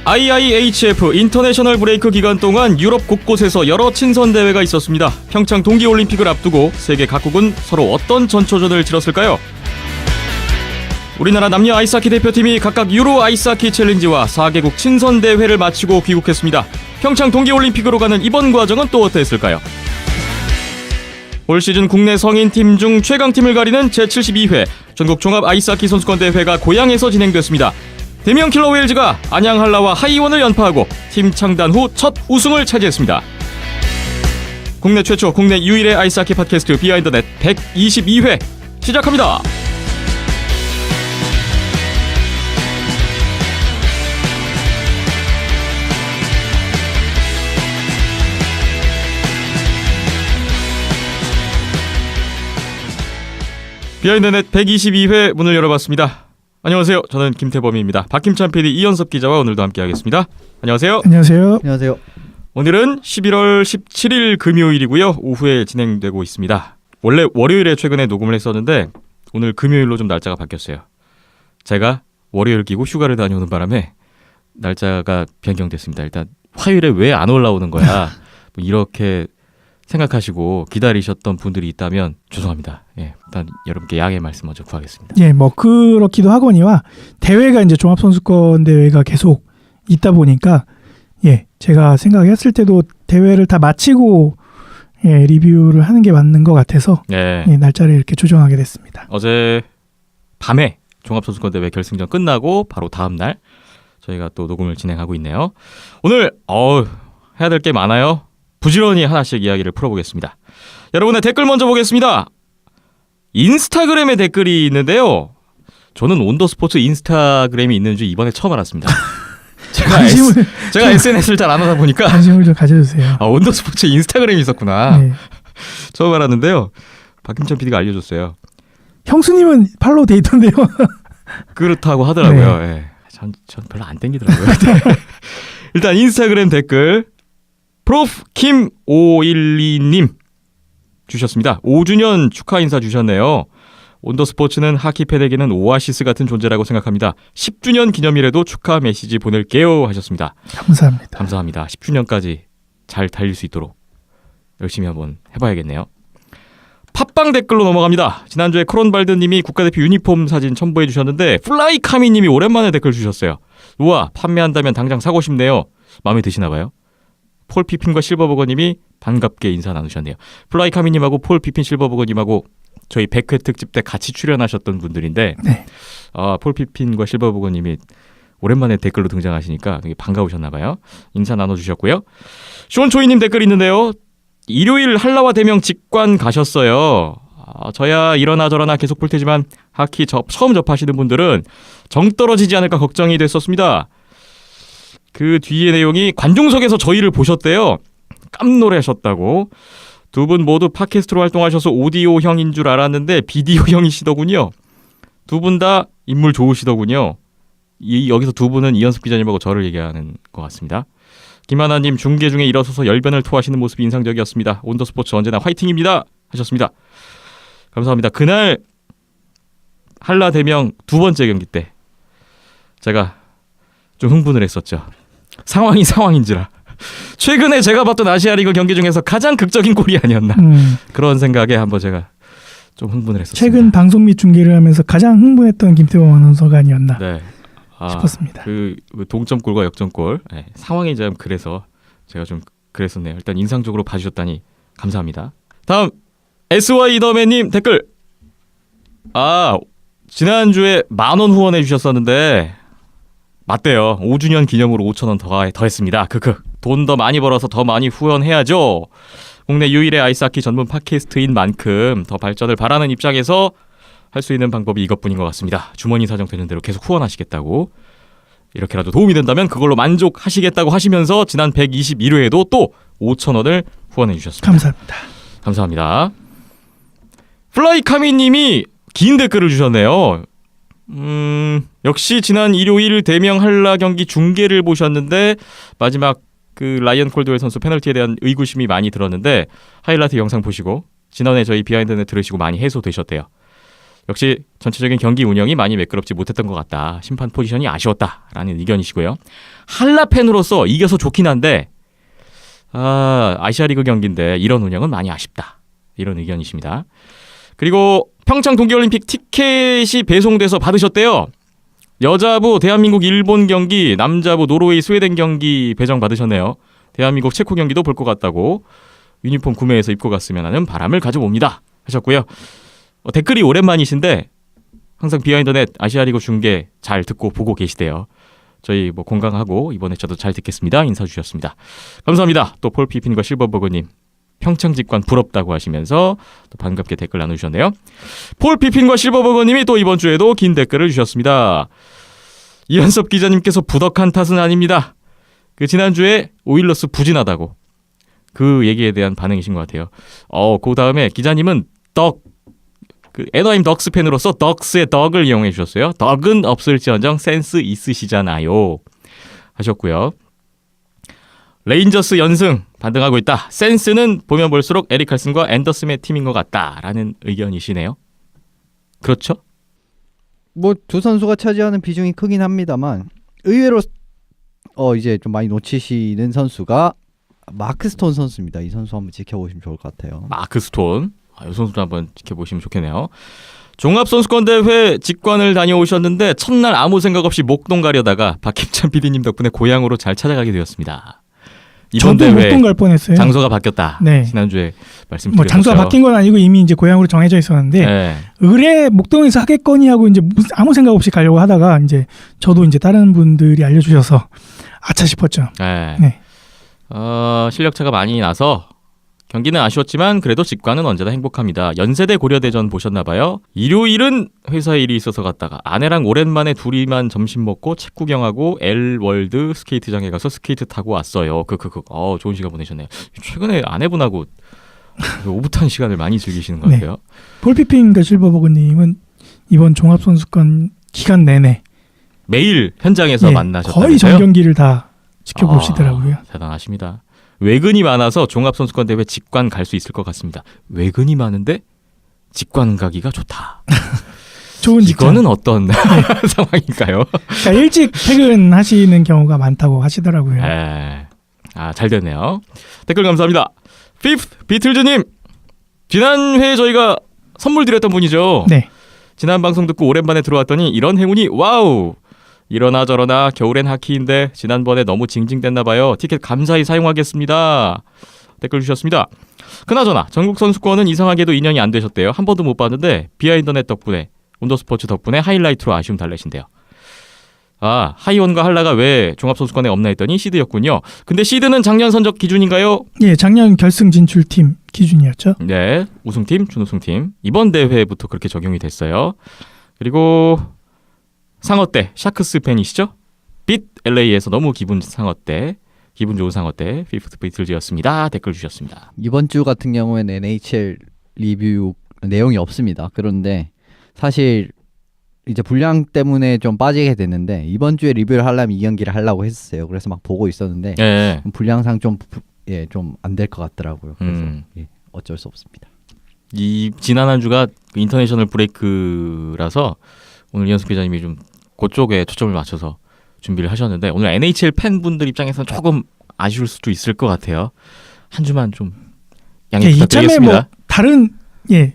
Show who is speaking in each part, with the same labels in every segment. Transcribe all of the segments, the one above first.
Speaker 1: IIHF 인터내셔널 브레이크 기간 동안 유럽 곳곳에서 여러 친선 대회가 있었습니다. 평창 동계올림픽을 앞두고 세계 각국은 서로 어떤 전초전을 치렀을까요? 우리나라 남녀 아이스하키 대표팀이 각각 유로 아이스하키 챌린지와 4개국 친선 대회를 마치고 귀국했습니다. 평창 동계올림픽으로 가는 이번 과정은 또 어땠을까요? 올 시즌 국내 성인팀 중 최강팀을 가리는 제72회 전국 종합 아이스하키 선수권 대회가 고양에서 진행됐습니다. 대명 킬러 웨일즈가 안양 한라와 하이원을 연파하고 팀 창단 후 첫 우승을 차지했습니다. 국내 최초, 국내 유일의 아이스하키 팟캐스트 비하인드넷 122회 시작합니다. 비하인드넷 122회 문을 열어봤습니다. 안녕하세요. 저는 김태범입니다. 박김찬 PD, 이현섭 기자와 오늘도 함께하겠습니다. 안녕하세요.
Speaker 2: 안녕하세요.
Speaker 3: 안녕하세요.
Speaker 1: 오늘은 11월 17일 금요일이고요. 오후에 진행되고 있습니다. 원래 월요일에 최근에 녹음을 했었는데 오늘 금요일로 좀 날짜가 바뀌었어요. 제가 월요일 끼고 휴가를 다녀오는 바람에 날짜가 변경됐습니다. 일단 화요일에 왜 안 올라오는 거야? 뭐 이렇게 생각하시고 기다리셨던 분들이 있다면 죄송합니다. 예, 일단 여러분께 양해 말씀 먼저 구하겠습니다.
Speaker 2: 예, 뭐 그렇기도 하거니와 대회가 이제 종합선수권 대회가 계속 있다 보니까 예, 제가 생각했을 때도 대회를 다 마치고 예, 리뷰를 하는 게 맞는 것 같아서
Speaker 1: 예,
Speaker 2: 날짜를 이렇게 조정하게 됐습니다.
Speaker 1: 어제 밤에 종합선수권 대회 결승전 끝나고 바로 다음 날 저희가 또 녹음을 진행하고 있네요. 오늘 해야 될 게 많아요. 부지런히 하나씩 이야기를 풀어보겠습니다. 여러분의 댓글 먼저 보겠습니다. 인스타그램에 댓글이 있는데요. 저는 온더스포츠 인스타그램이 있는 줄 이번에 처음 알았습니다. 제가 SNS를 잘 안 하다 보니까
Speaker 2: 관심을 좀 가져주세요.
Speaker 1: 온더스포츠 인스타그램이 있었구나.
Speaker 2: 네.
Speaker 1: 처음 알았는데요. 박김찬 PD가 알려줬어요.
Speaker 2: 형수님은 팔로우 돼 있던데요.
Speaker 1: 그렇다고 하더라고요.
Speaker 2: 네.
Speaker 1: 예. 전 별로 안 땡기더라고요. 일단 인스타그램 댓글 프로프 킴512님 주셨습니다. 5주년 축하 인사 주셨네요. 온더스포츠는 하키 팬에게는 오아시스 같은 존재라고 생각합니다. 10주년 기념일에도 축하 메시지 보낼게요 하셨습니다.
Speaker 2: 감사합니다.
Speaker 1: 감사합니다. 10주년까지 잘 달릴 수 있도록 열심히 한번 해봐야겠네요. 팟빵 댓글로 넘어갑니다. 지난주에 크론발드님이 국가대표 유니폼 사진 첨부해 주셨는데 플라이카미님이 오랜만에 댓글 주셨어요. 우와, 판매한다면 당장 사고 싶네요. 마음에 드시나 봐요. 폴 피핀과 실버버거님이 반갑게 인사 나누셨네요. 플라이카미님하고 폴 피핀 실버버거님하고 저희 100회 특집 때 같이 출연하셨던 분들인데
Speaker 2: 네.
Speaker 1: 폴 피핀과 실버버거님이 오랜만에 댓글로 등장하시니까 되게 반가우셨나 봐요. 인사 나눠주셨고요. 쇼온초이님 댓글 있는데요. 일요일 한라와 대명 직관 가셨어요. 저야 이러나 저러나 계속 볼 테지만 하키 처음 접하시는 분들은 정 떨어지지 않을까 걱정이 됐었습니다. 그 뒤의 내용이 관중석에서 저희를 보셨대요. 깜놀하셨다고. 두 분 모두 팟캐스트로 활동하셔서 오디오형인 줄 알았는데 비디오형이시더군요. 두 분 다 인물 좋으시더군요. 여기서 두 분은 이현숙 기자님하고 저를 얘기하는 것 같습니다. 김하나님, 중계 중에 일어서서 열변을 토하시는 모습이 인상적이었습니다. 온더스포츠 언제나 화이팅입니다 하셨습니다. 감사합니다. 그날 한라 대명 두 번째 경기 때 제가 좀 흥분을 했었죠. 상황인지라. 최근에 제가 봤던 아시아리그 경기 중에서 가장 극적인 골이 아니었나. 그런 생각에 한번 제가 좀 흥분을 했었습니다.
Speaker 2: 최근 방송 및 중계를 하면서 가장 흥분했던 김태범 아나운서가 아니었나 싶었습니다.
Speaker 1: 그 동점골과 역전골 상황이 좀 그래서 제가 좀 그랬었네요. 일단 인상적으로 봐주셨다니 감사합니다. 다음 SY 더맨님 댓글. 지난주에 10,000원 후원해 주셨었는데 맞대요. 5주년 기념으로 5,000원 더했습니다. 돈 더 많이 벌어서 더 많이 후원해야죠. 국내 유일의 아이스하키 전문 팟캐스트인 만큼 더 발전을 바라는 입장에서 할 수 있는 방법이 이것뿐인 것 같습니다. 주머니 사정 되는 대로 계속 후원하시겠다고. 이렇게라도 도움이 된다면 그걸로 만족하시겠다고 하시면서 지난 121회에도 또 5,000원을 후원해 주셨습니다. 감사합니다. 플라이카미님이 긴 댓글을 주셨네요. 역시 지난 일요일 대명 한라 경기 중계를 보셨는데 마지막 그 라이언 콜드웰 선수 페널티에 대한 의구심이 많이 들었는데 하이라이트 영상 보시고 지난해 저희 비하인드넷 들으시고 많이 해소되셨대요. 역시 전체적인 경기 운영이 많이 매끄럽지 못했던 것 같다. 심판 포지션이 아쉬웠다라는 의견이시고요. 한라 팬으로서 이겨서 좋긴 한데 아시아 리그 경기인데 이런 운영은 많이 아쉽다. 이런 의견이십니다. 그리고 평창 동계올림픽 티켓이 배송돼서 받으셨대요. 여자부 대한민국 일본 경기, 남자부 노르웨이 스웨덴 경기 배정 받으셨네요. 대한민국 체코 경기도 볼 것 같다고 유니폼 구매해서 입고 갔으면 하는 바람을 가져봅니다 하셨고요. 댓글이 오랜만이신데 항상 비하인더넷 아시아리그 중계 잘 듣고 보고 계시대요. 저희 건강하고 이번에 저도 잘 듣겠습니다 인사 주셨습니다. 감사합니다. 또 폴 피핀과 실버버거님 평창 직관 부럽다고 하시면서 또 반갑게 댓글 나누셨네요. 폴 피핀과 실버버거님이 또 이번 주에도 긴 댓글을 주셨습니다. 이현섭 기자님께서 부덕한 탓은 아닙니다. 그 지난주에 오일러스 부진하다고 그 얘기에 대한 반응이신 것 같아요. 그 다음에 기자님은 애너임 덕스 팬으로서 덕스의 덕을 이용해 주셨어요. 덕은 없을지언정 센스 있으시잖아요 하셨고요. 레인저스 연승 반등하고 있다. 센스는 보면 볼수록 에릭 칼슨과 앤더슨의 팀인 것 같다라는 의견이시네요. 그렇죠?
Speaker 3: 뭐 두 선수가 차지하는 비중이 크긴 합니다만 의외로 이제 좀 많이 놓치시는 선수가 마크 스톤 선수입니다. 이 선수 한번 지켜보시면 좋을 것 같아요.
Speaker 1: 마크 스톤. 이 선수도 한번 지켜보시면 좋겠네요. 종합선수권대회 직관을 다녀오셨는데 첫날 아무 생각 없이 목동 가려다가 박김찬 PD님 덕분에 고향으로 잘 찾아가게 되었습니다. 이번
Speaker 2: 저도
Speaker 1: 대회
Speaker 2: 목동 갈 뻔했어요.
Speaker 1: 장소가 바뀌었다.
Speaker 2: 네.
Speaker 1: 지난주에 말씀드렸죠.
Speaker 2: 장소가 바뀐 건 아니고 이미 이제 고향으로 정해져 있었는데
Speaker 1: 네.
Speaker 2: 의뢰 목동에서 하겠거니 하고 이제 아무 생각 없이 가려고 하다가 이제 저도 이제 다른 분들이 알려주셔서 아차 싶었죠.
Speaker 1: 네.
Speaker 2: 네.
Speaker 1: 실력차가 많이 나서 경기는 아쉬웠지만 그래도 직관은 언제나 행복합니다. 연세대 고려대전 보셨나봐요. 일요일은 회사에 일이 있어서 갔다가 아내랑 오랜만에 둘이만 점심 먹고 책 구경하고 L월드 스케이트장에 가서 스케이트 타고 왔어요. 좋은 시간 보내셨네요. 최근에 아내분하고 오붓한 시간을 많이 즐기시는 것
Speaker 2: 네.
Speaker 1: 같아요.
Speaker 2: 폴피핑과 실버버그님은 이번 종합선수권 기간 내내
Speaker 1: 매일 현장에서 만나셨다면서요?
Speaker 2: 거의 전 경기를 다 지켜보시더라고요.
Speaker 1: 대단하십니다. 외근이 많아서 종합선수권대회 직관 갈 수 있을 것 같습니다. 외근이 많은데 직관 가기가 좋다.
Speaker 2: 좋은 직관.
Speaker 1: 이거는 어떤 상황일까요?
Speaker 2: 그러니까 일찍 퇴근하시는 경우가 많다고 하시더라고요.
Speaker 1: 잘 됐네요. 댓글 감사합니다. 피프트 비틀즈님, 지난 회에 저희가 선물 드렸던 분이죠.
Speaker 2: 네.
Speaker 1: 지난 방송 듣고 오랜만에 들어왔더니 이런 행운이 와우. 이러나 저러나 겨울엔 하키인데 지난번에 너무 징징댔나봐요. 티켓 감사히 사용하겠습니다. 댓글 주셨습니다. 그나저나 전국 선수권은 이상하게도 인연이 안 되셨대요. 한 번도 못 봤는데 비하인더넷 덕분에 온더스포츠 덕분에 하이라이트로 아쉬움 달래신대요. 하이원과 한라가 왜 종합선수권에 없나 했더니 시드였군요. 근데 시드는 작년 선적 기준인가요?
Speaker 2: 예, 작년 결승 진출팀 기준이었죠.
Speaker 1: 네, 우승팀, 준우승팀. 이번 대회부터 그렇게 적용이 됐어요. 그리고 상어대, 샤크스 팬이시죠? 빛 LA에서 너무 기분 좋은 상어대, 피프트 비틀즈였습니다. 댓글 주셨습니다.
Speaker 3: 이번 주 같은 경우에는 NHL 리뷰 내용이 없습니다. 그런데 사실 이제 분량 때문에 좀 빠지게 됐는데 이번 주에 리뷰를 하려면 이 경기를 하려고 했었어요. 그래서 막 보고 있었는데
Speaker 1: 네.
Speaker 3: 분량상 좀 안 될 것 같더라고요. 그래서 어쩔 수 없습니다.
Speaker 1: 이 지난 한 주가 인터내셔널 브레이크라서 오늘 이현숙 기자님이 좀 그쪽에 초점을 맞춰서 준비를 하셨는데 오늘 NHL 팬분들 입장에서는 조금 아쉬울 수도 있을 것 같아요. 한 주만 좀 양해 부탁드리겠습니다.
Speaker 2: 다른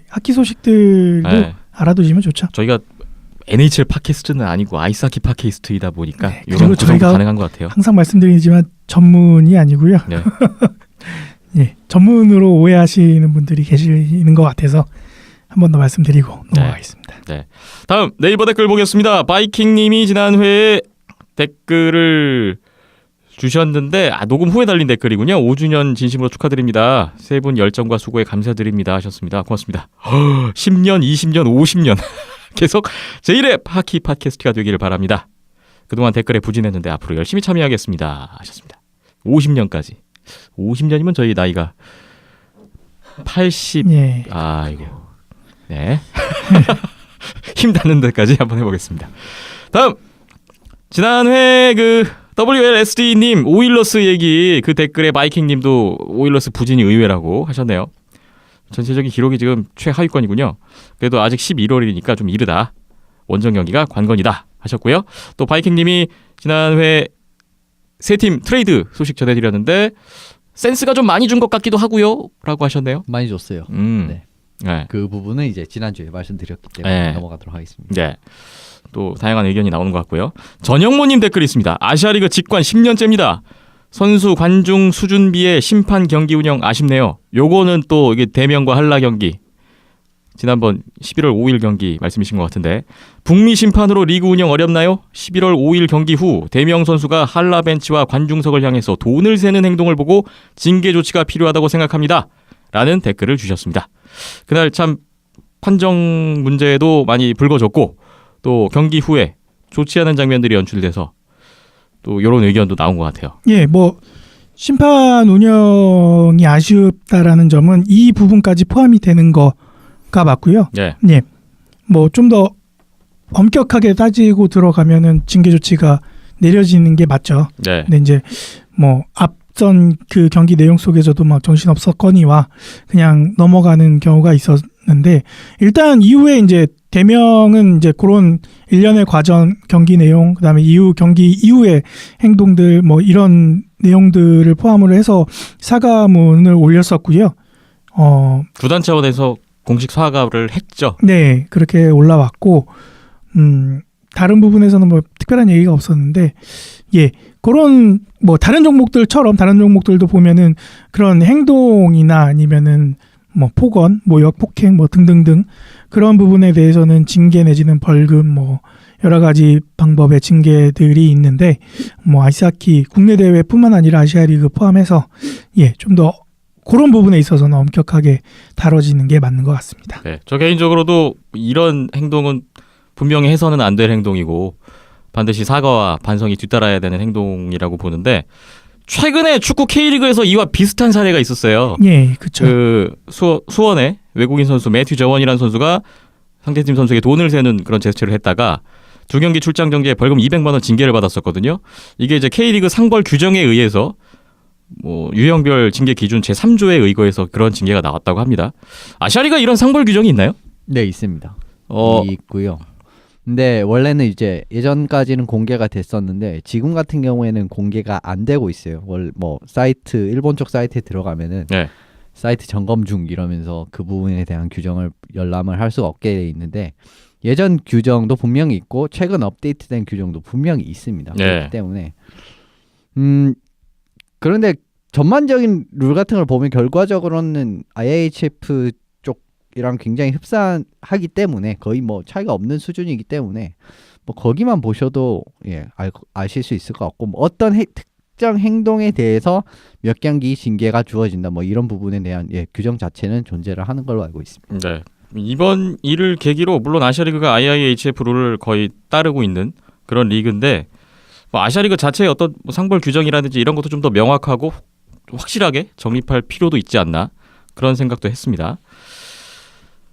Speaker 2: 하키 소식들도 알아두시면 좋죠.
Speaker 1: 저희가 NHL 팟캐스트는 아니고 아이스하키 팟캐스트이다 보니까 이런
Speaker 2: 그리고
Speaker 1: 구성도
Speaker 2: 저희가
Speaker 1: 가능한 것 같아요.
Speaker 2: 항상 말씀드리지만 전문이 아니고요.
Speaker 1: 네.
Speaker 2: 전문으로 오해하시는 분들이 계시는 것 같아서 한 번 더 말씀드리고 넘어가겠습니다.
Speaker 1: 네. 다음 네이버 댓글 보겠습니다. 바이킹님이 지난 회에 댓글을 주셨는데 녹음 후에 달린 댓글이군요. 5주년 진심으로 축하드립니다. 세 분 열정과 수고에 감사드립니다 하셨습니다. 고맙습니다. 10년, 20년, 50년 계속 제1의 하키 팟캐스트가 되기를 바랍니다. 그동안 댓글에 부진했는데 앞으로 열심히 참여하겠습니다 하셨습니다. 50년까지. 50년이면 저희 나이가 80. 아이고. 네. 힘 닿는 데까지 한번 해보겠습니다. 다음 지난 회 WLSD님 오일러스 얘기 그 댓글에 바이킹님도 오일러스 부진이 의외라고 하셨네요. 전체적인 기록이 지금 최하위권이군요. 그래도 아직 11월이니까 좀 이르다. 원정 경기가 관건이다 하셨고요. 또 바이킹님이 지난 회 세 팀 트레이드 소식 전해드렸는데 센스가 좀 많이 준 것 같기도 하고요 라고 하셨네요.
Speaker 3: 많이 줬어요.
Speaker 1: 네. 네.
Speaker 3: 그 부분은 이제 지난주에 말씀드렸기 때문에
Speaker 1: 네.
Speaker 3: 넘어가도록 하겠습니다.
Speaker 1: 네. 또 다양한 의견이 나오는 것 같고요. 전영모님 댓글이 있습니다. 아시아리그 직관 10년째입니다. 선수 관중 수준비의 심판 경기 운영 아쉽네요. 요거는 또 이게 대명과 한라 경기 지난번 11월 5일 경기 말씀이신 것 같은데 북미 심판으로 리그 운영 어렵나요? 11월 5일 경기 후 대명 선수가 한라 벤치와 관중석을 향해서 돈을 세는 행동을 보고 징계 조치가 필요하다고 생각합니다. 라는 댓글을 주셨습니다. 그날 참 판정 문제도 많이 불거졌고 또 경기 후에 좋지 않은 장면들이 연출돼서 또 이런 의견도 나온 것 같아요.
Speaker 2: 예, 뭐 심판 운영이 아쉽다라는 점은 이 부분까지 포함이 되는 거가 맞고요.
Speaker 1: 네.
Speaker 2: 예, 뭐 좀 더 엄격하게 따지고 들어가면은 징계 조치가 내려지는 게 맞죠.
Speaker 1: 네.
Speaker 2: 근데 이제 뭐 앞선 그 경기 내용 속에서도 막 정신 없었거니와 그냥 넘어가는 경우가 있었는데 일단 이후에 이제 대명은 이제 그런 일련의 과정 경기 내용 그다음에 이후 경기 이후의 행동들 뭐 이런 내용들을 포함으로 해서 사과문을 올렸었고요.
Speaker 1: 구단 차원에서 공식 사과를 했죠.
Speaker 2: 네, 그렇게 올라왔고 다른 부분에서는 뭐 특별한 얘기가 없었는데 예, 그런 뭐 다른 종목들처럼 다른 종목들도 보면은 그런 행동이나 아니면은 뭐 폭언, 모욕, 폭행 뭐 등등등 그런 부분에 대해서는 징계 내지는 벌금 뭐 여러 가지 방법의 징계들이 있는데 뭐 아이스하키 국내 대회뿐만 아니라 아시아 리그 포함해서 예, 좀 더 그런 부분에 있어서는 엄격하게 다뤄지는 게 맞는 것 같습니다.
Speaker 1: 네, 저 개인적으로도 이런 행동은 분명히 해서는 안 될 행동이고 반드시 사과와 반성이 뒤따라야 되는 행동이라고 보는데 최근에 축구 K리그에서 이와 비슷한 사례가 있었어요.
Speaker 2: 예, 그렇죠.
Speaker 1: 그 수원의 외국인 선수 매튜 저원이라는 선수가 상대팀 선수에게 돈을 세는 그런 제스처를 했다가 두 경기 출장 정지에 벌금 200만 원 징계를 받았었거든요. 이게 이제 K리그 상벌 규정에 의해서 뭐 유형별 징계 기준 제3조에 의거해서 그런 징계가 나왔다고 합니다. 아시아리가 이런 상벌 규정이 있나요?
Speaker 3: 네, 있습니다.
Speaker 1: 어,
Speaker 3: 있고요. 근데 원래는 이제 예전까지는 공개가 됐었는데 지금 같은 경우에는 공개가 안 되고 있어요. 뭐 사이트 일본 쪽 사이트에 들어가면은
Speaker 1: 네.
Speaker 3: 사이트 점검 중 이러면서 그 부분에 대한 규정을 열람을 할 수가 없게 돼 있는데 예전 규정도 분명히 있고 최근 업데이트된 규정도 분명히 있습니다.
Speaker 1: 네.
Speaker 3: 그렇기 때문에 그런데 전반적인 룰 같은 걸 보면 결과적으로는 IIHF 쪽이랑 굉장히 흡사하기 때문에 거의 뭐 차이가 없는 수준이기 때문에 뭐 거기만 보셔도 예, 아실 수 있을 것 같고 뭐 어떤 특정 행동에 대해서 몇 경기 징계가 주어진다 뭐 이런 부분에 대한 예, 규정 자체는 존재를 하는 걸로 알고 있습니다.
Speaker 1: 네. 이번 일을 계기로 물론 아시아리그가 IIHF 룰을 거의 따르고 있는 그런 리그인데 뭐 아시아리그 자체의 어떤 뭐 상벌 규정이라든지 이런 것도 좀 더 명확하고 확실하게 정립할 필요도 있지 않나 그런 생각도 했습니다.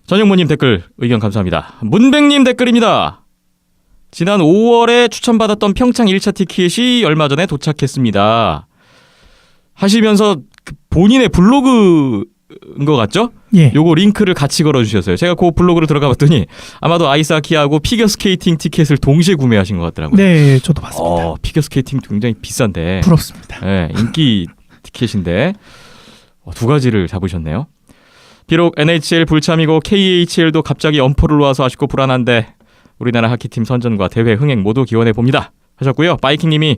Speaker 1: 전영모님 댓글 의견 감사합니다. 문백님 댓글입니다. 지난 5월에 추천받았던 평창 1차 티켓이 얼마 전에 도착했습니다. 하시면서 본인의 블로그인 것 같죠?
Speaker 2: 예.
Speaker 1: 요거 링크를 같이 걸어주셨어요. 제가 그 블로그로 들어가 봤더니 아마도 아이스하키하고 피겨스케이팅 티켓을 동시에 구매하신 것 같더라고요.
Speaker 2: 네, 저도 봤습니다.
Speaker 1: 피겨스케이팅 굉장히 비싼데
Speaker 2: 부럽습니다.
Speaker 1: 네, 인기 티켓인데 두 가지를 잡으셨네요. 비록 NHL 불참이고 KHL도 갑자기 엄포를 놓아서 아쉽고 불안한데 우리나라 하키팀 선전과 대회 흥행 모두 기원해 봅니다 하셨고요. 바이킹님이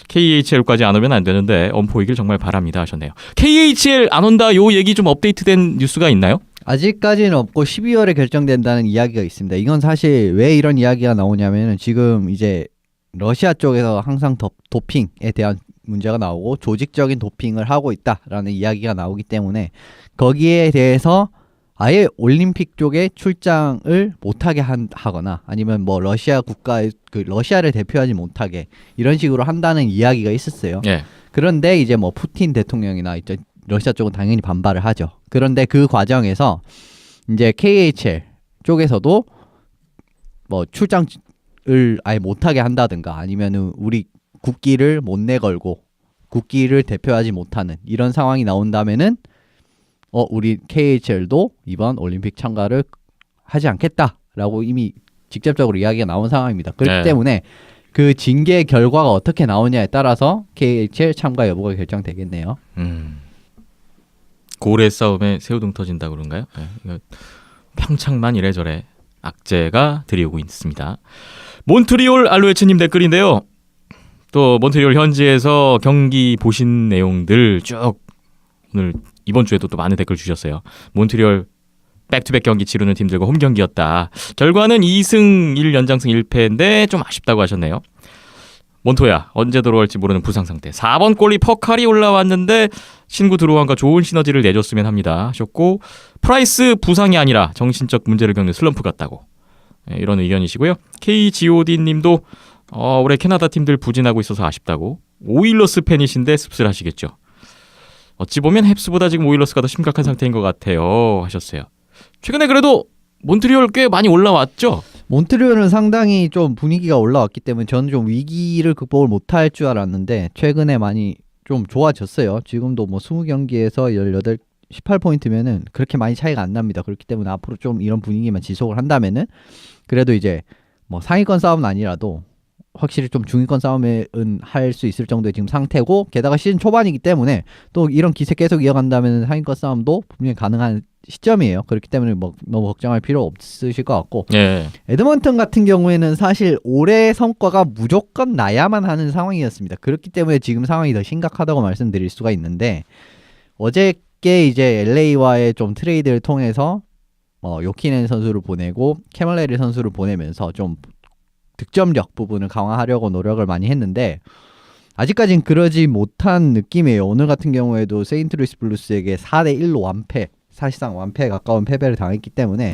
Speaker 1: KHL까지 안 오면 안 되는데 엄포이길 정말 바랍니다 하셨네요. KHL 안 온다 요 얘기 좀 업데이트된 뉴스가 있나요?
Speaker 3: 아직까지는 없고 12월에 결정된다는 이야기가 있습니다. 이건 사실 왜 이런 이야기가 나오냐면은 지금 이제 러시아 쪽에서 항상 도핑에 대한 문제가 나오고 조직적인 도핑을 하고 있다라는 이야기가 나오기 때문에 거기에 대해서 아예 올림픽 쪽에 출장을 못하게 하거나 아니면 뭐 러시아 국가의 그 러시아를 대표하지 못하게 이런 식으로 한다는 이야기가 있었어요.
Speaker 1: 예.
Speaker 3: 그런데 이제 뭐 푸틴 대통령이나 이제 러시아 쪽은 당연히 반발을 하죠. 그런데 그 과정에서 이제 KHL 쪽에서도 뭐 출장을 아예 못하게 한다든가 아니면은 우리 국기를 못 내걸고 국기를 대표하지 못하는 이런 상황이 나온다면은 우리 KHL도 이번 올림픽 참가를 하지 않겠다라고 이미 직접적으로 이야기가 나온 상황입니다. 그렇기
Speaker 1: 네.
Speaker 3: 때문에 그 징계 결과가 어떻게 나오냐에 따라서 KHL 참가 여부가 결정되겠네요.
Speaker 1: 고래 싸움에 새우등 터진다 그런가요? 네, 이거 평창만 이래저래 악재가 들이오고 있습니다. 몬트리올 알로에츠님 댓글인데요. 또 몬트리올 현지에서 경기 보신 내용들 쭉 오늘 이번 주에도 또 많은 댓글 주셨어요. 몬트리올 백투백 경기 치르는 팀들과 홈 경기였다. 결과는 2승 1연장승 1패인데 좀 아쉽다고 하셨네요. 몬토야 언제 들어올지 모르는 부상 상태. 4번 골리 퍼칼이 올라왔는데 신구 드로안과 좋은 시너지를 내줬으면 합니다 하셨고, 프라이스 부상이 아니라 정신적 문제를 겪는 슬럼프 같다고, 이런 의견이시고요. KGOD님도 올해 캐나다 팀들 부진하고 있어서 아쉽다고. 오일러스 팬이신데 씁쓸하시겠죠. 어찌 보면 헵스보다 지금 오일러스가 더 심각한 상태인 것 같아요 하셨어요. 최근에 그래도 몬트리올 꽤 많이 올라왔죠?
Speaker 3: 몬트리올은 상당히 좀 분위기가 올라왔기 때문에 저는 좀 위기를 극복을 못할 줄 알았는데 최근에 많이 좀 좋아졌어요. 지금도 뭐 20경기에서 18포인트면은 그렇게 많이 차이가 안 납니다. 그렇기 때문에 앞으로 좀 이런 분위기만 지속을 한다면은 그래도 이제 뭐 상위권 싸움은 아니라도 확실히 좀 중위권 싸움은 할 수 있을 정도의 지금 상태고, 게다가 시즌 초반이기 때문에 또 이런 기세 계속 이어간다면 상위권 싸움도 분명히 가능한 시점이에요. 그렇기 때문에 뭐 너무 걱정할 필요 없으실 것 같고,
Speaker 1: 예.
Speaker 3: 에드먼턴 같은 경우에는 사실 올해 성과가 무조건 나야만 하는 상황이었습니다. 그렇기 때문에 지금 상황이 더 심각하다고 말씀드릴 수가 있는데, 어저께 이제 LA와의 좀 트레이드를 통해서 요키넨 선수를 보내고 캐멀레리 선수를 보내면서 좀 득점력 부분을 강화하려고 노력을 많이 했는데 아직까진 그러지 못한 느낌이에요. 오늘 같은 경우에도 세인트루이스 블루스에게 4대1로 완패, 사실상 완패에 가까운 패배를 당했기 때문에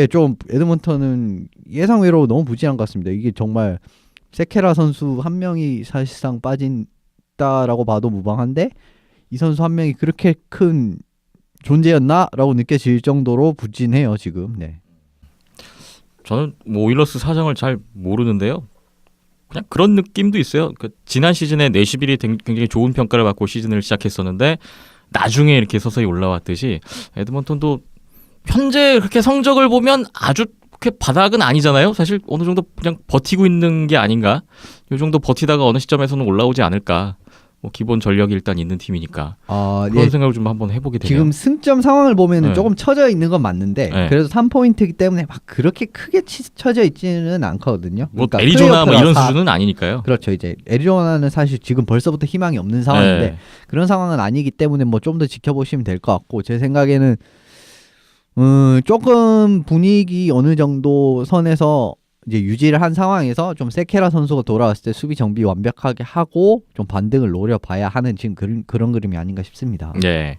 Speaker 3: 좀 에드먼턴은 예상 외로 너무 부진한 것 같습니다. 이게 정말 세케라 선수 한 명이 사실상 빠진다라고 봐도 무방한데 이 선수 한 명이 그렇게 큰 존재였나라고 느껴질 정도로 부진해요 지금. 네.
Speaker 1: 저는 뭐 오일러스 사정을 잘 모르는데요. 그냥 그런 느낌도 있어요. 지난 시즌에 내시빌이 굉장히 좋은 평가를 받고 시즌을 시작했었는데 나중에 이렇게 서서히 올라왔듯이 에드먼턴도 현재 그렇게 성적을 보면 아주 그렇게 바닥은 아니잖아요. 사실 어느 정도 그냥 버티고 있는 게 아닌가. 이 정도 버티다가 어느 시점에서는 올라오지 않을까. 뭐 기본 전력이 일단 있는 팀이니까 그런 생각을 좀 한번 해보게 되네요.
Speaker 3: 지금 승점 상황을 보면 조금 처져 있는 건 맞는데 그래도 3포인트이기 때문에 막 그렇게 크게 처져 있지는 않거든요.
Speaker 1: 뭐
Speaker 3: 그러니까
Speaker 1: 애리조나 뭐 이런 수준은 아니니까요.
Speaker 3: 그렇죠. 이제 애리조나는 사실 지금 벌써부터 희망이 없는 상황인데 그런 상황은 아니기 때문에 뭐 좀 더 지켜보시면 될 것 같고, 제 생각에는 조금 분위기 어느 정도 선에서 이제 유지를 한 상황에서 좀 세케라 선수가 돌아왔을 때 수비 정비 완벽하게 하고 좀 반등을 노려봐야 하는 지금 그런 그림이 아닌가 싶습니다.
Speaker 1: 네.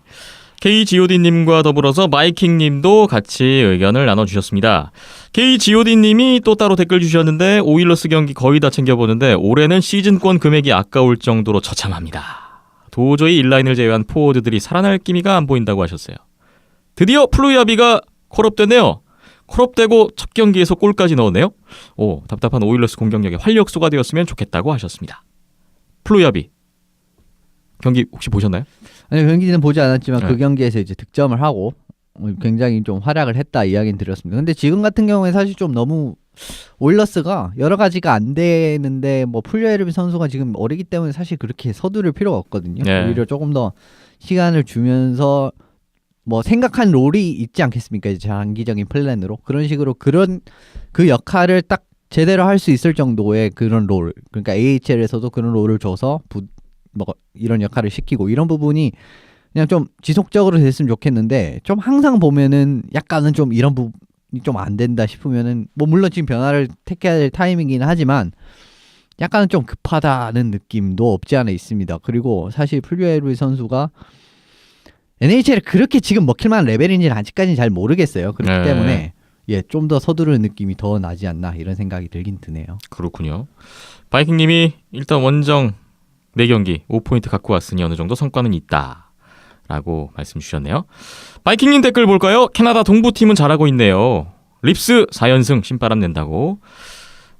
Speaker 1: KGOD님과 더불어서 마이킹님도 같이 의견을 나눠주셨습니다. KGOD님이 또 따로 댓글 주셨는데 오일러스 경기 거의 다 챙겨보는데 올해는 시즌권 금액이 아까울 정도로 처참합니다. 도저히 인라인을 제외한 포워드들이 살아날 기미가 안 보인다고 하셨어요. 드디어 플루야비가 콜업됐네요. 콜업되고 첫 경기에서 골까지 넣었네요. 답답한 오일러스 공격력에 활력소가 되었으면 좋겠다고 하셨습니다. 플루야비 경기 혹시 보셨나요?
Speaker 3: 아니, 경기는 보지 않았지만
Speaker 1: 네.
Speaker 3: 그 경기에서 이제 득점을 하고 굉장히 좀 활약을 했다 이야기는 드렸습니다. 근데 지금 같은 경우에 사실 좀 너무 오일러스가 여러 가지가 안 되는데 뭐 플루야비 선수가 지금 어리기 때문에 사실 그렇게 서두를 필요가 없거든요.
Speaker 1: 네.
Speaker 3: 오히려 조금 더 시간을 주면서 뭐 생각한 롤이 있지 않겠습니까? 이제 장기적인 플랜으로 그런 식으로 그 역할을 딱 제대로 할 수 있을 정도의 그런 롤, 그러니까 AHL에서도 그런 롤을 줘서 뭐 이런 역할을 시키고 이런 부분이 그냥 좀 지속적으로 됐으면 좋겠는데, 좀 항상 보면은 약간은 좀 이런 부분이 좀 안 된다 싶으면은 뭐 물론 지금 변화를 택해야 될 타이밍이긴 하지만 약간은 좀 급하다는 느낌도 없지 않아 있습니다. 그리고 사실 플루에루이 선수가 NHL에 그렇게 지금 먹힐만한 레벨인지는 아직까지는 잘 모르겠어요. 그렇기 때문에 좀 더 서두르는 느낌이 더 나지 않나 이런 생각이 들긴 드네요.
Speaker 1: 그렇군요. 바이킹님이 일단 원정 4경기 5포인트 갖고 왔으니 어느 정도 성과는 있다 라고 말씀 주셨네요. 바이킹님 댓글 볼까요? 캐나다 동부팀은 잘하고 있네요. 립스 4연승 신바람 낸다고.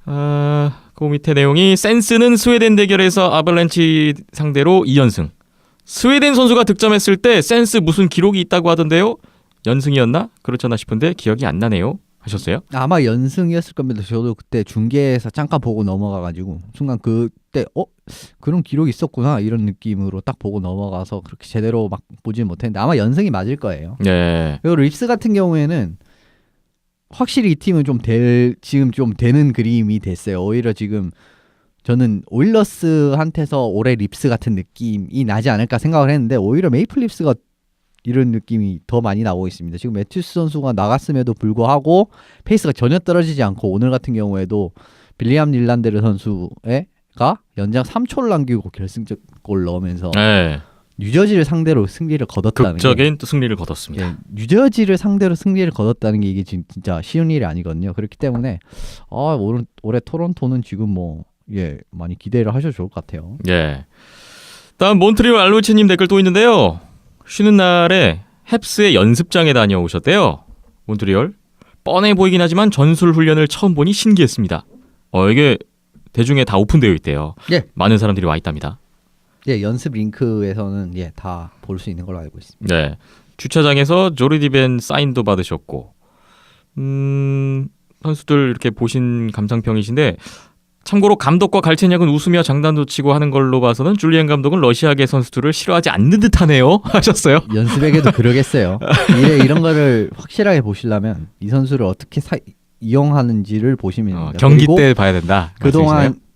Speaker 1: 그 밑에 내용이 센스는 스웨덴 대결에서 아발란치 상대로 2연승. 스웨덴 선수가 득점했을 때 센스 무슨 기록이 있다고 하던데요. 연승이었나? 그렇잖아 싶은데 기억이 안 나네요. 하셨어요?
Speaker 3: 아마 연승이었을 겁니다. 저도 그때 중계에서 잠깐 보고 넘어가가지고 순간 그때 그런 기록이 있었구나 이런 느낌으로 딱 보고 넘어가서 그렇게 제대로 막 보진 못했는데 아마 연승이 맞을 거예요.
Speaker 1: 네.
Speaker 3: 그리고 립스 같은 경우에는 확실히 이 팀은 지금 좀 되는 그림이 됐어요. 오히려 지금 저는 오일러스한테서 올해 립스 같은 느낌이 나지 않을까 생각을 했는데 오히려 메이플 립스가 이런 느낌이 더 많이 나오고 있습니다. 지금 매튜스 선수가 나갔음에도 불구하고 페이스가 전혀 떨어지지 않고 오늘 같은 경우에도 빌리암 닐란데르 선수가 연장 3초를 남기고 결승적 골 넣으면서
Speaker 1: 네.
Speaker 3: 뉴저지를 상대로 승리를 거뒀다는
Speaker 1: 극적인 또 승리를 거뒀습니다.
Speaker 3: 게 뉴저지를 상대로 승리를 거뒀다는 게 이게 진짜 쉬운 일이 아니거든요. 그렇기 때문에 올해 토론토는 지금 많이 기대를 하셔도 좋을 것 같아요.
Speaker 1: 예. 다음 몬트리올 알로치님 댓글 또 있는데요. 쉬는 날에 헵스의 연습장에 다녀오셨대요. 몬트리올. 뻔해 보이긴 하지만 전술 훈련을 처음 보니 신기했습니다. 이게 대중에 다 오픈되어 있대요.
Speaker 3: 예.
Speaker 1: 많은 사람들이 와 있답니다.
Speaker 3: 예, 연습 링크에서는 다 볼 수 있는 걸로 알고 있습니다.
Speaker 1: 네. 주차장에서 조르디 벤 사인도 받으셨고 선수들 이렇게 보신 감상평이신데 참고로 감독과 갈채녁은 웃으며 장단도 치고 하는 걸로 봐서는 줄리엔 감독은 러시아계 선수들을 싫어하지 않는 듯하네요. 하셨어요.
Speaker 3: 연습에게도 그러겠어요. 이런 거를 확실하게 보시려면 이 선수를 어떻게 이용하는지를 보시면 됩니다.
Speaker 1: 경기
Speaker 3: 그리고
Speaker 1: 때 봐야 된다.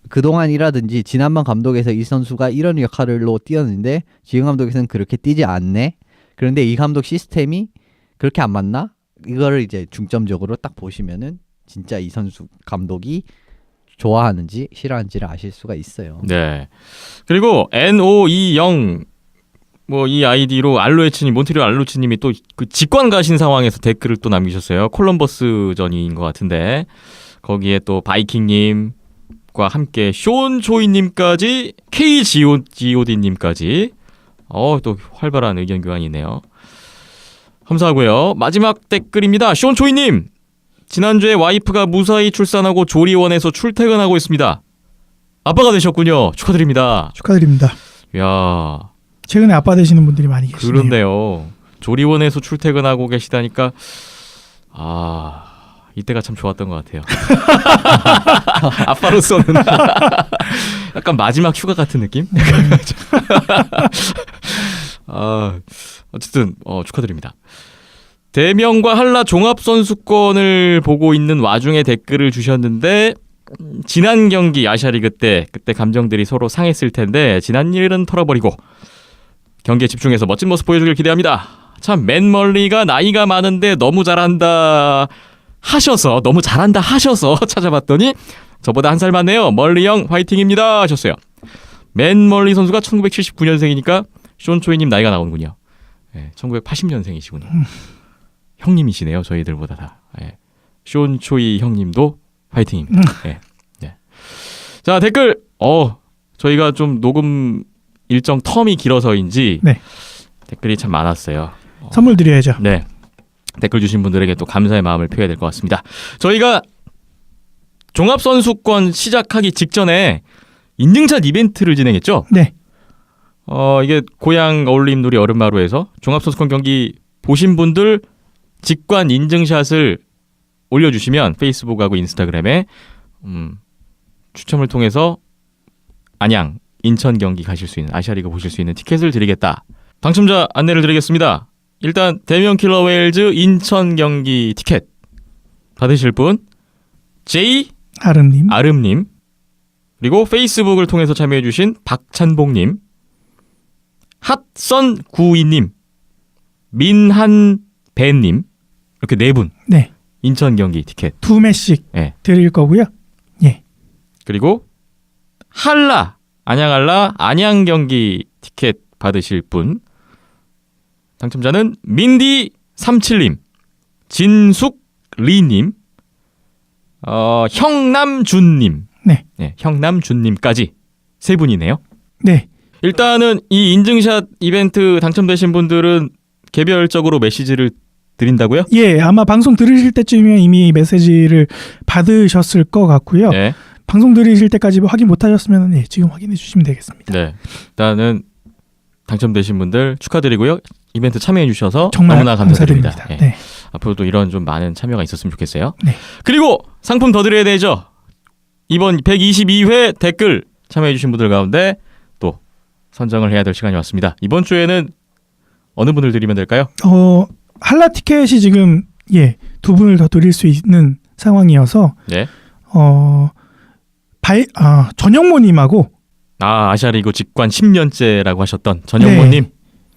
Speaker 3: 그동안이라든지 지난번 감독에서 이 선수가 이런 역할로 뛰었는데 지금 감독에서는 그렇게 뛰지 않네. 그런데 이 감독 시스템이 그렇게 안 맞나? 이거를 이제 중점적으로 딱 보시면은 진짜 이 선수 감독이 좋아하는지 싫어하는지를 아실 수가 있어요.
Speaker 1: 네. 그리고 NO20 이 아이디로 알로에츠님 몬트리올 알로치님이 또 그 직관 가신 상황에서 댓글을 또 남기셨어요. 콜럼버스 전인 것 같은데 거기에 또 바이킹님과 함께 쇼온 조이님까지 KGOD님까지 또 활발한 의견 교환이 있네요. 감사하고요. 마지막 댓글입니다. 쇼온 조이님. 지난주에 와이프가 무사히 출산하고 조리원에서 출퇴근하고 있습니다. 아빠가 되셨군요. 축하드립니다.
Speaker 2: 축하드립니다.
Speaker 1: 이야,
Speaker 2: 최근에 아빠 되시는 분들이 많이 계시네요.
Speaker 1: 그렇네요. 조리원에서 출퇴근하고 계시다니까 이때가 참 좋았던 것 같아요. 아빠로서는 약간 마지막 휴가 같은 느낌? 어쨌든 축하드립니다. 대명과 한라 종합선수권을 보고 있는 와중에 댓글을 주셨는데 지난 경기 아시아리그 때 그때 감정들이 서로 상했을 텐데 지난 일은 털어버리고 경기에 집중해서 멋진 모습 보여주길 기대합니다. 참 맨멀리가 나이가 많은데 너무 잘한다 하셔서 찾아봤더니 저보다 한 살 많네요. 멀리 형 화이팅입니다 하셨어요. 맨멀리 선수가 1979년생이니까 쇼온초이님 나이가 나오는군요. 1980년생이시군요. 형님이시네요. 저희들보다 다. 쇼온초이 형님도 화이팅입니다. 자 댓글 저희가 좀 녹음 일정 텀이 길어서인지 댓글이 참 많았어요.
Speaker 2: 선물 드려야죠.
Speaker 1: 네. 댓글 주신 분들에게 또 감사의 마음을 표해야 될 것 같습니다. 저희가 종합선수권 시작하기 직전에 인증샷 이벤트를 진행했죠.
Speaker 2: 네.
Speaker 1: 이게 고향 어울림놀이 얼음마루에서 종합선수권 경기 보신 분들 직관 인증샷을 올려주시면 페이스북하고 인스타그램에 추첨을 통해서 안양, 인천 경기 가실 수 있는 아시아리그 보실 수 있는 티켓을 드리겠다. 당첨자 안내를 드리겠습니다. 일단 대명 킬러 웨일즈 인천 경기 티켓 받으실 분 J 아름님 그리고 페이스북을 통해서 참여해주신 박찬봉님 핫선92님 민한배님 이렇게 네 분
Speaker 2: 네.
Speaker 1: 인천 경기 티켓
Speaker 2: 2매씩 드릴 거고요. 예.
Speaker 1: 그리고 안양 안양 경기 티켓 받으실 분 당첨자는 민디37님 진숙리님 형남준님 형남준님까지 세 분이네요.
Speaker 2: 네.
Speaker 1: 일단은 이 인증샷 이벤트 당첨되신 분들은 개별적으로 메시지를 드린다고요?
Speaker 2: 예, 아마 방송 들으실 때쯤이면 이미 메시지를 받으셨을 것 같고요.
Speaker 1: 네.
Speaker 2: 방송 들으실 때까지 확인 못 하셨으면 지금 확인해 주시면 되겠습니다.
Speaker 1: 네. 일단은 당첨되신 분들 축하드리고요. 이벤트 참여해 주셔서
Speaker 2: 정말
Speaker 1: 너무나 감사드립니다.
Speaker 2: 감사드립니다.
Speaker 1: 예.
Speaker 2: 네.
Speaker 1: 앞으로도 이런 좀 많은 참여가 있었으면 좋겠어요.
Speaker 2: 네.
Speaker 1: 그리고 상품 더 드려야 되죠. 이번 122회 댓글 참여해 주신 분들 가운데 또 선정을 해야 될 시간이 왔습니다. 이번 주에는 어느 분을 드리면 될까요?
Speaker 2: 한라 티켓이 지금 두 분을 더 드릴 수 있는 상황이어서
Speaker 1: 네.
Speaker 2: 전영모님하고
Speaker 1: 아시아리그 직관 10년째라고 하셨던 전영모님.
Speaker 2: 네.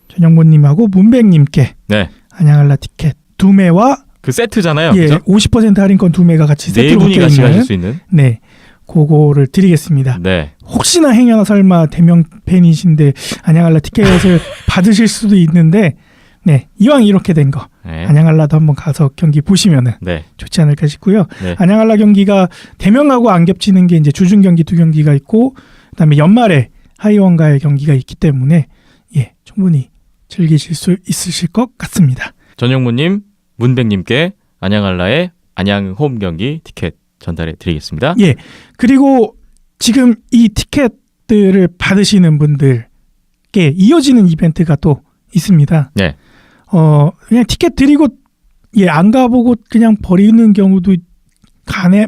Speaker 2: 전영모님하고 문백님께
Speaker 1: 네.
Speaker 2: 안양한라 티켓 2매와
Speaker 1: 그 세트잖아요.
Speaker 2: 예,
Speaker 1: 그죠?
Speaker 2: 50% 할인권 2매가 같이
Speaker 1: 네
Speaker 2: 세트로
Speaker 1: 분이
Speaker 2: 묶여
Speaker 1: 같이 가실
Speaker 2: 있는
Speaker 1: 수 있는.
Speaker 2: 네, 그거를 드리겠습니다.
Speaker 1: 네.
Speaker 2: 혹시나 행여나 설마 대명 팬이신데 안양한라 티켓을 받으실 수도 있는데 네, 이왕 이렇게 된 거
Speaker 1: 네.
Speaker 2: 안양한라도 한번 가서 경기 보시면은
Speaker 1: 네.
Speaker 2: 좋지 않을까 싶고요.
Speaker 1: 네.
Speaker 2: 안양한라 경기가 대명하고 안 겹치는 게 이제 주중 경기 2경기가 있고 그다음에 연말에 하이원과의 경기가 있기 때문에 충분히 즐기실 수 있으실 것 같습니다.
Speaker 1: 전영무님, 문백님께 안양한라의 안양 홈 경기 티켓 전달해 드리겠습니다.
Speaker 2: 예. 그리고 지금 이 티켓들을 받으시는 분들께 이어지는 이벤트가 또 있습니다.
Speaker 1: 네.
Speaker 2: 그냥 티켓 드리고 안 가보고 그냥 버리는 경우도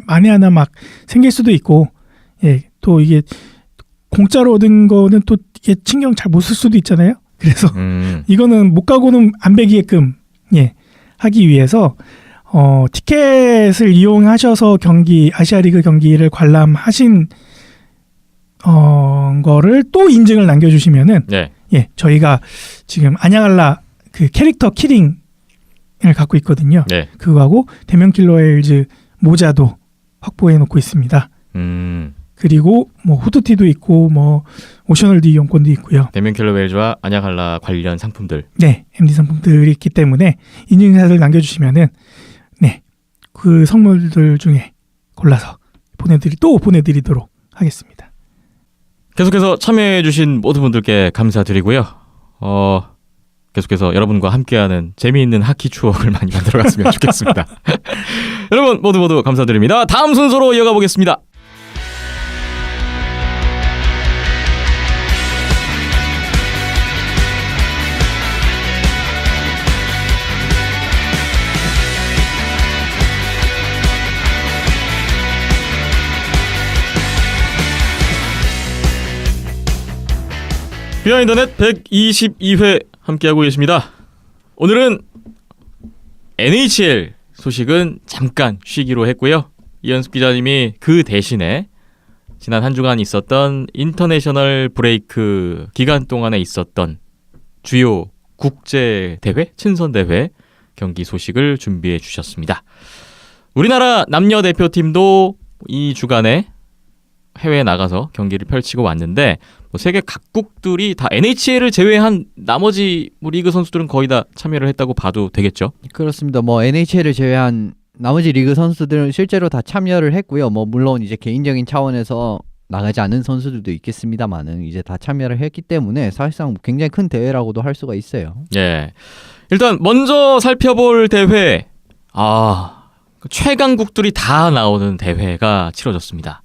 Speaker 2: 만에 하나 막 생길 수도 있고 또 이게 공짜로 얻은 거는 또 이게 신경 잘 못 쓸 수도 있잖아요. 그래서 이거는 못 가고는 안 배기게끔 하기 위해서 티켓을 이용하셔서 아시아리그 경기를 관람하신 거를 또 인증을 남겨주시면은
Speaker 1: 네.
Speaker 2: 저희가 지금 안양한라 그 캐릭터 키링을 갖고 있거든요.
Speaker 1: 네.
Speaker 2: 그거하고 대명킬러웨일즈 모자도 확보해 놓고 있습니다. 그리고 뭐 후드티도 있고 뭐 오셔널드 이용권도 있고요.
Speaker 1: 대명킬러 웨일즈와 안양한라 관련 상품들.
Speaker 2: 네, MD 상품들이 있기 때문에 인증샷을 남겨주시면은 그 선물들 중에 골라서 보내드리도록 하겠습니다.
Speaker 1: 계속해서 참여해주신 모든 분들께 감사드리고요. 계속해서 여러분과 함께하는 재미있는 하키 추억을 많이 만들어갔으면 좋겠습니다. 여러분 모두 감사드립니다. 다음 순서로 이어가 보겠습니다. 비하인더넷 122회 함께하고 계십니다. 오늘은 NHL 소식은 잠깐 쉬기로 했고요. 이현숙 기자님이 그 대신에 지난 한 주간 있었던 인터내셔널 브레이크 기간 동안에 있었던 주요 국제 대회, 친선 대회 경기 소식을 준비해 주셨습니다. 우리나라 남녀 대표팀도 이 주간에 해외에 나가서 경기를 펼치고 왔는데 세계 각국들이 다 NHL을 제외한 나머지 리그 선수들은 거의 다 참여를 했다고 봐도 되겠죠?
Speaker 3: 그렇습니다. 뭐 NHL을 제외한 나머지 리그 선수들은 실제로 다 참여를 했고요. 뭐 물론 이제 개인적인 차원에서 나가지 않은 선수들도 있겠습니다만은 이제 다 참여를 했기 때문에 사실상 굉장히 큰 대회라고도 할 수가 있어요.
Speaker 1: 예. 일단 먼저 살펴볼 대회. 최강국들이 다 나오는 대회가 치러졌습니다.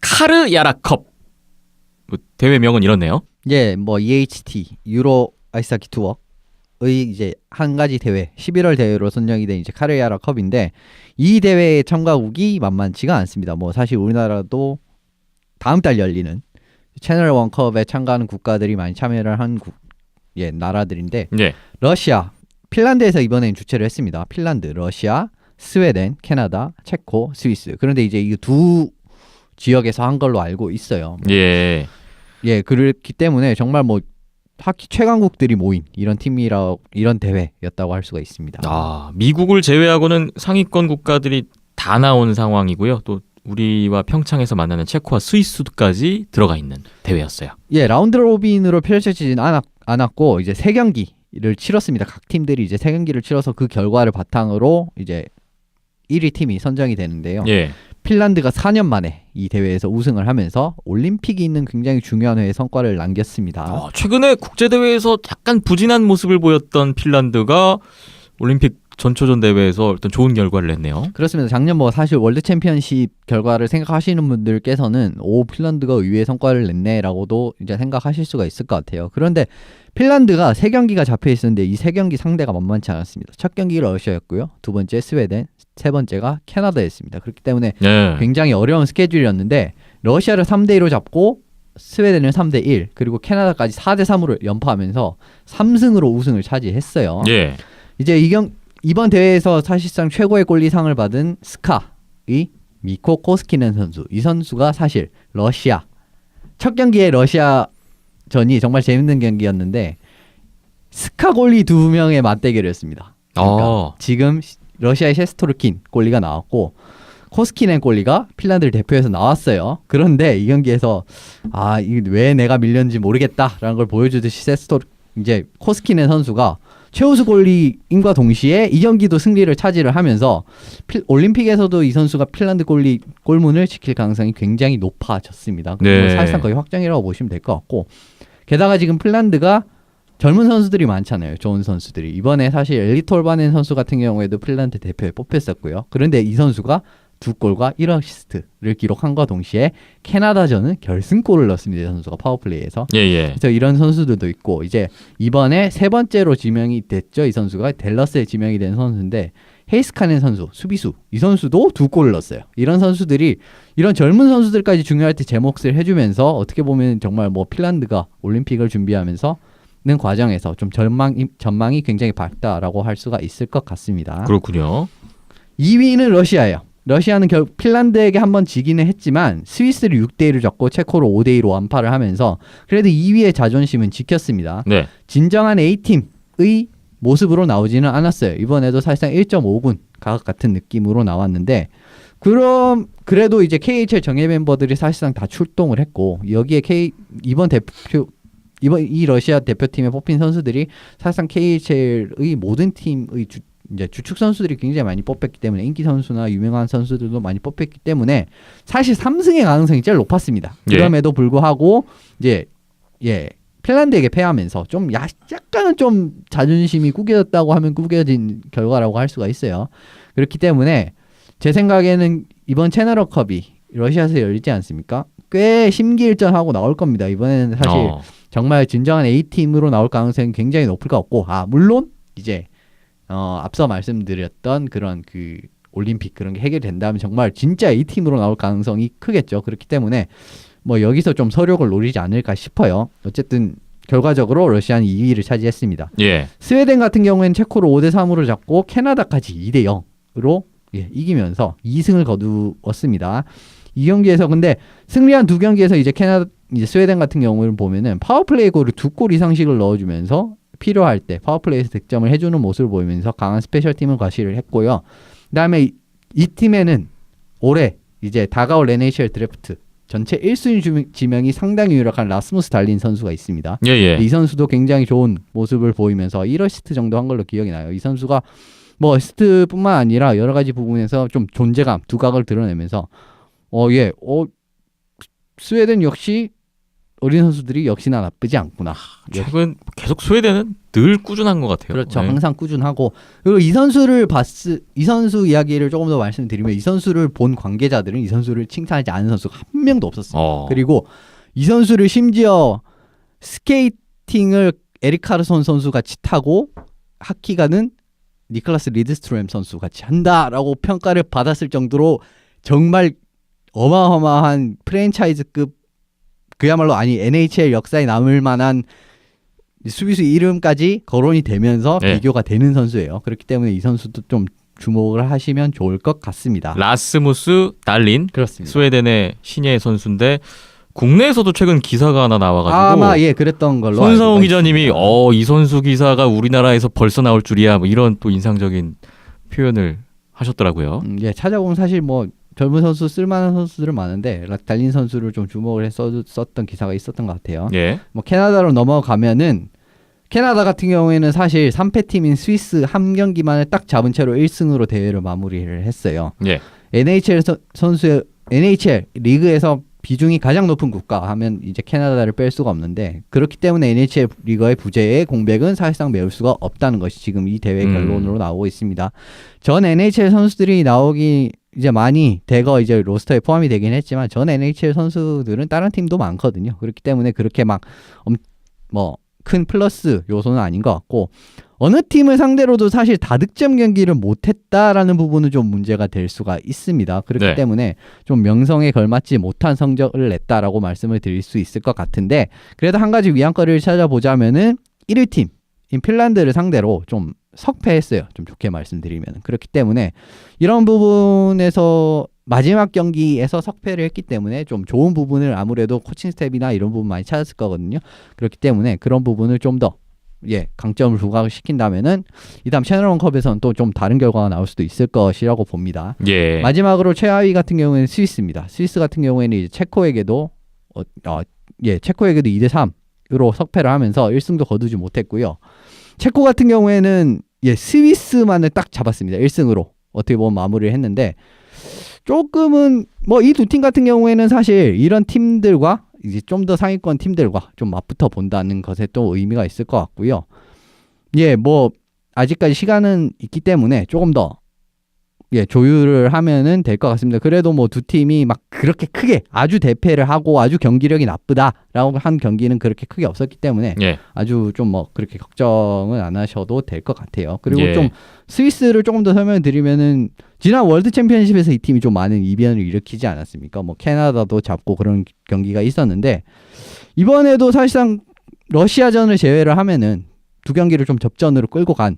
Speaker 1: 카르야라컵. 대회명은 이렇네요.
Speaker 3: 예, 뭐 EHT 유로 아이스하키 투어의 이제 한 가지 대회, 11월 대회로 선정이 된 이제 카르야라컵인데 이 대회의 참가국이 만만치가 않습니다. 뭐 사실 우리나라도 다음 달 열리는 채널 원컵에 참가하는 국가들이 많이 참여를 한 나라들인데
Speaker 1: 예.
Speaker 3: 러시아, 핀란드에서 이번엔 주최를 했습니다. 핀란드, 러시아, 스웨덴, 캐나다, 체코, 스위스. 그런데 이제 이 두 지역에서 한 걸로 알고 있어요.
Speaker 1: 예.
Speaker 3: 예, 그렇기 때문에 정말 뭐 하키 최강국들이 모인 이런 대회였다고 할 수가 있습니다.
Speaker 1: 미국을 제외하고는 상위권 국가들이 다 나온 상황이고요. 또 우리와 평창에서 만나는 체코와 스위스까지 들어가 있는 대회였어요.
Speaker 3: 예, 라운드 로빈으로 펼쳐지진 않았고 이제 3경기를 치렀습니다. 각 팀들이 이제 3경기를 치러서 그 결과를 바탕으로 이제 1위 팀이 선정이 되는데요.
Speaker 1: 예.
Speaker 3: 핀란드가 4년 만에 이 대회에서 우승을 하면서 올림픽이 있는 굉장히 중요한 회의 성과를 남겼습니다.
Speaker 1: 최근에 국제대회에서 약간 부진한 모습을 보였던 핀란드가 올림픽 전초전 대회에서 일단 좋은 결과를 냈네요.
Speaker 3: 그렇습니다. 작년 뭐 사실 월드 챔피언십 결과를 생각하시는 분들께서는 오 핀란드가 의외의 성과를 냈네라고도 이제 생각하실 수가 있을 것 같아요. 그런데 핀란드가 3경기가 잡혀 있었는데 이 3경기 상대가 만만치 않았습니다. 첫 경기가 러시아였고요. 두 번째 스웨덴, 세 번째가 캐나다였습니다. 그렇기 때문에
Speaker 1: 네.
Speaker 3: 굉장히 어려운 스케줄이었는데 러시아를 3대2로 잡고 스웨덴을 3대1 그리고 캐나다까지 4대3으로 연파하면서 3승으로 우승을 차지했어요.
Speaker 1: 예.
Speaker 3: 이제 이번 대회에서 사실상 최고의 골리상을 받은 스카의 미코 코스키넨 선수. 이 선수가 사실 러시아 첫 경기에 러시아 전이 정말 재밌는 경기였는데 스카 골리 2명의 맞대결이었습니다. 그러니까 지금 러시아의 셰스토르킨 골리가 나왔고 코스키넨 골리가 핀란드를 대표해서 나왔어요. 그런데 이 경기에서 이게 왜 내가 밀렸는지 모르겠다라는 걸 보여주듯이 이제 코스키넨 선수가 최우수 골리인과 동시에 이 경기도 승리를 차지를 하면서 올림픽에서도 이 선수가 핀란드 골문을 지킬 가능성이 굉장히 높아졌습니다.
Speaker 1: 네.
Speaker 3: 사실상 거의 확정이라고 보시면 될 것 같고 게다가 지금 핀란드가 젊은 선수들이 많잖아요. 좋은 선수들이. 이번에 사실 엘리 톨바넨 선수 같은 경우에도 핀란드 대표에 뽑혔었고요. 그런데 이 선수가 2골과 1어시스트를 기록한과 동시에 캐나다전은 결승골을 넣었습니다. 이 선수가 파워플레이에서.
Speaker 1: 예.
Speaker 3: 그래서 이런 선수들도 있고 이제 이번에 세 번째로 지명이 됐죠. 이 선수가 댈러스에 지명이 된 선수인데 헤이스카넨 선수, 수비수. 이 선수도 2골을 넣었어요. 이런 선수들이 이런 젊은 선수들까지 중요할 때 제 몫을 해주면서 어떻게 보면 정말 뭐 핀란드가 올림픽을 준비하면서 는 과정에서 좀 전망이 굉장히 밝다라고 할 수가 있을 것 같습니다.
Speaker 1: 그렇군요.
Speaker 3: 2위는 러시아예요. 러시아는 핀란드에게 한번 지기는 했지만 스위스를 6대1로 졌고 체코를 5대2로 완파를 하면서 그래도 2위의 자존심은 지켰습니다.
Speaker 1: 네.
Speaker 3: 진정한 A팀의 모습으로 나오지는 않았어요. 이번에도 사실상 1.5군 가각 같은 느낌으로 나왔는데 그래도 이제 KHL 정예 멤버들이 사실상 다 출동을 했고 여기에 이번 이 러시아 대표팀에 뽑힌 선수들이 사실상 KHL의 모든 팀의 이제 주축 선수들이 굉장히 많이 뽑혔기 때문에 인기 선수나 유명한 선수들도 많이 뽑혔기 때문에 사실 3승의 가능성이 제일 높았습니다. 그럼에도 불구하고 이제 핀란드에게 패하면서 좀 약간은 좀 자존심이 구겨졌다고 하면 구겨진 결과라고 할 수가 있어요. 그렇기 때문에 제 생각에는 이번 채널업컵이 러시아에서 열리지 않습니까? 꽤 심기일전하고 나올 겁니다. 이번에는 사실 정말 진정한 A팀으로 나올 가능성이 굉장히 높을 것 같고 물론 이제 앞서 말씀드렸던 그런 그 올림픽 그런 게 해결된다면 정말 진짜 A팀으로 나올 가능성이 크겠죠. 그렇기 때문에 뭐 여기서 좀 서력을 노리지 않을까 싶어요. 어쨌든 결과적으로 러시아는 2위를 차지했습니다.
Speaker 1: 예.
Speaker 3: 스웨덴 같은 경우에는 체코를 5대3으로 잡고 캐나다까지 2대0으로 이기면서 2승을 거두었습니다. 이 경기에서 근데 승리한 두 경기에서 이제 스웨덴 같은 경우를 보면은 파워플레이 골을 2골 이상씩을 넣어주면서 필요할 때 파워플레이에서 득점을 해주는 모습을 보이면서 강한 스페셜팀을 과시를 했고요. 그다음에 이 팀에는 올해 이제 다가올 NHL 드래프트 전체 1순위 지명이 상당히 유력한 라스무스 달린 선수가 있습니다.
Speaker 1: 예.
Speaker 3: 이 선수도 굉장히 좋은 모습을 보이면서 1어시스트 정도 한 걸로 기억이 나요. 이 선수가 뭐 어시스트뿐만 아니라 여러 가지 부분에서 좀 존재감, 두각을 드러내면서 스웨덴 역시 어린 선수들이 역시나 나쁘지 않구나.
Speaker 1: 최근 계속 스웨덴은 늘 꾸준한 것 같아요.
Speaker 3: 그렇죠. 항상 꾸준하고 그리고 이 선수 이야기를 조금 더 말씀드리면 이 선수를 본 관계자들은 이 선수를 칭찬하지 않은 선수가 한 명도 없었어요. 그리고 이 선수를 심지어 스케이팅을 에릭 카르손 선수 같이 타고 하키가는 니클라스 리드스트롬 선수 같이 한다라고 평가를 받았을 정도로 정말 어마어마한 프랜차이즈급 그야말로 NHL 역사에 남을 만한 수비수 이름까지 거론이 되면서 비교가 되는 선수예요. 그렇기 때문에 이 선수도 좀 주목을 하시면 좋을 것 같습니다.
Speaker 1: 라스무스 달린
Speaker 3: 그렇습니다.
Speaker 1: 스웨덴의 신예 선수인데 국내에서도 최근 기사가 하나 나와가지고
Speaker 3: 아마 그랬던 걸로
Speaker 1: 손상훈 기자님이 이 선수 기사가 우리나라에서 벌써 나올 줄이야 뭐 이런 또 인상적인 표현을 하셨더라고요.
Speaker 3: 찾아보면 사실 뭐 젊은 선수 쓸만한 선수들은 많은데 달린 선수를 좀 주목을 해서 썼던 기사가 있었던 것 같아요. 뭐 캐나다로 넘어가면은 캐나다 같은 경우에는 사실 3패 팀인 스위스 한 경기만을 딱 잡은 채로 1승으로 대회를 마무리를 했어요. NHL 리그에서 비중이 가장 높은 국가 하면 이제 캐나다를 뺄 수가 없는데 그렇기 때문에 NHL 리거의 부재의 공백은 사실상 메울 수가 없다는 것이 지금 이 대회 결론으로 나오고 있습니다. 전 NHL 선수들이 나오기 이제 많이 대거 이제 로스터에 포함이 되긴 했지만 전 NHL 선수들은 다른 팀도 많거든요. 그렇기 때문에 그렇게 막 큰 플러스 요소는 아닌 것 같고 어느 팀을 상대로도 사실 다득점 경기를 못했다라는 부분은 좀 문제가 될 수가 있습니다. 그렇기
Speaker 1: 네.
Speaker 3: 때문에 좀 명성에 걸맞지 못한 성적을 냈다라고 말씀을 드릴 수 있을 것 같은데 그래도 한 가지 위안거리를 찾아보자면은 1위 팀인 핀란드를 상대로 좀 석패했어요. 좀 좋게 말씀드리면. 그렇기 때문에 이런 부분에서 마지막 경기에서 석패를 했기 때문에 좀 좋은 부분을 아무래도 코칭 스텝이나 이런 부분 많이 찾았을 거거든요. 그렇기 때문에 그런 부분을 좀 더 강점을 부각시킨다면은 이 다음 채널원컵에서는 또 좀 다른 결과가 나올 수도 있을 것이라고 봅니다.
Speaker 1: 예.
Speaker 3: 마지막으로 최하위 같은 경우에는 스위스입니다. 스위스 같은 경우에는 이제 체코에게도 체코에게도 2대 3으로 석패를 하면서 1승도 거두지 못했고요. 체코 같은 경우에는 스위스만을 딱 잡았습니다. 1승으로 어떻게 보면 마무리를 했는데 조금은 이 두 팀 같은 경우에는 사실 이런 팀들과 이제 좀 더 상위권 팀들과 좀 맞붙어 본다는 것에 또 의미가 있을 것 같고요. 아직까지 시간은 있기 때문에 조금 더 조율을 하면은 될 것 같습니다. 그래도 두 팀이 막 그렇게 크게 아주 대패를 하고 아주 경기력이 나쁘다라고 한 경기는 그렇게 크게 없었기 때문에 아주 좀 그렇게 걱정은 안 하셔도 될 것 같아요. 그리고 좀 스위스를 조금 더 설명을 드리면은 지난 월드 챔피언십에서 이 팀이 좀 많은 이변을 일으키지 않았습니까? 캐나다도 잡고 그런 경기가 있었는데 이번에도 사실상 러시아전을 제외를 하면은 두 경기를 좀 접전으로 끌고 간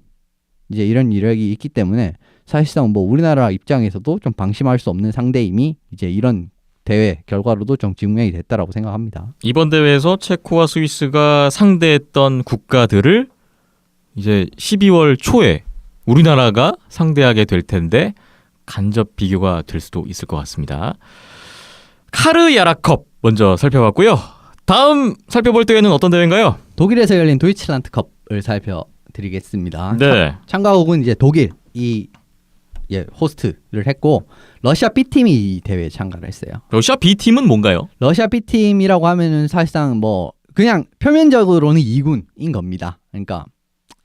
Speaker 3: 이제 이런 이력이 있기 때문에 사실상 우리나라 입장에서도 좀 방심할 수 없는 상대임이 이제 이런 대회 결과로도 좀 증명이 됐다라고 생각합니다.
Speaker 1: 이번 대회에서 체코와 스위스가 상대했던 국가들을 이제 12월 초에 우리나라가 상대하게 될 텐데 간접 비교가 될 수도 있을 것 같습니다. 카르야라컵 먼저 살펴봤고요. 다음 살펴볼 대회는 어떤 대회인가요?
Speaker 3: 독일에서 열린 도이치란트컵을 살펴드리겠습니다.
Speaker 1: 네.
Speaker 3: 참가국은 이제 독일이 호스트를 했고 러시아 B팀이 이 대회에 참가를 했어요.
Speaker 1: 러시아 B팀은 뭔가요?
Speaker 3: 러시아 B팀이라고 하면은 사실상 그냥 표면적으로는 2군인 겁니다. 그러니까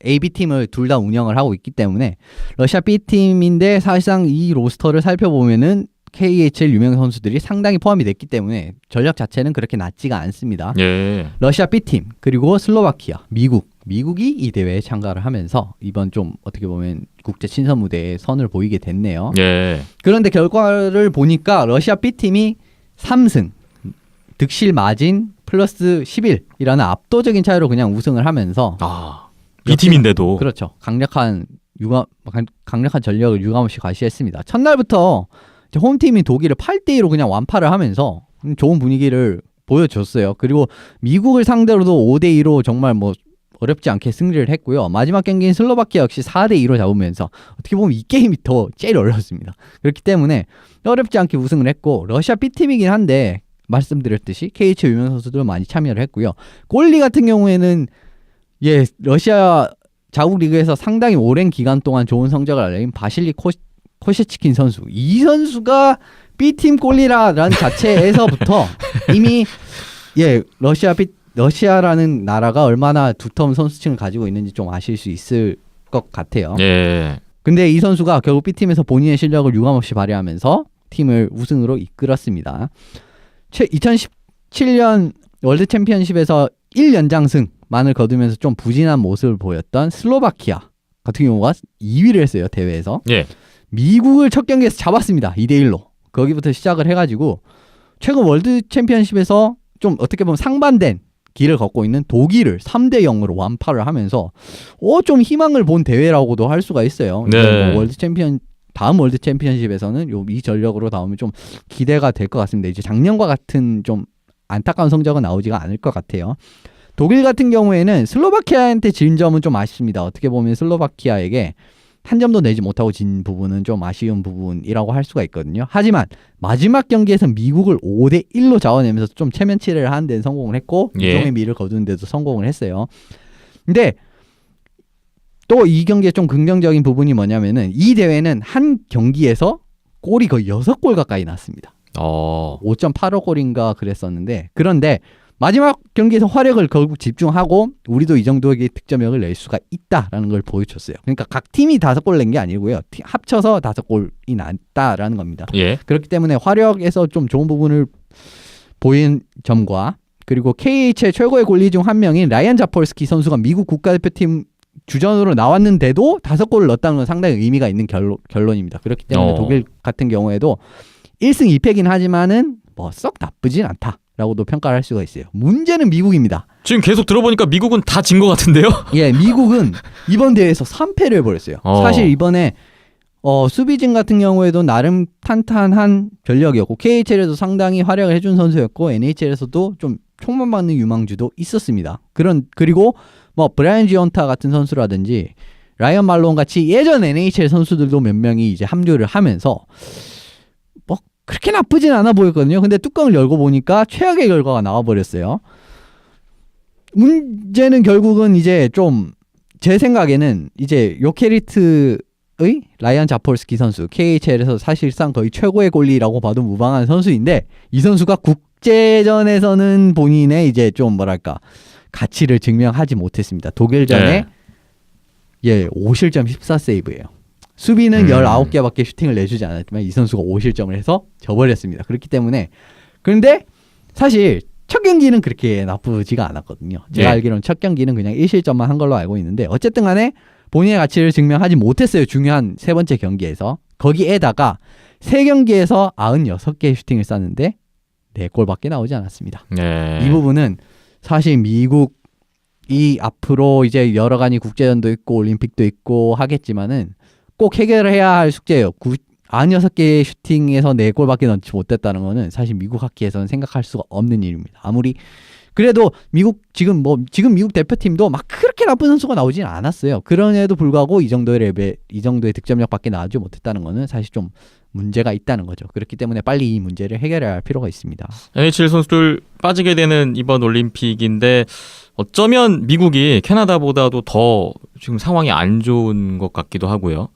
Speaker 3: A, B팀을 둘 다 운영을 하고 있기 때문에 러시아 B팀인데 사실상 이 로스터를 살펴보면은 KHL 유명 선수들이 상당히 포함이 됐기 때문에 전력 자체는 그렇게 낮지가 않습니다. 러시아 B팀 그리고 슬로바키아, 미국이 이 대회에 참가를 하면서 이번 좀 어떻게 보면 국제 친선 무대에 선을 보이게 됐네요. 그런데 결과를 보니까 러시아 B팀이 3승, 득실 마진 플러스 11이라는 압도적인 차이로 그냥 우승을 하면서
Speaker 1: B팀인데도
Speaker 3: 그렇죠. 강력한 전력을 유감없이 과시했습니다. 첫날부터 홈팀인 독일을 8대2로 그냥 완파를 하면서 좋은 분위기를 보여줬어요. 그리고 미국을 상대로도 5대2로 정말 어렵지 않게 승리를 했고요. 마지막 경기인 슬로바키아 역시 4대2로 잡으면서 어떻게 보면 이 게임이 더 제일 어려웠습니다. 그렇기 때문에 어렵지 않게 우승을 했고 러시아 B팀이긴 한데 말씀드렸듯이 KHL 유명 선수들 많이 참여를 했고요. 골리 같은 경우에는 러시아 자국 리그에서 상당히 오랜 기간 동안 좋은 성적을 알린 바실리 코셰치킨 선수. 이 선수가 B팀 골리라는 자체에서부터 이미 러시아라는 나라가 얼마나 두터운 선수층을 가지고 있는지 좀 아실 수 있을 것 같아요. 근데 이 선수가 결국 B팀에서 본인의 실력을 유감없이 발휘하면서 팀을 우승으로 이끌었습니다. 2017년 월드 챔피언십에서 1연장승만을 거두면서 좀 부진한 모습을 보였던 슬로바키아 같은 경우가 2위를 했어요. 대회에서. 미국을 첫 경기에서 잡았습니다. 2대1로. 거기부터 시작을 해가지고 최근 월드 챔피언십에서 좀 어떻게 보면 상반된 길을 걷고 있는 독일을 3대0으로 완파를 하면서 좀 희망을 본 대회라고도 할 수가 있어요. 다음 월드 챔피언십에서는 이 전력으로 나오면 좀 기대가 될 것 같습니다. 이제 작년과 같은 좀 안타까운 성적은 나오지가 않을 것 같아요. 독일 같은 경우에는 슬로바키아한테 진 점은 좀 아쉽습니다. 어떻게 보면 슬로바키아에게 한 점도 내지 못하고 진 부분은 좀 아쉬운 부분이라고 할 수가 있거든요. 하지만 마지막 경기에서 미국을 5대1로 잡아내면서 좀 체면치레를 하는 데는 성공을 했고 이종의 미를 거두는 데도 성공을 했어요. 근데 또 이 경기에 좀 긍정적인 부분이 뭐냐면은 이 대회는 한 경기에서 골이 거의 6골 가까이 났습니다. 5.85 골인가 그랬었는데 그런데 마지막 경기에서 화력을 결국 집중하고 우리도 이 정도의 득점력을 낼 수가 있다라는 걸 보여줬어요. 그러니까 각 팀이 5골 낸 게 아니고요. 합쳐서 5골이 났다라는 겁니다.
Speaker 1: 예.
Speaker 3: 그렇기 때문에 화력에서 좀 좋은 부분을 보인 점과 그리고 KHL 최고의 골리 중 한 명인 라이언 자폴스키 선수가 미국 국가대표팀 주전으로 나왔는데도 5골을 넣었다는 건 상당히 의미가 있는 결론입니다. 그렇기 때문에 독일 같은 경우에도 1승 2패긴 하지만은 뭐 썩 나쁘진 않다라고도 평가를 할 수가 있어요. 문제는 미국입니다.
Speaker 1: 지금 계속 들어보니까 미국은 다 진 것 같은데요?
Speaker 3: 예, 미국은 이번 대회에서 3패를 해버렸어요. 사실 이번에 수비진 같은 경우에도 나름 탄탄한 전력이었고 KHL에도 상당히 활약을 해준 선수였고 NHL에서도 좀 총만 받는 유망주도 있었습니다. 그리고 뭐 브라이언 지온타 같은 선수라든지 라이언 말론 같이 예전 NHL 선수들도 몇 명이 이제 합류를 하면서 뭐 그렇게 나쁘진 않아 보였거든요. 근데 뚜껑을 열고 보니까 최악의 결과가 나와버렸어요. 문제는 결국은 이제 좀 제 생각에는 이제 요케리트의 라이언 자폴스키 선수 KHL에서 사실상 거의 최고의 골리라고 봐도 무방한 선수인데 이 선수가 국제전에서는 본인의 이제 좀 뭐랄까 가치를 증명하지 못했습니다. 독일전에 예 5실점 14세이브예요. 수비는 19개밖에 슈팅을 내주지 않았지만 이 선수가 5실점을 해서 져버렸습니다. 그렇기 때문에 그런데 사실 첫 경기는 그렇게 나쁘지가 않았거든요. 제가 알기로는 첫 경기는 그냥 1실점만 한 걸로 알고 있는데 어쨌든 간에 본인의 가치를 증명하지 못했어요. 중요한 세 번째 경기에서. 거기에다가 세 경기에서 96개의 슈팅을 쐈는데 4골밖에 나오지 않았습니다. 이 부분은 사실 미국이 앞으로 이제 여러 가지 국제전도 있고 올림픽도 있고 하겠지만은 꼭 해결해야 할 숙제예요. 96개의 슈팅에서 4골밖에 넣지 못했다는 거는 사실 미국 하키에서는 생각할 수가 없는 일입니다. 아무리 그래도 지금 미국 대표팀도 막 그렇게 나쁜 선수가 나오진 않았어요. 그럼에도 불구하고 이 정도의 득점력밖에 나오지 못했다는 거는 사실 좀 문제가 있다는 거죠. 그렇기 때문에 빨리 이 문제를 해결해야 할 필요가 있습니다.
Speaker 1: NHL 선수들 빠지게 되는 이번 올림픽인데 어쩌면 미국이 캐나다보다도 더 지금 상황이 안 좋은 것 같기도 하고요.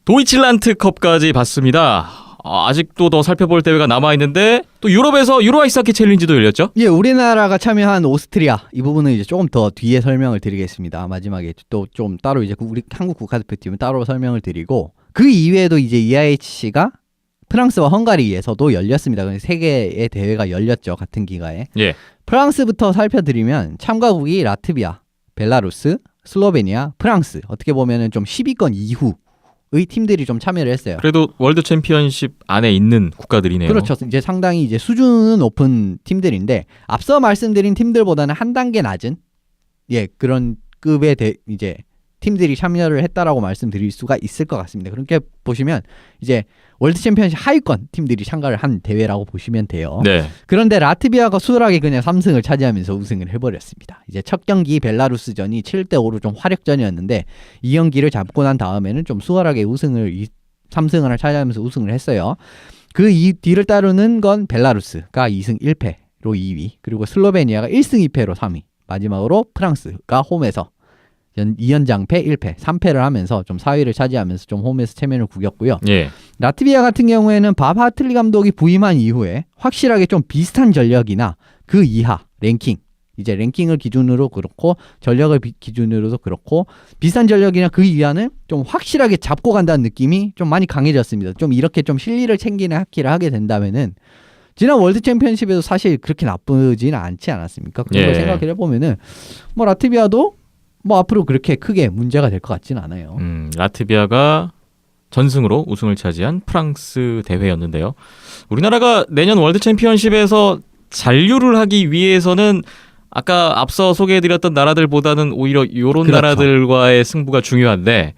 Speaker 1: 도이칠란트컵까지 봤습니다. 아직도 더 살펴볼 대회가 남아있는데 또 유럽에서 유로 아이스하키 챌린지도 열렸죠?
Speaker 3: 예, 우리나라가 참여한 오스트리아 이 부분은 이제 조금 더 뒤에 설명을 드리겠습니다. 마지막에 또 좀 따로 이제 우리 한국 국가대표팀은 따로 설명을 드리고 그 이외에도 이제 EIHC가 프랑스와 헝가리에서도 열렸습니다. 세 개의 대회가 열렸죠. 같은 기간에.
Speaker 1: 예.
Speaker 3: 프랑스부터 살펴드리면 참가국이 라트비아, 벨라루스, 슬로베니아, 프랑스 어떻게 보면은 좀 10위권 이후의 팀들이 좀 참여를 했어요.
Speaker 1: 그래도 월드 챔피언십 안에 있는 국가들이네요.
Speaker 3: 그렇죠. 이제 상당히 이제 수준은 높은 팀들인데 앞서 말씀드린 팀들보다는 한 단계 낮은 그런 급의 이제 팀들이 참여를 했다라고 말씀드릴 수가 있을 것 같습니다. 그렇게 보시면 이제 월드 챔피언십 하위권 팀들이 참가를 한 대회라고 보시면 돼요.
Speaker 1: 네.
Speaker 3: 그런데 라트비아가 수월하게 그냥 3승을 차지하면서 우승을 해버렸습니다. 이제 첫 경기 벨라루스전이 7대5로 좀 화력전이었는데 이 경기를 잡고 난 다음에는 좀 수월하게 3승을 차지하면서 우승을 했어요. 그 뒤를 따르는 건 벨라루스가 2승 1패로 2위, 그리고 슬로베니아가 1승 2패로 3위, 마지막으로 프랑스가 홈에서 2연장패 1패 3패를 하면서 좀 4위를 차지하면서 좀 홈에서 체면을 구겼고요.
Speaker 1: 예.
Speaker 3: 라트비아 같은 경우에는 밥 하틀리 감독이 부임한 이후에 확실하게 좀 비슷한 전력이나 그 이하 랭킹, 이제 랭킹을 기준으로 그렇고 전력을 기준으로도 그렇고 비슷한 전력이나 그 이하는 좀 확실하게 잡고 간다는 느낌이 좀 많이 강해졌습니다. 좀 이렇게 좀 실리를 챙기는 하키를 하게 된다면은 지난 월드 챔피언십에도 사실 그렇게 나쁘지는 않지 않았습니까? 그런 걸 생각을 해보면은 뭐 라트비아도 뭐 앞으로 그렇게 크게 문제가 될 것 같지는 않아요.
Speaker 1: 라트비아가 전승으로 우승을 차지한 프랑스 대회였는데요. 우리나라가 내년 월드 챔피언십에서 잔류를 하기 위해서는 아까 앞서 소개해드렸던 나라들보다는 오히려 이런 나라들과의 승부가 중요한데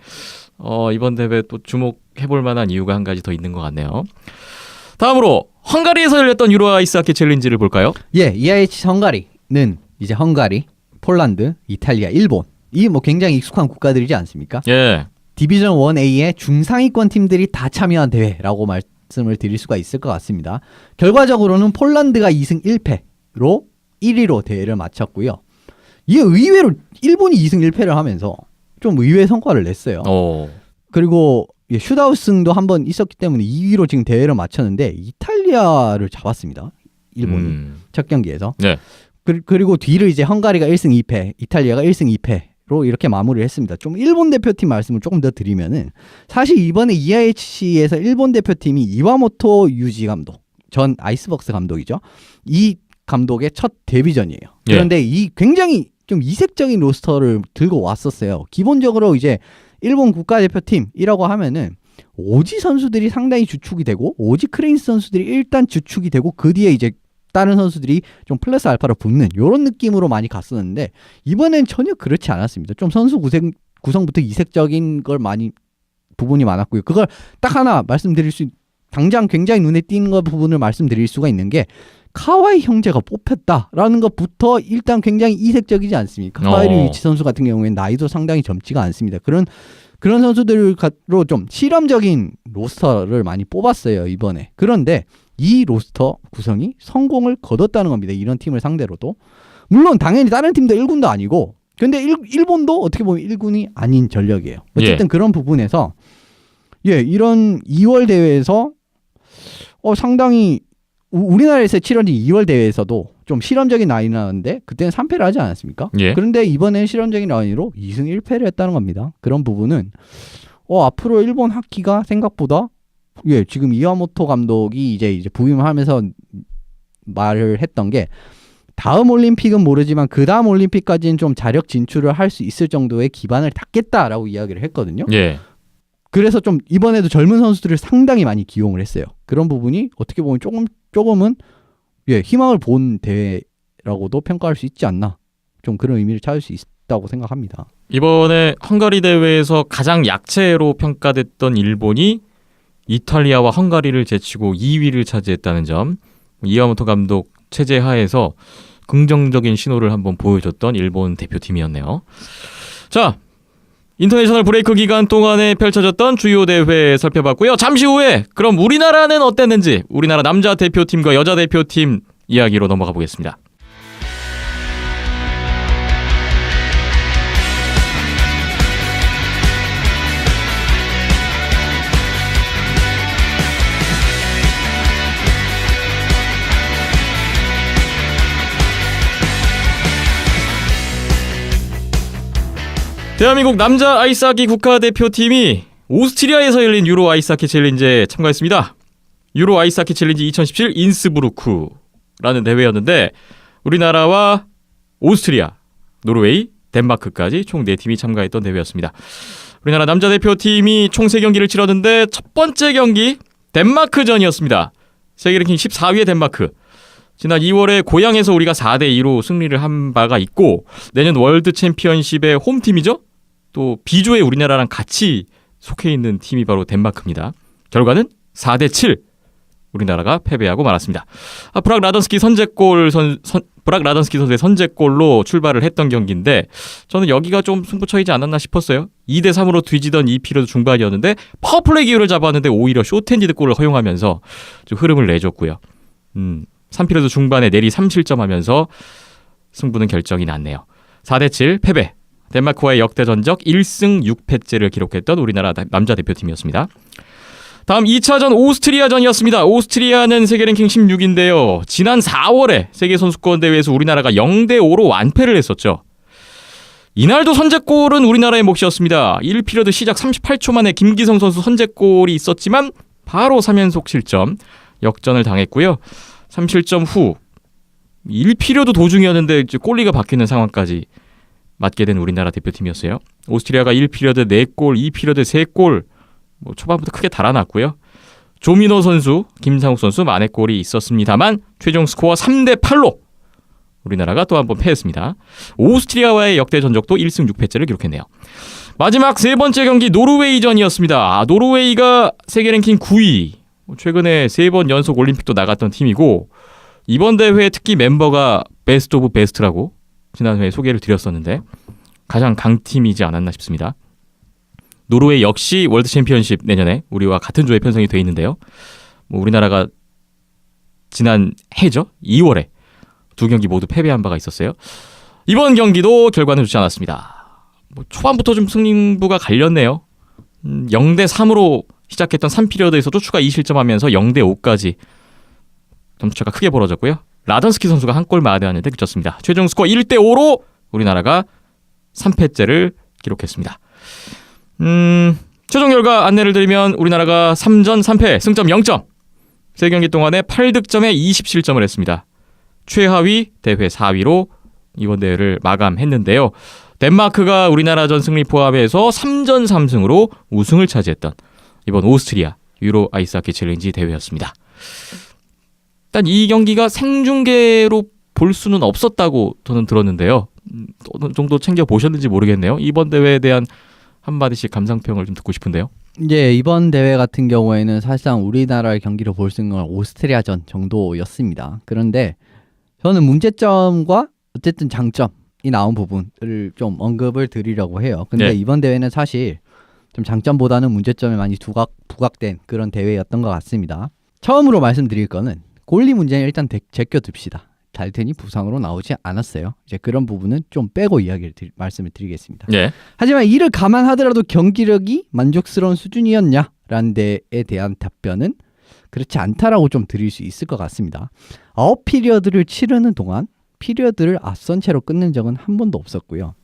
Speaker 1: 이번 대회 또 주목해볼 만한 이유가 한 가지 더 있는 것 같네요. 다음으로 헝가리에서 열렸던 유로 아이스하키 챌린지를 볼까요?
Speaker 3: 예, EIH 헝가리는 이제 헝가리, 폴란드, 이탈리아, 일본 이 뭐 굉장히 익숙한 국가들이지 않습니까?
Speaker 1: 예.
Speaker 3: 디비전 1A의 중상위권 팀들이 다 참여한 대회라고 말씀을 드릴 수가 있을 것 같습니다. 결과적으로는 폴란드가 2승 1패로 1위로 대회를 마쳤고요. 이게 의외로 일본이 2승 1패를 하면서 좀 의외의 성과를 냈어요. 그리고 슛아웃 승도 한번 있었기 때문에 2위로 지금 대회를 마쳤는데 이탈리아를 잡았습니다. 일본이 첫 경기에서.
Speaker 1: 네.
Speaker 3: 그리고 뒤를 이제 헝가리가 1승 2패, 이탈리아가 1승 2패로 이렇게 마무리를 했습니다. 좀 일본 대표팀 말씀을 조금 더 드리면은 사실 이번에 EIHC에서 일본 대표팀이 이와모토 유지 감독, 전 아이스박스 감독이죠. 이 감독의 첫 데뷔전이에요. 그런데 이 굉장히 좀 이색적인 로스터를 들고 왔었어요. 기본적으로 이제 일본 국가대표팀이라고 하면은 오지 선수들이 상당히 주축이 되고 오지 크레인스 선수들이 일단 주축이 되고 그 뒤에 이제 다른 선수들이 좀 플러스 알파로 붙는 이런 느낌으로 많이 갔었는데 이번엔 전혀 그렇지 않았습니다. 좀 선수 구성부터 이색적인 걸 많이 부분이 많았고요. 그걸 딱 하나 말씀드릴 수 당장 굉장히 눈에 띄는 거 부분을 말씀드릴 수가 있는 게 카와이 형제가 뽑혔다라는 것부터 일단 굉장히 이색적이지 않습니까? 카와이 류이치 선수 같은 경우에는 나이도 상당히 젊지가 않습니다. 그런 선수들로 좀 실험적인 로스터를 많이 뽑았어요, 이번에. 그런데 이 로스터 구성이 성공을 거뒀다는 겁니다. 이런 팀을 상대로도. 물론 당연히 다른 팀도 1군도 아니고 근데 일본도 어떻게 보면 1군이 아닌 전력이에요. 어쨌든 그런 부분에서 이런 2월 대회에서 상당히 우리나라에서 치러진 2월 대회에서도 좀 실험적인 라인이었는데 그때는 3패를 하지 않았습니까? 그런데 이번엔 실험적인 라인으로 2승 1패를 했다는 겁니다. 그런 부분은 앞으로 일본 하키가 생각보다 지금 이와모토 감독이 이제 부임을 하면서 말을 했던 게 다음 올림픽은 모르지만 그 다음 올림픽까지는 좀 자력 진출을 할 수 있을 정도의 기반을 닦겠다라고 이야기를 했거든요. 그래서 좀 이번에도 젊은 선수들을 상당히 많이 기용을 했어요. 그런 부분이 어떻게 보면 조금은 희망을 본 대회라고도 평가할 수 있지 않나. 좀 그런 의미를 찾을 수 있다고 생각합니다.
Speaker 1: 이번에 헝가리 대회에서 가장 약체로 평가됐던 일본이 이탈리아와 헝가리를 제치고 2위를 차지했다는 점, 이와모토 감독 체제 하에서 긍정적인 신호를 한번 보여줬던 일본 대표팀이었네요. 자, 인터내셔널 브레이크 기간 동안에 펼쳐졌던 주요 대회 살펴봤고요. 잠시 후에 그럼 우리나라는 어땠는지 우리나라 남자 대표팀과 여자 대표팀 이야기로 넘어가 보겠습니다. 대한민국 남자 아이스하키 국가대표팀이 오스트리아에서 열린 유로 아이스하키 챌린지에 참가했습니다. 유로 아이스하키 챌린지 2017 인스부르크라는 대회였는데 우리나라와 오스트리아, 노르웨이, 덴마크까지 총 4팀이 참가했던 대회였습니다. 우리나라 남자 대표팀이 총 3경기를 치렀는데 첫 번째 경기 덴마크전이었습니다. 세계 랭킹 14위의 덴마크. 지난 2월에 고향에서 우리가 4대2로 승리를 한 바가 있고 내년 월드 챔피언십의 홈팀이죠. 또 B조에 우리나라랑 같이 속해 있는 팀이 바로 덴마크입니다. 결과는 4대7 우리나라가 패배하고 말았습니다. 브락 라던스키 선수의 선제골로 출발을 했던 경기인데 저는 여기가 좀 승부처이지 않았나 싶었어요. 2대3으로 뒤지던 2피리어드 중반이었는데 파워플레이 기회를 잡았는데 오히려 숏핸디드 골을 허용하면서 좀 흐름을 내줬고요. 3피리어드 중반에 내리 3실점하면서 승부는 결정이 났네요. 4대7 패배. 덴마크와의 역대 전적 1승 6패째를 기록했던 우리나라 남자 대표팀이었습니다. 다음 2차전 오스트리아전이었습니다. 오스트리아는 세계 랭킹 16인데요. 지난 4월에 세계선수권대회에서 우리나라가 0대5로 완패를 했었죠. 이날도 선제골은 우리나라의 몫이었습니다. 1피리어드 시작 38초 만에 김기성 선수 선제골이 있었지만 바로 3연속 실점, 역전을 당했고요. 3실점 후 1피리어드 도중이었는데 이제 골리가 바뀌는 상황까지 맞게 된 우리나라 대표팀이었어요. 오스트리아가 1피리어드 4골, 2피리어드 3골 초반부터 크게 달아났고요. 조민호 선수, 김상욱 선수 만회골이 있었습니다만 최종 스코어 3대8로 우리나라가 또 한 번 패했습니다. 오스트리아와의 역대 전적도 1승 6패째를 기록했네요. 마지막 세 번째 경기 노르웨이전이었습니다. 노르웨이가 세계 랭킹 9위. 최근에 3번 연속 올림픽도 나갔던 팀이고 이번 대회 특히 멤버가 베스트 오브 베스트라고 지난 회에 소개를 드렸었는데 가장 강팀이지 않았나 싶습니다. 노르웨이 역시 월드 챔피언십 내년에 우리와 같은 조에 편성이 돼 있는데요. 우리나라가 지난 해죠. 2월에 2경기 모두 패배한 바가 있었어요. 이번 경기도 결과는 좋지 않았습니다. 초반부터 좀 승부가 갈렸네요. 0대3으로 시작했던 3피리어드에서도 추가 2실점하면서 0대5까지 점수차가 크게 벌어졌고요. 라던스키 선수가 한 골 마다하는데 그쳤습니다. 최종 스코어 1대5로 우리나라가 3패째를 기록했습니다. 최종 결과 안내를 드리면 우리나라가 3전 3패, 승점 0점. 3경기 동안에 8득점에 20실점을 했습니다. 최하위 대회 4위로 이번 대회를 마감했는데요. 덴마크가 우리나라전 승리 포함해서 3전 3승으로 우승을 차지했던 이번 오스트리아 유로 아이스하키 챌린지 대회였습니다. 일단 이 경기가 생중계로 볼 수는 없었다고 저는 들었는데요. 어느 정도 챙겨보셨는지 모르겠네요. 이번 대회에 대한 한마디씩 감상평을 좀 듣고 싶은데요.
Speaker 3: 이번 대회 같은 경우에는 사실상 우리나라의 경기를 볼 수 있는 건 오스트리아전 정도였습니다. 그런데 저는 문제점과 어쨌든 장점이 나온 부분을 좀 언급을 드리려고 해요. 근데 이번 대회는 사실 좀 장점보다는 문제점에 많이 부각된 그런 대회였던 것 같습니다. 처음으로 말씀드릴 거는 골리 문제는 일단 제껴둡시다. 달튼이 부상으로 나오지 않았어요. 이제 그런 부분은 좀 빼고 말씀을 드리겠습니다. 하지만 이를 감안하더라도 경기력이 만족스러운 수준이었냐라는 데에 대한 답변은 그렇지 않다라고 좀 드릴 수 있을 것 같습니다. 9피리어드를 치르는 동안 피리어드를 앞선 채로 끊는 적은 한 번도 없었고요.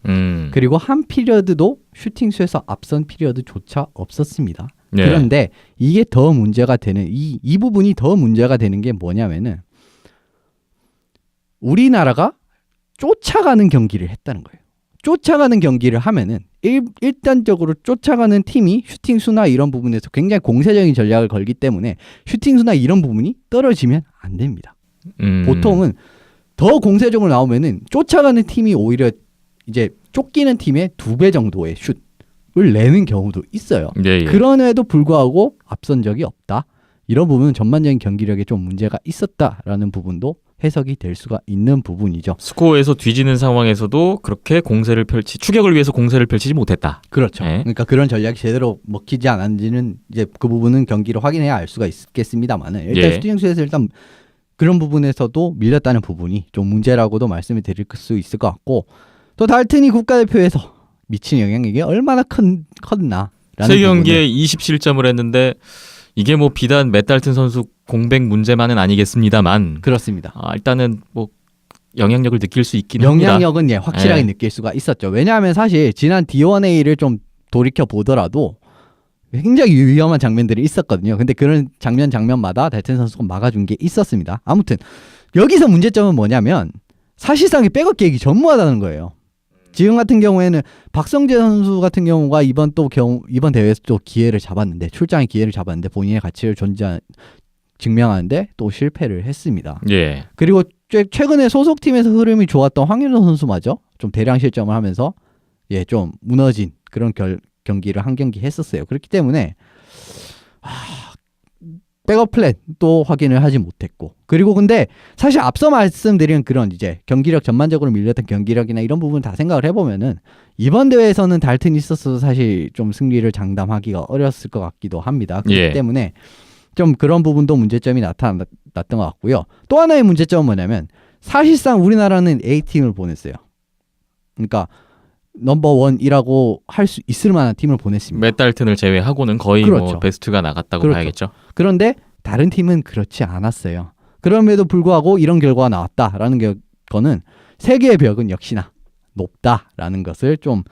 Speaker 3: 그리고 한 피리어드도 슈팅 수에서 앞선 피리어드조차 없었습니다. 그런데 이게 더 문제가 되는 이 부분이 더 문제가 되는 게 뭐냐면은 우리나라가 쫓아가는 경기를 했다는 거예요. 쫓아가는 경기를 하면은 일단적으로 쫓아가는 팀이 슈팅 수나 이런 부분에서 굉장히 공세적인 전략을 걸기 때문에 슈팅 수나 이런 부분이 떨어지면 안 됩니다. 보통은 더 공세적으로 나오면은 쫓아가는 팀이 오히려 이제 쫓기는 팀의 2배 정도의 슛을 내는 경우도 있어요. 그럼에도 불구하고 앞선 적이 없다. 이런 부분은 전반적인 경기력에 좀 문제가 있었다라는 부분도 해석이 될 수가 있는 부분이죠.
Speaker 1: 스코어에서 뒤지는 상황에서도 그렇게 추격을 위해서 공세를 펼치지 못했다.
Speaker 3: 그렇죠. 그러니까 그런 전략이 제대로 먹히지 않았는지는 이제 그 부분은 경기를 확인해야 알 수가 있겠습니다만은 일단 슈팅수에서 일단 그런 부분에서도 밀렸다는 부분이 좀 문제라고도 말씀을 드릴 수 있을 것 같고 또 달튼이 국가대표에서 미친 영향력이 얼마나 컸나.
Speaker 1: 3경기에 20실점을 했는데 이게 뭐 비단 맷 달튼 선수 공백 문제만은 아니겠습니다만
Speaker 3: 그렇습니다.
Speaker 1: 일단은 뭐 영향력을 느낄 수 있긴 합니다.
Speaker 3: 영향력은 확실하게 느낄 수가 있었죠. 왜냐하면 사실 지난 D1A를 좀 돌이켜 보더라도 굉장히 위험한 장면들이 있었거든요. 근데 그런 장면마다 달튼 선수가 막아준 게 있었습니다. 아무튼 여기서 문제점은 뭐냐면 사실상의 백업 계획이 전무하다는 거예요. 지금 같은 경우에는 박성재 선수 같은 경우가 이번 대회에서 또 출장의 기회를 잡았는데 본인의 가치를 증명하는데 또 실패를 했습니다. 그리고 최근에 소속팀에서 흐름이 좋았던 황윤호 선수마저 좀 대량 실점을 하면서 좀 무너진 그런 경기를 한 경기 했었어요. 그렇기 때문에 백업 플랜 또 확인을 하지 못했고 그리고 근데 사실 앞서 말씀드린 그런 이제 경기력 전반적으로 밀렸던 경기력이나 이런 부분 다 생각을 해보면은 이번 대회에서는 달튼이 있었어도 사실 좀 승리를 장담하기가 어려웠을 것 같기도 합니다. 그렇기 때문에 좀 그런 부분도 문제점이 나타났던 것 같고요. 또 하나의 문제점은 뭐냐면 사실상 우리나라는 A팀을 보냈어요. 그러니까 넘버원이라고 할 수 있을 만한 팀을 보냈습니다.
Speaker 1: 맷 달튼을 제외하고는 거의 뭐 베스트가 나갔다고 봐야겠죠.
Speaker 3: 그런데 다른 팀은 그렇지 않았어요. 그럼에도 불구하고 이런 결과가 나왔다라는 거는 세계의 벽은 역시나 높다라는 것을 좀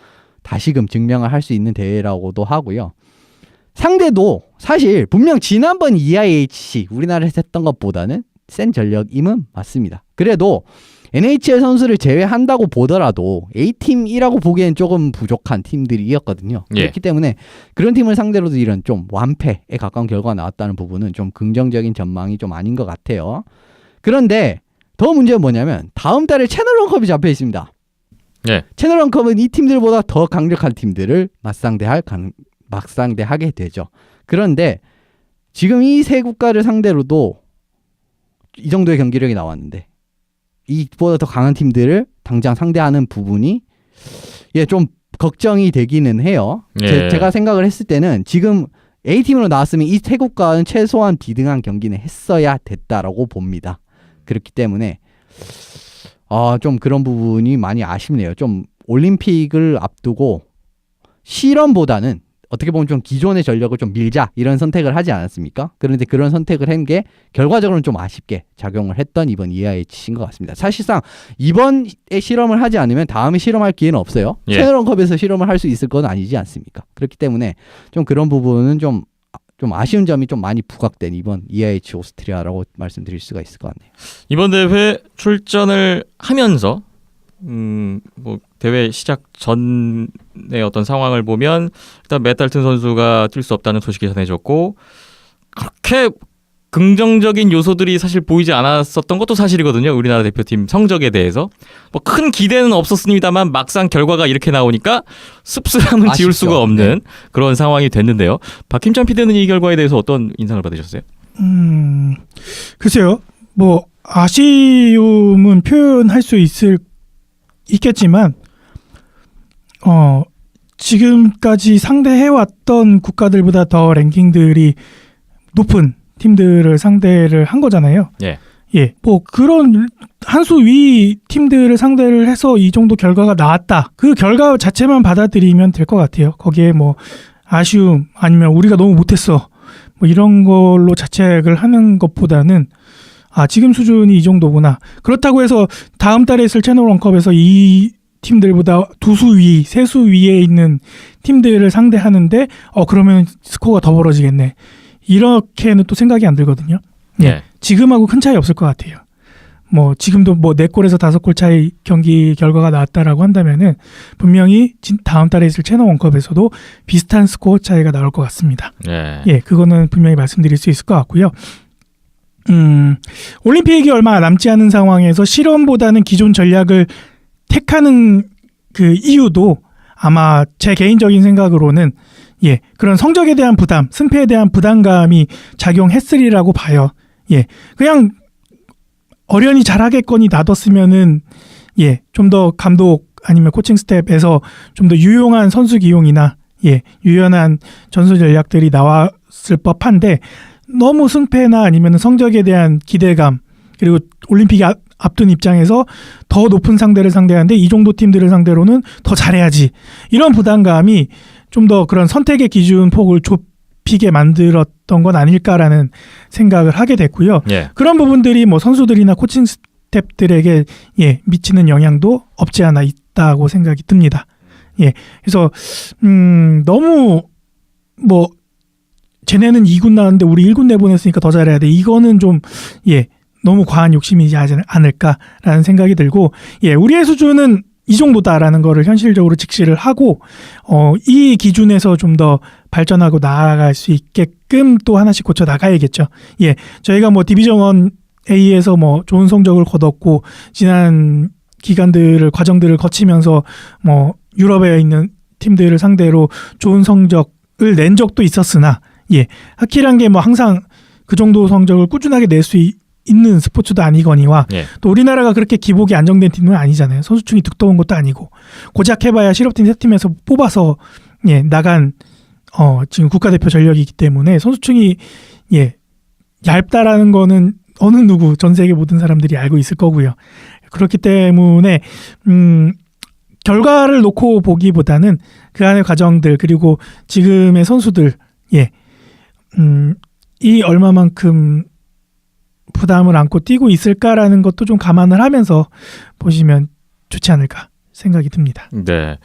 Speaker 3: 다시금 증명을 할 수 있는 대회라고도 하고요. 상대도 사실 분명 지난번 EIHC 우리나라에서 했던 것보다는 센 전력임은 맞습니다. 그래도 NHL 선수를 제외한다고 보더라도 A팀이라고 보기엔 조금 부족한 팀들이었거든요. 그렇기 때문에 그런 팀을 상대로도 이런 좀 완패에 가까운 결과가 나왔다는 부분은 좀 긍정적인 전망이 좀 아닌 것 같아요. 그런데 더 문제는 뭐냐면 다음 달에 채널원컵이 잡혀 있습니다. 채널원컵은 이 팀들보다 더 강력한 팀들을 맞상대하게 되죠. 그런데 지금 이 세 국가를 상대로도 이 정도의 경기력이 나왔는데 이보다 더 강한 팀들을 당장 상대하는 부분이 좀 걱정이 되기는 해요. 제가 생각을 했을 때는 지금 A팀으로 나왔으면 이 세 국가는 최소한 비등한 경기는 했어야 됐다라고 봅니다. 그렇기 때문에 좀 그런 부분이 많이 아쉽네요. 좀 올림픽을 앞두고 실험보다는 어떻게 보면 좀 기존의 전력을 좀 밀자 이런 선택을 하지 않았습니까? 그런데 그런 선택을 한 게 결과적으로는 좀 아쉽게 작용을 했던 이번 EIHC인 것 같습니다. 사실상 이번에 실험을 하지 않으면 다음에 실험할 기회는 없어요.
Speaker 1: 예.
Speaker 3: 채널원컵에서 실험을 할 수 있을 건 아니지 않습니까? 그렇기 때문에 좀 그런 부분은 좀 아쉬운 점이 좀 많이 부각된 이번 EIH 오스트리아라고 말씀드릴 수가 있을 것 같네요.
Speaker 1: 이번 대회 출전을 하면서 뭐 대회 시작 전의 어떤 상황을 보면 일단 맷달튼 선수가 뛸 수 없다는 소식이 전해졌고 그렇게 긍정적인 요소들이 사실 보이지 않았었던 것도 사실이거든요. 우리나라 대표팀 성적에 대해서 뭐 큰 기대는 없었습니다만 막상 결과가 이렇게 나오니까 씁쓸함은 지울
Speaker 3: 아쉽죠.
Speaker 1: 수가 없는
Speaker 3: 네.
Speaker 1: 그런 상황이 됐는데요. 박힘찬 PD는 이 결과에 대해서 어떤 인상을 받으셨어요?
Speaker 2: 글쎄요. 뭐 아쉬움은 표현할 수 있겠지만 지금까지 상대해왔던 국가들보다 더 랭킹들이 높은 팀들을 상대를 한 거잖아요.
Speaker 1: 예.
Speaker 2: 예, 뭐 그런 한 수 위 팀들을 상대를 해서 이 정도 결과가 나왔다. 그 결과 자체만 받아들이면 될 것 같아요. 거기에 뭐 아쉬움 아니면 우리가 너무 못했어 뭐 이런 걸로 자책을 하는 것보다는 지금 수준이 이 정도구나. 그렇다고 해서 다음 달에 있을 채널 원컵에서 이 팀들보다 두 수 위, 세 수 위에 있는 팀들을 상대하는데 그러면 스코어가 더 벌어지겠네. 이렇게는 또 생각이 안 들거든요.
Speaker 1: 네.
Speaker 2: 지금하고 큰 차이 없을 것 같아요. 뭐 지금도 뭐 4골에서 5골 차이 경기 결과가 나왔다라고 한다면은 분명히 다음 달에 있을 채널 원컵에서도 비슷한 스코어 차이가 나올 것 같습니다.
Speaker 1: 예.
Speaker 2: 예, 그거는 분명히 말씀드릴 수 있을 것 같고요. 올림픽이 얼마 남지 않은 상황에서 실험보다는 기존 전략을 택하는 그 이유도 아마 제 개인적인 생각으로는 그런 성적에 대한 부담, 승패에 대한 부담감이 작용했으리라고 봐요. 그냥 어련히 잘하겠거니 놔뒀으면은 좀 더 감독 아니면 코칭 스텝에서 좀 더 유용한 선수 기용이나 유연한 전술 전략들이 나왔을 법한데 너무 승패나 아니면 성적에 대한 기대감 그리고 올림픽이 앞둔 입장에서 더 높은 상대를 상대하는데 이 정도 팀들을 상대로는 더 잘해야지 이런 부담감이 좀 더 그런 선택의 기준 폭을 좁히게 만들었던 건 아닐까라는 생각을 하게 됐고요.
Speaker 1: 예.
Speaker 2: 그런 부분들이 뭐 선수들이나 코칭 스태프들에게 미치는 영향도 없지 않아 있다고 생각이 듭니다. 그래서 너무 뭐 쟤네는 2군 나왔는데 우리 1군 내보냈으니까 더 잘해야 돼. 이거는 좀 너무 과한 욕심이지 않을까라는 생각이 들고 우리의 수준은 이 정도다라는 거를 현실적으로 직시를 하고 이 기준에서 좀 더 발전하고 나아갈 수 있게끔 또 하나씩 고쳐 나가야겠죠. 저희가 뭐 디비전 1A에서 뭐 좋은 성적을 거뒀고 지난 과정들을 거치면서 뭐 유럽에 있는 팀들을 상대로 좋은 성적을 낸 적도 있었으나 하키란 게 뭐 항상 그 정도 성적을 꾸준하게 낼 수 있는 스포츠도 아니거니와 또 우리나라가 그렇게 기복이 안정된 팀은 아니잖아요. 선수층이 두꺼운 것도 아니고 고작 해봐야 실업팀 3팀에서 뽑아서 나간 지금 국가대표 전력이기 때문에 선수층이 얇다라는 거는 어느 누구 전 세계 모든 사람들이 알고 있을 거고요. 그렇기 때문에 결과를 놓고 보기보다는 그 안의 과정들 그리고 지금의 선수들 이 얼마만큼 부담을 안고 뛰고 있을까라는 것도 좀 감안을 하면서 보시면 좋지 않을까 생각이 듭니다.
Speaker 1: 네.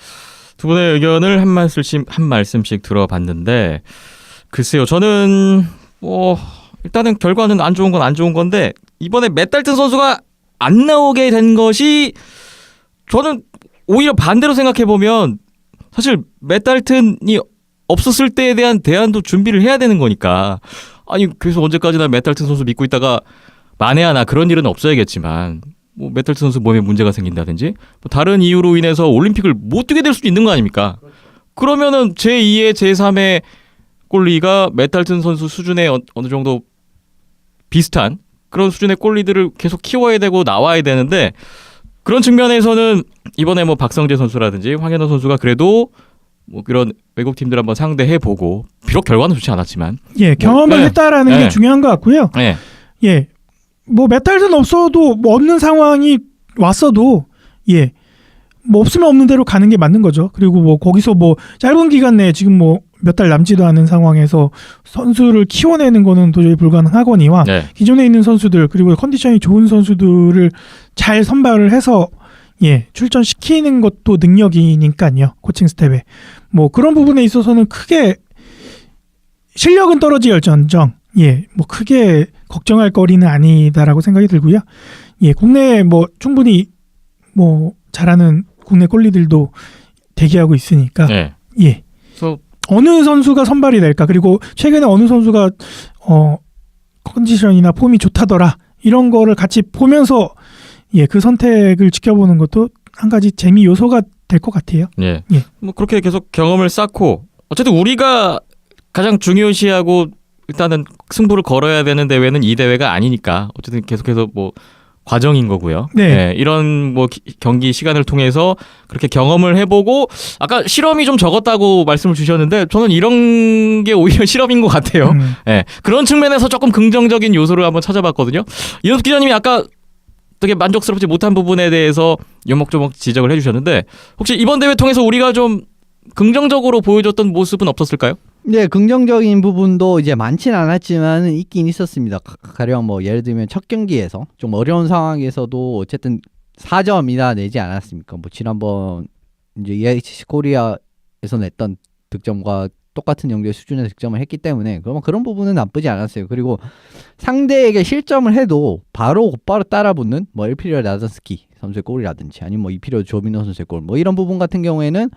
Speaker 1: 두 분의 의견을 한 말씀씩 들어봤는데 글쎄요. 저는 뭐 일단은 결과는 안 좋은 건 안 좋은 건데 이번에 맷달튼 선수가 안 나오게 된 것이 저는 오히려 반대로 생각해 보면 사실 맷달튼이 없었을 때에 대한 대안도 준비를 해야 되는 거니까 아니 그래서 언제까지나 맷달튼 선수 믿고 있다가 만에 하나 그런 일은 없어야겠지만 뭐 맷달튼 선수 몸에 문제가 생긴다든지 뭐 다른 이유로 인해서 올림픽을 못 뛰게 될 수도 있는 거 아닙니까? 그러면은 제2의 제3의 골리가 맷달튼 선수 수준의 어느 정도 비슷한 그런 수준의 골리들을 계속 키워야 되고 나와야 되는데 그런 측면에서는 이번에 뭐 박성재 선수라든지 황현호 선수가 그래도 뭐 그런 외국 팀들 한번 상대해보고 비록 결과는 좋지 않았지만
Speaker 2: 경험을 했다라는 게 중요한 것 같고요. 뭐 맷달튼 없어도 뭐 없는 상황이 왔어도 뭐 없으면 없는 대로 가는 게 맞는 거죠. 그리고 뭐 거기서 뭐 짧은 기간 내에 지금 뭐 몇 달 남지도 않은 상황에서 선수를 키워내는 거는 도저히 불가능하거니와
Speaker 1: 네.
Speaker 2: 기존에 있는 선수들 그리고 컨디션이 좋은 선수들을 잘 선발을 해서 출전시키는 것도 능력이니까요. 코칭 스텝에. 뭐 그런 부분에 있어서는 크게 실력은 떨어질지언정 뭐 크게 걱정할 거리는 아니다라고 생각이 들고요. 국내에 뭐 충분히 뭐 잘하는 국내 골리들도 대기하고 있으니까
Speaker 1: 네. 그래서
Speaker 2: 어느 선수가 선발이 될까 그리고 최근에 어느 선수가 컨디션이나 폼이 좋다더라 이런 거를 같이 보면서 그 선택을 지켜보는 것도 한 가지 재미 요소가 될 것 같아요.
Speaker 1: 뭐 그렇게 계속 경험을 쌓고 어쨌든 우리가 가장 중요시하고 일단은 승부를 걸어야 되는 대회는 이 대회가 아니니까 어쨌든 계속해서 뭐 과정인 거고요.
Speaker 2: 네.
Speaker 1: 이런 뭐 경기 시간을 통해서 그렇게 경험을 해보고 아까 실험이 좀 적었다고 말씀을 주셨는데 저는 이런 게 오히려 실험인 것 같아요. 그런 측면에서 조금 긍정적인 요소를 한번 찾아봤거든요. 이현숙 기자님이 아까 되게 만족스럽지 못한 부분에 대해서 요목조목 지적을 해주셨는데 혹시 이번 대회 통해서 우리가 좀 긍정적으로 보여줬던 모습은 없었을까요?
Speaker 3: 네, 긍정적인 부분도 이제 많진 않았지만 있긴 있었습니다. 가령 뭐 예를 들면 첫 경기에서 좀 어려운 상황에서도 어쨌든 4점이나 내지 않았습니까? 뭐 지난번 이제 EHC 코리아에서 냈던 득점과 똑같은 정도의 수준의 득점을 했기 때문에 그런 부분은 나쁘지 않았어요. 그리고 상대에게 실점을 해도 바로 곧바로 따라붙는 뭐 1피리어 라전스키 선수의 골이라든지 아니면 뭐 2피리어 조민호 선수의 골 뭐 이런 부분 같은 경우에는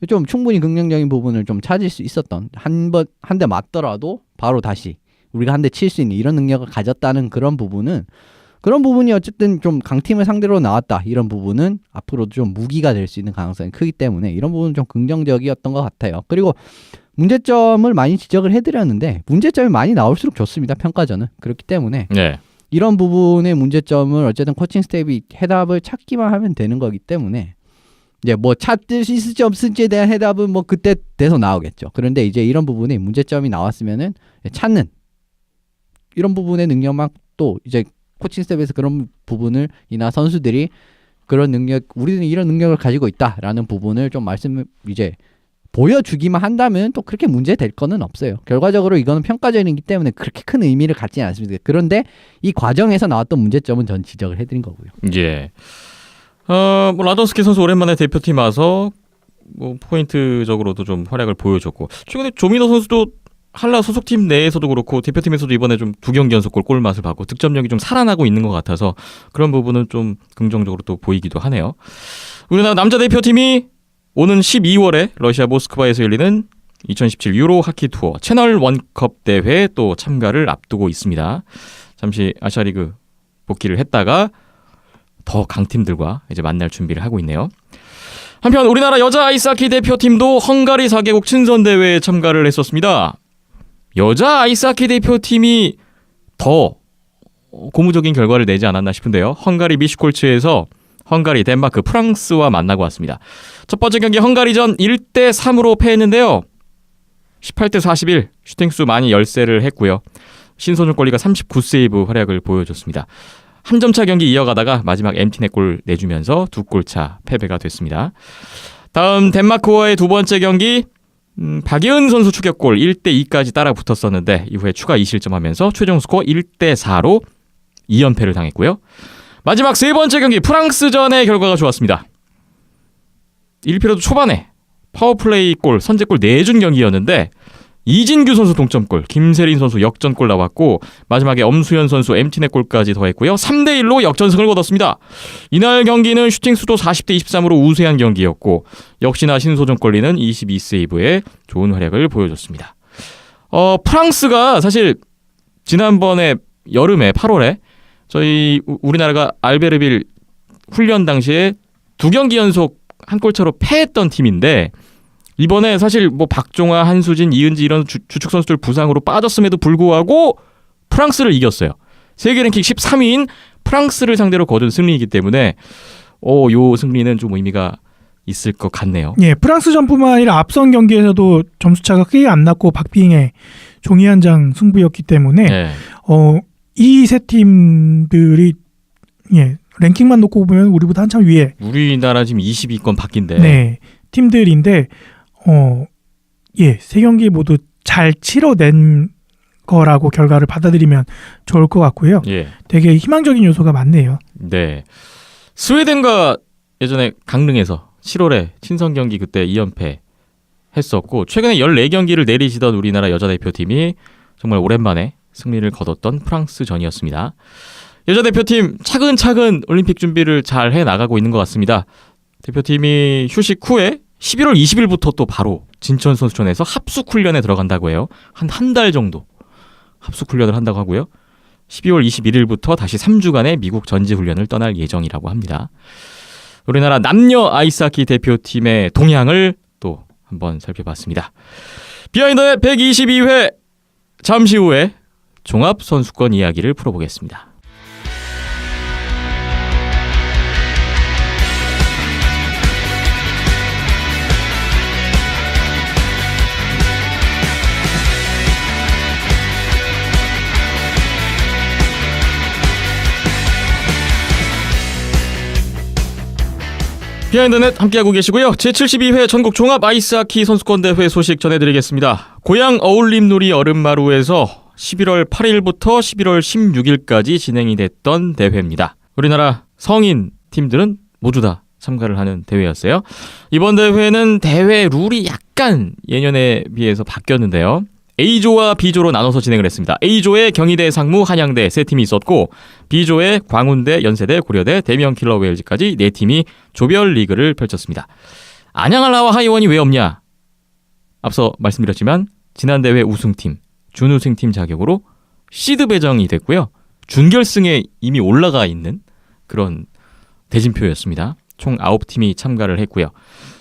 Speaker 3: 좀 충분히 긍정적인 부분을 좀 찾을 수 있었던 한 대 맞더라도 바로 다시 우리가 한 대 칠 수 있는 이런 능력을 가졌다는 그런 부분이 어쨌든 좀 강팀을 상대로 나왔다 이런 부분은 앞으로도 좀 무기가 될 수 있는 가능성이 크기 때문에 이런 부분은 좀 긍정적이었던 것 같아요. 그리고 문제점을 많이 지적을 해드렸는데 문제점이 많이 나올수록 좋습니다. 평가전은 그렇기 때문에 이런 부분의 문제점을 어쨌든 코칭 스텝이 해답을 찾기만 하면 되는 거기 때문에 이제 뭐 찾을 수 있을지 없을지에 대한 해답은 뭐 그때 돼서 나오겠죠. 그런데 이제 이런 부분에 문제점이 나왔으면은 찾는 이런 부분의 능력만 또 이제 코칭 스텝에서 그런 부분을 이나 선수들이 그런 능력 우리는 이런 능력을 가지고 있다라는 부분을 좀 말씀을 이제 보여주기만 한다면 또 그렇게 문제 될 거는 없어요. 결과적으로 이거는 평가전이기 때문에 그렇게 큰 의미를 갖지는 않습니다. 그런데 이 과정에서 나왔던 문제점은 전 지적을 해드린 거고요.
Speaker 1: 뭐 라돈스키 선수 오랜만에 대표팀 와서 뭐 포인트적으로도 좀 활약을 보여줬고 최근에 조민호 선수도 한라 소속팀 내에서도 그렇고 대표팀에서도 이번에 좀 2경기 연속 골 맛을 봤고 득점력이 좀 살아나고 있는 것 같아서 그런 부분은 좀 긍정적으로 또 보이기도 하네요. 우리나라 남자 대표팀이 오는 12월에 러시아 모스크바에서 열리는 2017 유로 하키 투어 채널 원컵 대회에 또 참가를 앞두고 있습니다. 잠시 아시아리그 복귀를 했다가 더 강팀들과 이제 만날 준비를 하고 있네요. 한편 우리나라 여자 아이스하키 대표팀도 헝가리 4개국 친선 대회에 참가를 했었습니다. 여자 아이스하키 대표팀이 더 고무적인 결과를 내지 않았나 싶은데요. 헝가리 미슈콜츠에서 헝가리, 덴마크, 프랑스와 만나고 왔습니다. 첫 번째 경기 헝가리전 1대3으로 패했는데요. 18대 41 슈팅수 많이 열세를 했고요. 신소준 골리가 39세이브 활약을 보여줬습니다. 한 점차 경기 이어가다가 마지막 엠티넷 골 내주면서 2골차 패배가 됐습니다. 다음 덴마크와의 두 번째 경기 박예은 선수 추격골 1대2까지 따라 붙었었는데 이후에 추가 2실점하면서 최종 스코어 1대4로 2연패를 당했고요. 마지막 세 번째 경기 프랑스전의 결과가 좋았습니다. 1피리어드 초반에 파워플레이 골, 선제골 내준 경기였는데 이진규 선수 동점골, 김세린 선수 역전골 나왔고 마지막에 엄수현 선수 엠티넷 골까지 더했고요. 3대1로 역전승을 거뒀습니다. 이날 경기는 슈팅수도 40대 23으로 우세한 경기였고 역시나 신소정 골리는 22세이브에 좋은 활약을 보여줬습니다. 프랑스가 사실 지난번에 여름에 8월에 저희 우리나라가 알베르빌 훈련 당시에 2경기 연속 한 골차로 패했던 팀인데 이번에 사실 뭐 박종화, 한수진, 이은지 이런 주축 선수들 부상으로 빠졌음에도 불구하고 프랑스를 이겼어요. 세계 랭킹 13위인 프랑스를 상대로 거둔 승리이기 때문에 요 승리는 좀 의미가 있을 것 같네요.
Speaker 2: 프랑스전뿐만 아니라 앞선 경기에서도 점수차가 크게 안 났고 박빙의 종이 한 장 승부였기 때문에 이 세 팀들이 랭킹만 놓고 보면 우리보다 한참 위에
Speaker 1: 우리나라 지금 20위권 밖인데
Speaker 2: 팀들인데 세 경기 모두 잘 치러낸 거라고 결과를 받아들이면 좋을 것 같고요.
Speaker 1: 예.
Speaker 2: 되게 희망적인 요소가 많네요.
Speaker 1: 네. 스웨덴과 예전에 강릉에서 7월에 친선 경기 그때 2연패 했었고 최근에 14경기를 내리시던 우리나라 여자 대표팀이 정말 오랜만에 승리를 거뒀던 프랑스전이었습니다. 여자 대표팀 차근차근 올림픽 준비를 잘 해나가고 있는 것 같습니다. 대표팀이 휴식 후에 11월 20일부터 또 바로 진천 선수촌에서 합숙 훈련에 들어간다고 해요. 한 달 정도 합숙 훈련을 한다고 하고요. 12월 21일부터 다시 3주간의 미국 전지 훈련을 떠날 예정이라고 합니다. 우리나라 남녀 아이스하키 대표팀의 동향을 또 한번 살펴봤습니다. 비하인드넷 122회 잠시 후에 종합선수권 이야기를 풀어보겠습니다. 비하인드넷 함께하고 계시고요. 제72회 전국 종합 아이스하키 선수권대회 소식 전해드리겠습니다. 고양 어울림놀이 얼음마루에서 11월 8일부터 11월 16일까지 진행이 됐던 대회입니다. 우리나라 성인 팀들은 모두 다 참가를 하는 대회였어요. 이번 대회는 대회 룰이 약간 예년에 비해서 바뀌었는데요. A조와 B조로 나눠서 진행을 했습니다. A조에 경희대, 상무, 한양대 세 팀이 있었고 B조에 광운대, 연세대, 고려대, 대명 킬러 웨일즈까지 네 팀이 조별 리그를 펼쳤습니다. 안양한라와 하이원이 왜 없냐? 앞서 말씀드렸지만 지난 대회 우승팀, 준우승팀 자격으로 시드 배정이 됐고요. 준결승에 이미 올라가 있는 그런 대진표였습니다. 총 9팀이 참가를 했고요.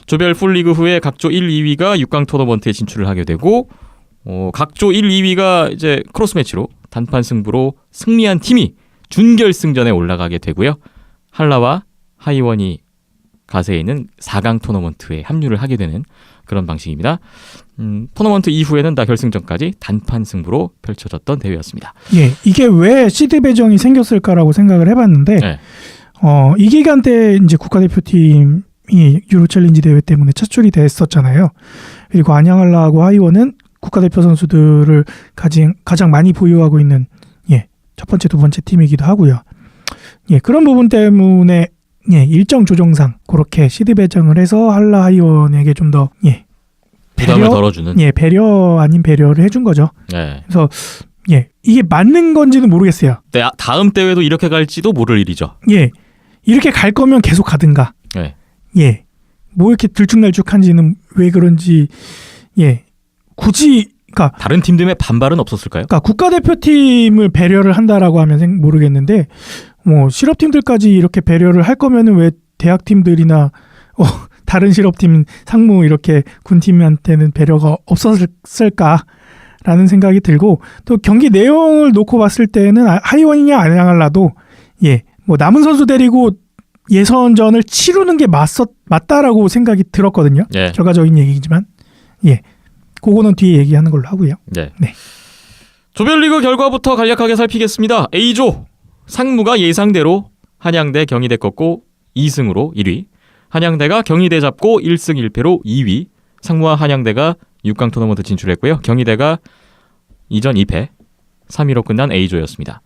Speaker 1: 조별 풀리그 후에 각조 1, 2위가 6강 토너먼트에 진출을 하게 되고 각조 1, 2위가 이제 크로스 매치로 단판 승부로 승리한 팀이 준결승전에 올라가게 되고요. 한라와 하이원이 가세에 있는 4강 토너먼트에 합류를 하게 되는 그런 방식입니다. 토너먼트 이후에는 다 결승전까지 단판 승부로 펼쳐졌던 대회였습니다.
Speaker 2: 예, 이게 왜 시드 배정이 생겼을까라고 생각을 해봤는데
Speaker 1: 네.
Speaker 2: 이 기간 때 이제 국가대표팀이 유로 챌린지 대회 때문에 차출이 됐었잖아요. 그리고 안양한라하고 하이원은 국가대표 선수들을 가장 많이 보유하고 있는 첫 번째, 두 번째 팀이기도 하고요. 그런 부분 때문에 일정 조정상 그렇게 시드 배정을 해서 한라 하이원에게 좀 더
Speaker 1: 부담을 덜어주는.
Speaker 2: 배려 아닌 배려를 해준 거죠.
Speaker 1: 네.
Speaker 2: 그래서 이게 맞는 건지는 모르겠어요.
Speaker 1: 네, 다음 대회도 이렇게 갈지도 모를 일이죠.
Speaker 2: 이렇게 갈 거면 계속 가든가.
Speaker 1: 네.
Speaker 2: 뭐 이렇게 들쭉날쭉한지는 왜 그런지 굳이 그러니까
Speaker 1: 다른 팀들의 반발은 없었을까요?
Speaker 2: 그러니까 국가대표팀을 배려를 한다라고 하면 모르겠는데 뭐 실업팀들까지 이렇게 배려를 할 거면은 왜 대학팀들이나 다른 실업팀 상무 이렇게 군팀한테는 배려가 없었을까라는 생각이 들고 또 경기 내용을 놓고 봤을 때는 하이원이냐 안양한라도 뭐 남은 선수 데리고 예선전을 치르는 게 맞다라고 생각이 들었거든요.
Speaker 1: 예.
Speaker 2: 결과적인 얘기지만 그거는 뒤에 얘기하는 걸로 하고요.
Speaker 1: 네.
Speaker 2: 네.
Speaker 1: 조별리그 결과부터 간략하게 살피겠습니다. A조 상무가 예상대로 한양대, 경희대 꺾고 2승으로 1위. 한양대가 경희대 잡고 1승 1패로 2위. 상무와 한양대가 6강 토너먼트 진출했고요. 경희대가 2전 2패 3위로 끝난 A조였습니다.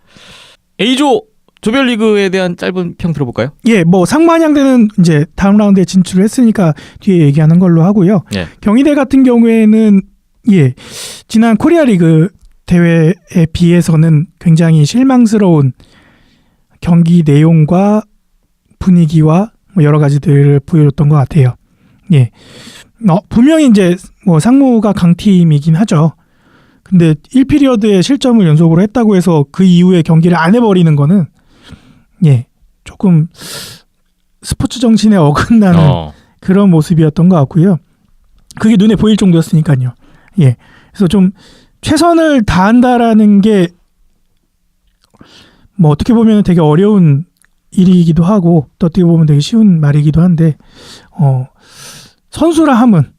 Speaker 1: A조 조별리그에 대한 짧은 평 들어볼까요?
Speaker 2: 뭐 상무 한양대는 이제 다음 라운드에 진출을 했으니까 뒤에 얘기하는 걸로 하고요. 경희대 같은 경우에는 지난 코리아리그 대회에 비해서는 굉장히 실망스러운 경기 내용과 분위기와 뭐 여러 가지들을 보여줬던 것 같아요. 분명히 이제 뭐 상무가 강팀이긴 하죠. 근데 1피리어드에 실점을 연속으로 했다고 해서 그 이후에 경기를 안 해버리는 거는 조금 스포츠 정신에 어긋나는 그런 모습이었던 것 같고요. 그게 눈에 보일 정도였으니까요. 그래서 좀 최선을 다한다라는 게 뭐 어떻게 보면 되게 어려운 일이기도 하고 또 어떻게 보면 되게 쉬운 말이기도 한데 선수라 함은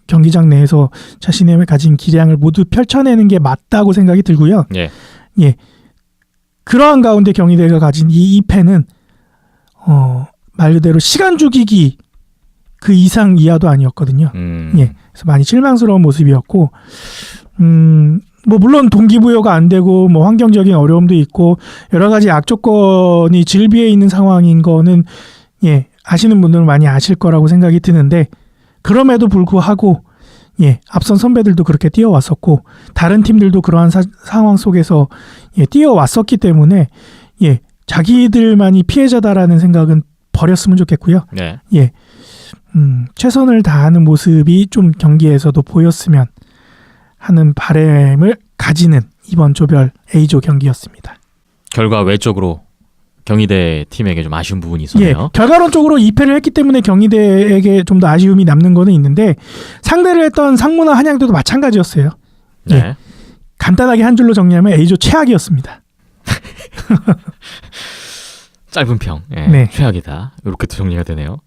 Speaker 2: 경기장 내에서 자신의 가진 기량을 모두 펼쳐내는 게 맞다고 생각이 들고요. 그러한 가운데 경희대가 가진 이 2패는 말 그대로 시간 죽이기 그 이상 이하도 아니었거든요. 예, 그래서 많이 실망스러운 모습이었고, 뭐 물론 동기부여가 안 되고 뭐 환경적인 어려움도 있고 여러 가지 악조건이 질비해 있는 상황인 거는 예, 아시는 분들은 많이 아실 거라고 생각이 드는데 그럼에도 불구하고 예, 앞선 선배들도 그렇게 뛰어왔었고 다른 팀들도 그러한 상황 속에서 예, 뛰어왔었기 때문에 예, 자기들만이 피해자다라는 생각은 버렸으면 좋겠고요.
Speaker 1: 네.
Speaker 2: 예, 최선을 다하는 모습이 좀 경기에서도 보였으면 하는 바람을 가지는 이번 조별 A조 경기였습니다.
Speaker 1: 결과 외적으로 경희대 팀에게 좀 아쉬운 부분이
Speaker 2: 예,
Speaker 1: 있었네요.
Speaker 2: 결과론적으로 2패를 했기 때문에 경희대에게 좀 더 아쉬움이 남는 거는 있는데 상대를 했던 상무나 한양대도 마찬가지였어요.
Speaker 1: 네.
Speaker 2: 예, 간단하게 한 줄로 정리하면 A조 최악이었습니다.
Speaker 1: 짧은 평. 예,
Speaker 2: 네.
Speaker 1: 최악이다. 이렇게 또 정리가 되네요.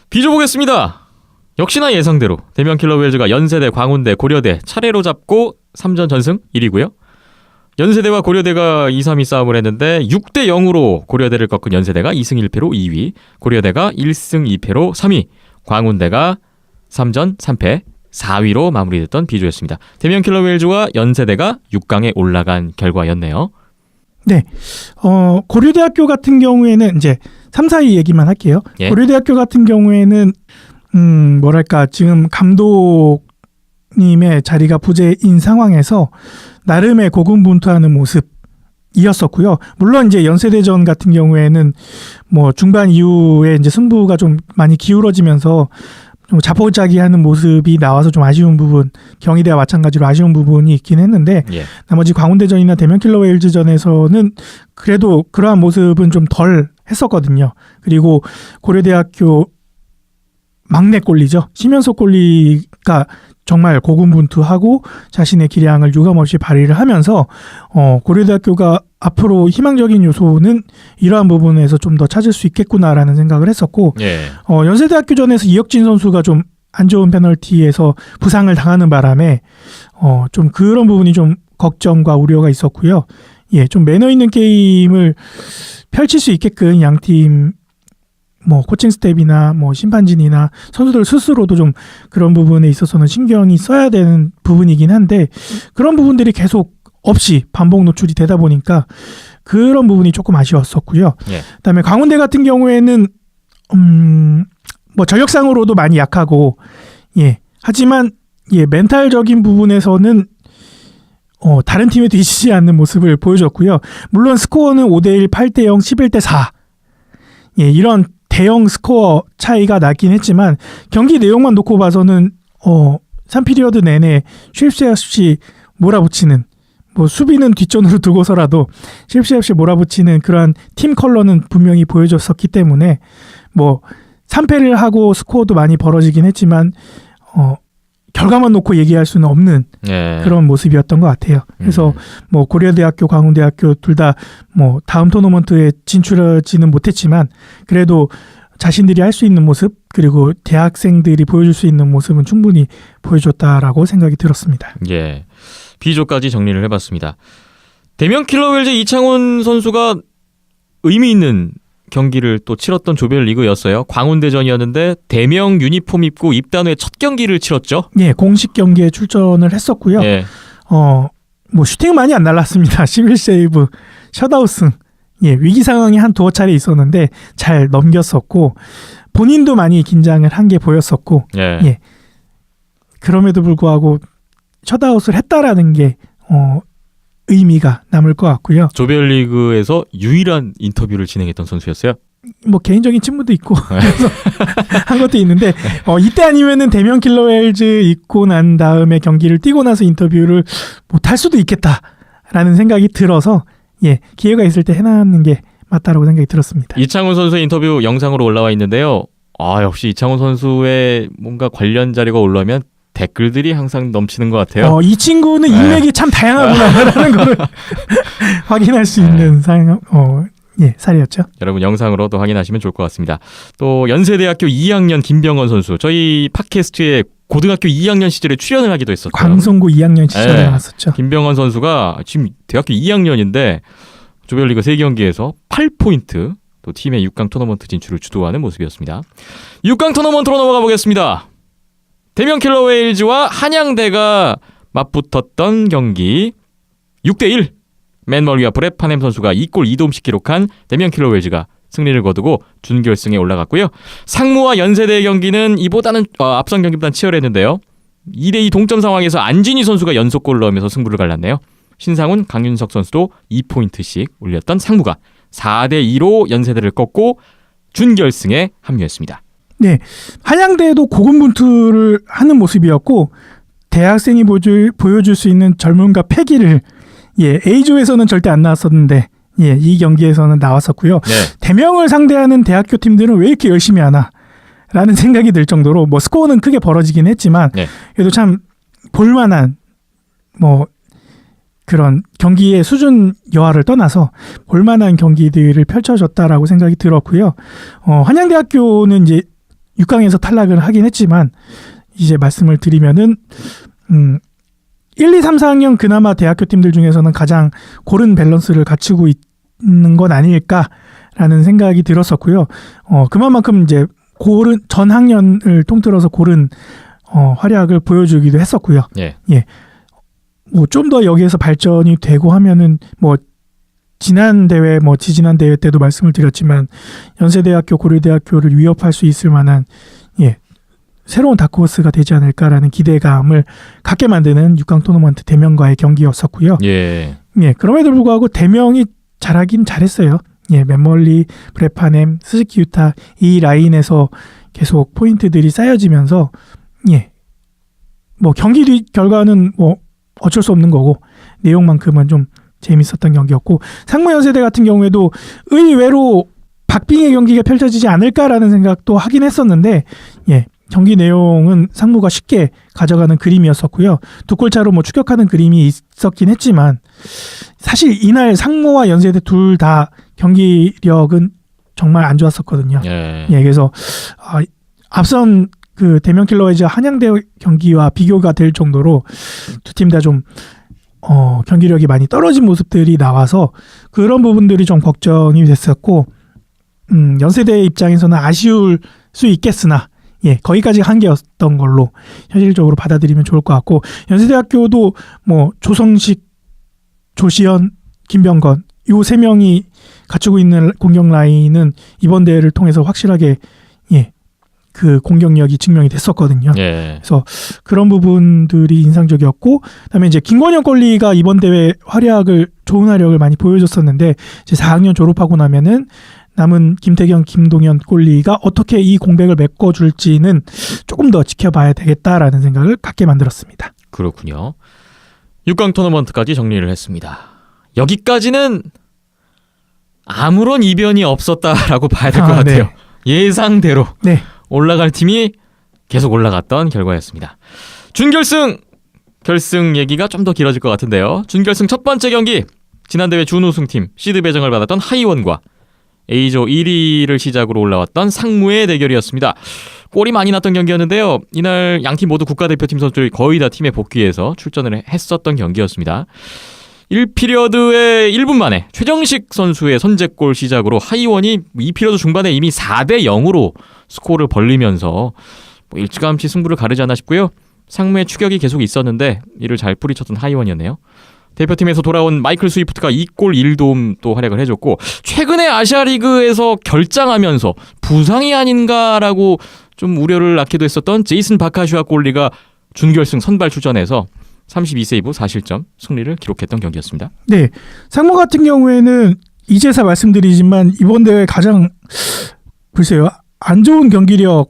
Speaker 1: B조 보겠습니다. 역시나 예상대로 대면 킬러 웰즈가 연세대, 광운대, 고려대 차례로 잡고 3전 전승 1위고요. 연세대와 고려대가 2, 3위 싸움을 했는데 6대 0으로 고려대를 꺾은 연세대가 2승 1패로 2위, 고려대가 1승 2패로 3위, 광운대가 3전 3패 4위로 마무리됐던 B조였습니다. 대면 킬러 웰즈와 연세대가 6강에 올라간 결과였네요.
Speaker 2: 네, 고려대학교 같은 경우에는 이제 3, 4위 얘기만 할게요.
Speaker 1: 예.
Speaker 2: 고려대학교 같은 경우에는 뭐랄까 지금 감독님의 자리가 부재인 상황에서 나름의 고군분투하는 모습이었었고요. 물론 이제 연세대전 같은 경우에는 뭐 중반 이후에 이제 승부가 좀 많이 기울어지면서 좀 자포자기하는 모습이 나와서 좀 아쉬운 부분, 경희대와 마찬가지로 아쉬운 부분이 있긴 했는데
Speaker 1: 예.
Speaker 2: 나머지 광운대전이나 대면 킬러 웨일즈전에서는 그래도 그러한 모습은 좀 덜 했었거든요. 그리고 고려대학교 막내 골리죠. 심연소 골리가 정말 고군분투하고 자신의 기량을 유감없이 발휘를 하면서 고려대학교가 앞으로 희망적인 요소는 이러한 부분에서 좀 더 찾을 수 있겠구나라는 생각을 했었고
Speaker 1: 예.
Speaker 2: 연세대학교전에서 이혁진 선수가 좀 안 좋은 페널티에서 부상을 당하는 바람에 좀 그런 부분이 좀 걱정과 우려가 있었고요. 예, 좀 매너 있는 게임을 펼칠 수 있게끔 양팀 뭐 코칭 스텝이나 뭐 심판진이나 선수들 스스로도 좀 그런 부분에 있어서는 신경이 써야 되는 부분이긴 한데 그런 부분들이 계속 없이 반복 노출이 되다 보니까 그런 부분이 조금 아쉬웠었고요.
Speaker 1: 예.
Speaker 2: 그다음에 광운대 같은 경우에는 뭐 전력상으로도 많이 약하고 예 하지만 예 멘탈적인 부분에서는 다른 팀에 뒤지지 않는 모습을 보여줬고요. 물론 스코어는 5대1, 8대0, 11대4 예 이런 대형 스코어 차이가 나긴 했지만 경기 내용만 놓고 봐서는 3피리어드 내내 쉴 새 없이 몰아붙이는 뭐 수비는 뒷전으로 두고서라도 쉴 새 없이 몰아붙이는 그러한 팀 컬러는 분명히 보여줬었기 때문에 뭐 3패를 하고 스코어도 많이 벌어지긴 했지만 결과만 놓고 얘기할 수는 없는
Speaker 1: 예.
Speaker 2: 그런 모습이었던 것 같아요. 그래서 뭐 고려대학교, 광운대학교 둘 다 뭐 다음 토너먼트에 진출하지는 못했지만 그래도 자신들이 할 수 있는 모습 그리고 대학생들이 보여줄 수 있는 모습은 충분히 보여줬다라고 생각이 들었습니다.
Speaker 1: 예. B조까지 정리를 해봤습니다. 대면 킬러 웰즈 이창훈 선수가 의미 있는 경기를 또 치렀던 조별리그였어요. 광운대전이었는데 대명 유니폼 입고 입단 후 첫 경기를 치렀죠.
Speaker 2: 예, 공식 경기에 출전을 했었고요.
Speaker 1: 예.
Speaker 2: 뭐 슈팅 많이 안 날랐습니다. 11세이브, 셧아웃승. 예, 위기 상황이 한 두어 차례 있었는데 잘 넘겼었고 본인도 많이 긴장을 한 게 보였었고
Speaker 1: 예.
Speaker 2: 예. 그럼에도 불구하고 셧아웃을 했다라는 게 의미가 남을 것 같고요.
Speaker 1: 조별리그에서 유일한 인터뷰를 진행했던 선수였어요.
Speaker 2: 뭐 개인적인 친분도 있고 그래서 한 것도 있는데 이때 아니면은 대면 킬러 웰즈 입고 난 다음에 경기를 뛰고 나서 인터뷰를 못할 수도 있겠다라는 생각이 들어서 예 기회가 있을 때 해놨는 게 맞다라고 생각이 들었습니다.
Speaker 1: 이창훈 선수의 인터뷰 영상으로 올라와 있는데요. 역시 이창훈 선수의 뭔가 관련 자료가 올라오면 댓글들이 항상 넘치는 것 같아요.
Speaker 2: 이 친구는 인맥이 참 다양하구나라는 걸 확인할 수 있는 사례였죠.
Speaker 1: 여러분 영상으로도 확인하시면 좋을 것 같습니다. 또 연세대학교 2학년 김병헌 선수 저희 팟캐스트에 고등학교 2학년 시절에 출연을 하기도 했었죠.
Speaker 2: 광성고 2학년 시절에 나왔었죠.
Speaker 1: 김병헌 선수가 지금 대학교 2학년인데 조별리그 3경기에서 8포인트 또 팀의 6강 토너먼트 진출을 주도하는 모습이었습니다. 6강 토너먼트로 넘어가 보겠습니다. 대명 킬러 웨일즈와 한양대가 맞붙었던 경기 6대1 맨멀리와 브렛 파넴 선수가 2골 2도움씩 기록한 대명 킬러 웨일즈가 승리를 거두고 준결승에 올라갔고요. 상무와 연세대의 경기는 이보다는 앞선 경기보다는 치열했는데요. 2대2 동점 상황에서 안진희 선수가 연속골을 넣으면서 승부를 갈랐네요. 신상훈, 강윤석 선수도 2포인트씩 올렸던 상무가 4대2로 연세대를 꺾고 준결승에 합류했습니다.
Speaker 2: 네, 한양대도 고군분투를 하는 모습이었고 대학생이 보여줄 수 있는 젊음과 패기를 A조에서는 절대 안 나왔었는데 이 경기에서는 나왔었고요.
Speaker 1: 네.
Speaker 2: 대명을 상대하는 대학교 팀들은 왜 이렇게 열심히 하나? 라는 생각이 들 정도로 뭐 스코어는 크게 벌어지긴 했지만
Speaker 1: 네.
Speaker 2: 그래도 참 볼만한 뭐 그런 경기의 수준 여하를 떠나서 볼만한 경기들을 펼쳐줬다라고 생각이 들었고요. 한양대학교는 이제 6강에서 탈락을 하긴 했지만 이제 말씀을 드리면은 1, 2, 3, 4학년 그나마 대학교 팀들 중에서는 가장 고른 밸런스를 갖추고 있는 건 아닐까라는 생각이 들었었고요. 그만큼 이제 고른 전 학년을 통틀어서 고른 활약을 보여주기도 했었고요.
Speaker 1: 예.
Speaker 2: 뭐 좀 더 여기에서 발전이 되고 하면은 뭐 지난 대회 지지난 대회 때도 말씀을 드렸지만 연세대학교, 고려대학교를 위협할 수 있을 만한 새로운 다크호스가 되지 않을까라는 기대감을 갖게 만드는 6강 토너먼트 대명과의 경기였었고요.
Speaker 1: 예.
Speaker 2: 그럼에도 불구하고 대명이 잘하긴 잘했어요. 맨멀리, 브렛 파넴, 스즈키 유타 이 라인에서 계속 포인트들이 쌓여지면서 뭐 경기 뒤 결과는 뭐 어쩔 수 없는 거고 내용만큼은 좀 재밌었던 경기였고 상무연세대 같은 경우에도 의외로 박빙의 경기가 펼쳐지지 않을까라는 생각도 하긴 했었는데 경기 내용은 상무가 쉽게 가져가는 그림이었었고요. 두 골 차로 뭐 추격하는 그림이 있었긴 했지만 사실 이날 상무와 연세대 둘 다 경기력은 정말 안 좋았었거든요. 그래서 앞선 그 대명 킬러 웨일즈 한양대 경기와 비교가 될 정도로 두 팀 다 좀 경기력이 많이 떨어진 모습들이 나와서 그런 부분들이 좀 걱정이 됐었고 연세대 입장에서는 아쉬울 수 있겠으나 거기까지 한계였던 걸로 현실적으로 받아들이면 좋을 것 같고 연세대학교도 뭐 조성식, 조시현, 김병건 요 세 명이 갖추고 있는 공격 라인은 이번 대회를 통해서 확실하게 그 공격력이 증명이 됐었거든요. 그래서 그런 부분들이 인상적이었고 그다음에 이제 김권영 골리가 이번 대회 좋은 활약을 많이 보여줬었는데 이제 4학년 졸업하고 나면은 남은 김태경, 김동현 골리가 어떻게 이 공백을 메꿔줄지는 조금 더 지켜봐야 되겠다라는 생각을 갖게 만들었습니다.
Speaker 1: 그렇군요. 6강 토너먼트까지 정리를 했습니다. 여기까지는 아무런 이변이 없었다라고 봐야 될 것 같아요. 예상대로 올라갈 팀이 계속 올라갔던 결과였습니다. 준결승, 결승 얘기가 좀 더 길어질 것 같은데요. 준결승 첫 번째 경기, 지난 대회 준우승팀 시드 배정을 받았던 하이원과 A조 1위를 시작으로 올라왔던 상무의 대결이었습니다. 골이 많이 났던 경기였는데요. 이날 양팀 모두 국가대표팀 선수들이 거의 다 팀에 복귀해서 출전을 했었던 경기였습니다. 1피리어드의 1분 만에 최정식 선수의 선제골 시작으로 하이원이 2피리어드 중반에 이미 4대0으로 스코어를 벌리면서 일찌감치 승부를 가르지 않나 싶고요. 상무의 추격이 계속 있었는데 이를 잘 뿌리쳤던 하이원이었네요. 대표팀에서 돌아온 마이클 스위프트가 2골 1도움 또 활약을 해줬고 최근에 아시아리그에서 결장하면서 부상이 아닌가라고 좀 우려를 낳기도 했었던 제이슨 바카슈아 골리가 준결승 선발 출전해서 32세이브 4실점 승리를 기록했던 경기였습니다.
Speaker 2: 네, 상무 같은 경우에는 이제서 말씀드리지만 이번 대회 가장 글쎄요 안 좋은 경기력을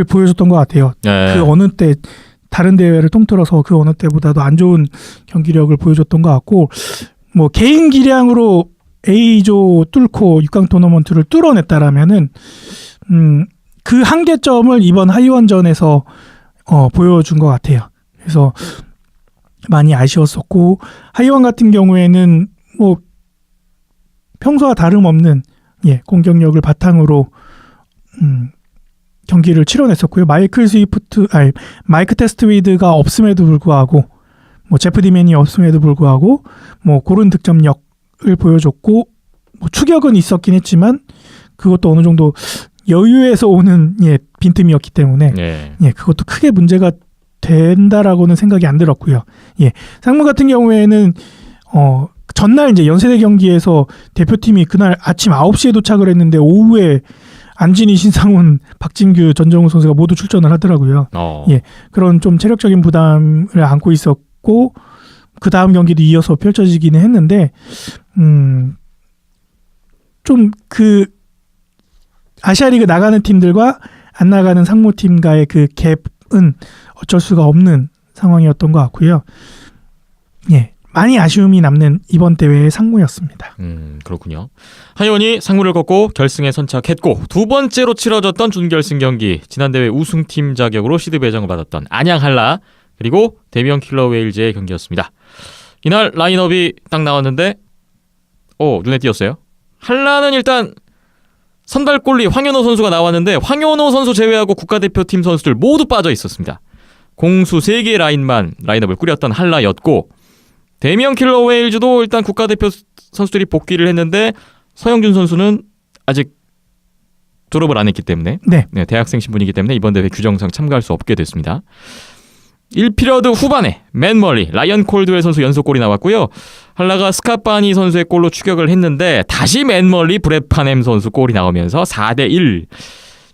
Speaker 2: 보여줬던 것 같아요. 그 어느 때 다른 대회를 통틀어서 그 어느 때보다도 안 좋은 경기력을 보여줬던 것 같고 뭐 개인 기량으로 A조 뚫고 6강 토너먼트를 뚫어냈다라면은 그 한계점을 이번 하이원전에서 보여준 것 같아요. 그래서 많이 아쉬웠었고 하이원 같은 경우에는 뭐 평소와 다름없는 공격력을 바탕으로 경기를 치러냈었고요. 마이크 테스트위드가 없음에도 불구하고 뭐 제프 디맨이 없음에도 불구하고 뭐 고른 득점력을 보여줬고 뭐 추격은 있었긴 했지만 그것도 어느 정도 여유에서 오는 빈틈이었기 때문에
Speaker 1: 예.
Speaker 2: 그것도 크게 문제가 된다라고는 생각이 안 들었고요. 상무 같은 경우에는 전날 이제 연세대 경기에서 대표팀이 그날 아침 9시에 도착을 했는데 오후에 안진희, 신상훈, 박진규, 전정우 선수가 모두 출전을 하더라고요. 그런 좀 체력적인 부담을 안고 있었고 그 다음 경기도 이어서 펼쳐지기는 했는데 좀 그 아시아리그 나가는 팀들과 안 나가는 상무팀과의 그 갭은 어쩔 수가 없는 상황이었던 것 같고요. 많이 아쉬움이 남는 이번 대회의 상무였습니다.
Speaker 1: 그렇군요. 하이원이 상무를 걷고 결승에 선착했고 두 번째로 치러졌던 준결승 경기 지난 대회 우승팀 자격으로 시드 배정을 받았던 안양 한라 그리고 대명 킬러 웨일즈의 경기였습니다. 이날 라인업이 딱 나왔는데 눈에 띄었어요. 한라는 일단 선발골리 황현호 선수가 나왔는데 황현호 선수 제외하고 국가대표팀 선수들 모두 빠져 있었습니다. 공수 3개의 라인업을 꾸렸던 한라였고 대명 킬러 웨일즈도 일단 국가대표 선수들이 복귀를 했는데 서영준 선수는 아직 졸업을 안 했기 때문에 대학생 신분이기 때문에 이번 대회 규정상 참가할 수 없게 됐습니다. 1피리어드 후반에 맨멀리, 라이언 콜드웰 선수 연속골이 나왔고요. 한라가 스카파니 선수의 골로 추격을 했는데 다시 맨멀리, 브렛 파넴 선수 골이 나오면서 4대1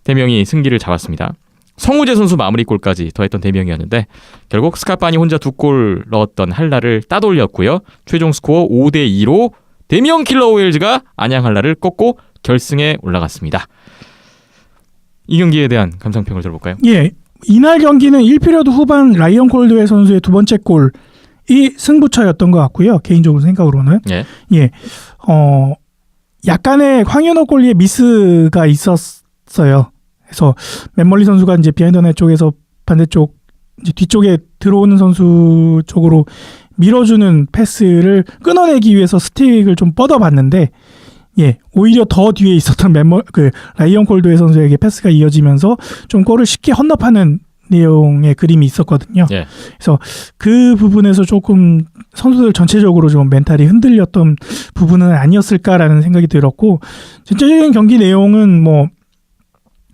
Speaker 1: 대명이 승기를 잡았습니다. 성우재 선수 마무리골까지 더했던 대명이었는데 결국 스카파니 혼자 2골 넣었던 한라를 따돌렸고요. 최종 스코어 5대2로 대명 킬러 웨일즈가 안양 한라를 꺾고 결승에 올라갔습니다. 이 경기에 대한 감상평을 들어볼까요?
Speaker 2: 이날 경기는 1피리어드 후반 라이언 콜드웰 선수의 두 번째 골이 승부처였던 것 같고요. 개인적으로 생각으로는. 약간의 황현호 골리의 미스가 있었어요. 그래서 맨멀리 선수가 이제 비하인드 쪽에서 반대쪽 이제 뒤쪽에 들어오는 선수 쪽으로 밀어주는 패스를 끊어내기 위해서 스틱을 좀 뻗어봤는데 오히려 더 뒤에 있었던 라이언 콜드웰 선수에게 패스가 이어지면서 좀 골을 쉽게 헌납하는 내용의 그림이 있었거든요. 그래서 그 부분에서 조금 선수들 전체적으로 좀 멘탈이 흔들렸던 부분은 아니었을까라는 생각이 들었고 전체적인 경기 내용은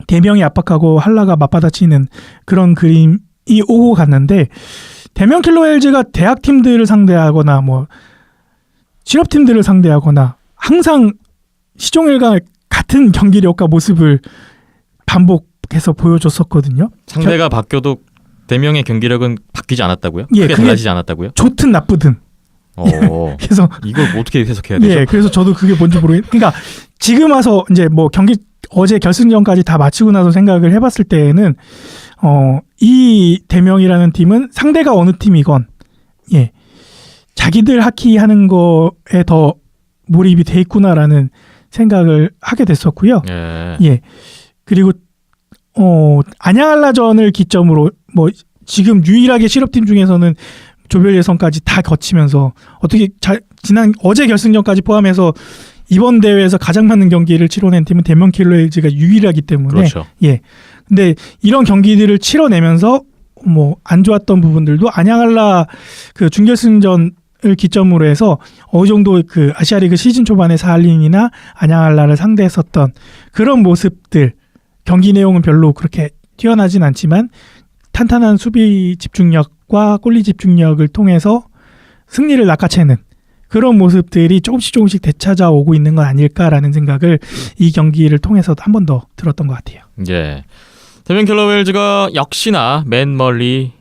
Speaker 2: 대명이 압박하고 한라가 맞받아치는 그런 그림이 오고 갔는데 대명 킬러 웨일즈가 대학팀들을 상대하거나 실업팀들을 상대하거나 항상 시종일관 같은 경기력과 모습을 반복해서 보여줬었거든요.
Speaker 1: 상대가 바뀌어도 대명의 경기력은 바뀌지 않았다고요? 크게 달라지지 않았다고요?
Speaker 2: 좋든 나쁘든. 그래서
Speaker 1: 이걸 어떻게 해석해야 되죠?
Speaker 2: 그래서 저도 그게 뭔지 모르겠. 그러니까 지금 와서 이제 경기 어제 결승전까지 다 마치고 나서 생각을 해봤을 때에는 이 대명이라는 팀은 상대가 어느 팀이건 자기들 하키하는 거에 더 몰입이 돼 있구나라는 생각을 하게 됐었고요. 그리고 안양 한라전을 기점으로 지금 유일하게 실업팀 중에서는 조별 예선까지 다 거치면서 어떻게 어제 결승전까지 포함해서 이번 대회에서 가장 많은 경기를 치러낸 팀은 대명 킬러 웨일즈가 유일하기 때문에
Speaker 1: 그렇죠.
Speaker 2: 근데 이런 경기들을 치러내면서 안 좋았던 부분들도 안양 한라 그 준결승전을 기점으로 해서 어느 정도 그 아시아리그 시즌 초반에 사할린이나 안양 한라를 상대했었던 그런 모습들 경기 내용은 별로 그렇게 뛰어나진 않지만 탄탄한 수비 집중력과 골리 집중력을 통해서 승리를 낚아채는 그런 모습들이 조금씩 되찾아오고 있는 건 아닐까라는 생각을 이 경기를 통해서도 한 번 더 들었던 것 같아요.
Speaker 1: 대명 킬러 웨일즈가 역시나 맨멀리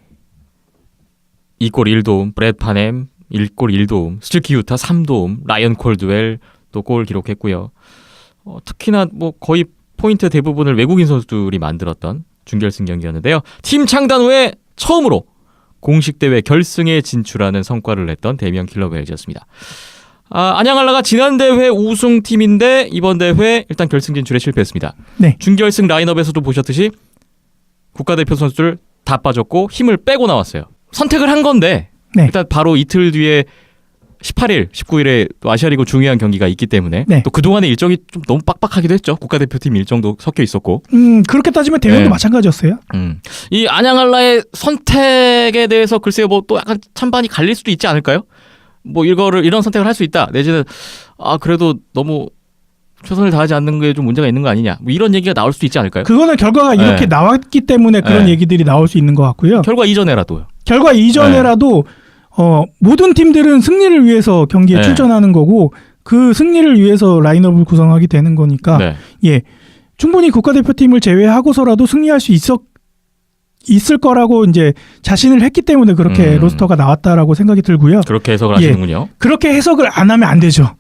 Speaker 1: 2골 1도움, 브렛 파넴 1골 1도움, 스틸키 유타 3도움, 라이언 콜드웰 또 골 기록했고요. 특히나 거의 포인트 대부분을 외국인 선수들이 만들었던 준결승 경기였는데요. 팀 창단 후에 처음으로 공식 대회 결승에 진출하는 성과를 냈던 대명 킬러 웨일즈였습니다. 안양 한라가 지난 대회 우승팀인데 이번 대회 일단 결승 진출에 실패했습니다. 준결승 라인업에서도 보셨듯이 국가대표 선수들 다 빠졌고 힘을 빼고 나왔어요. 선택을 한 건데 일단 바로 이틀 뒤에 18일, 19일에 또 아시아리그 중요한 경기가 있기 때문에 또 그동안의 일정이 좀 너무 빡빡하기도 했죠. 국가대표팀 일정도 섞여 있었고.
Speaker 2: 그렇게 따지면 대회도 마찬가지였어요.
Speaker 1: 이 안양 한라의 선택에 대해서 글쎄요 또 약간 찬반이 갈릴 수도 있지 않을까요? 이런 선택을 할 수 있다. 내지는 그래도 너무 최선을 다하지 않는 게 좀 문제가 있는 거 아니냐. 뭐 이런 얘기가 나올 수도 있지 않을까요?
Speaker 2: 그거는 결과가 이렇게
Speaker 1: 네.
Speaker 2: 나왔기 때문에 그런
Speaker 1: 네.
Speaker 2: 얘기들이 나올 수 있는 것 같고요.
Speaker 1: 결과 이전에라도요.
Speaker 2: 결과 이전에라도 모든 팀들은 승리를 위해서 경기에
Speaker 1: 네.
Speaker 2: 출전하는 거고 그 승리를 위해서 라인업을 구성하게 되는 거니까
Speaker 1: 네.
Speaker 2: 예, 충분히 국가대표팀을 제외하고서라도 승리할 수 있을 거라고 이제 자신을 했기 때문에 그렇게 로스터가 나왔다라고 생각이 들고요.
Speaker 1: 그렇게 해석을
Speaker 2: 예.
Speaker 1: 하시는군요.
Speaker 2: 그렇게 해석을 안 하면 안 되죠.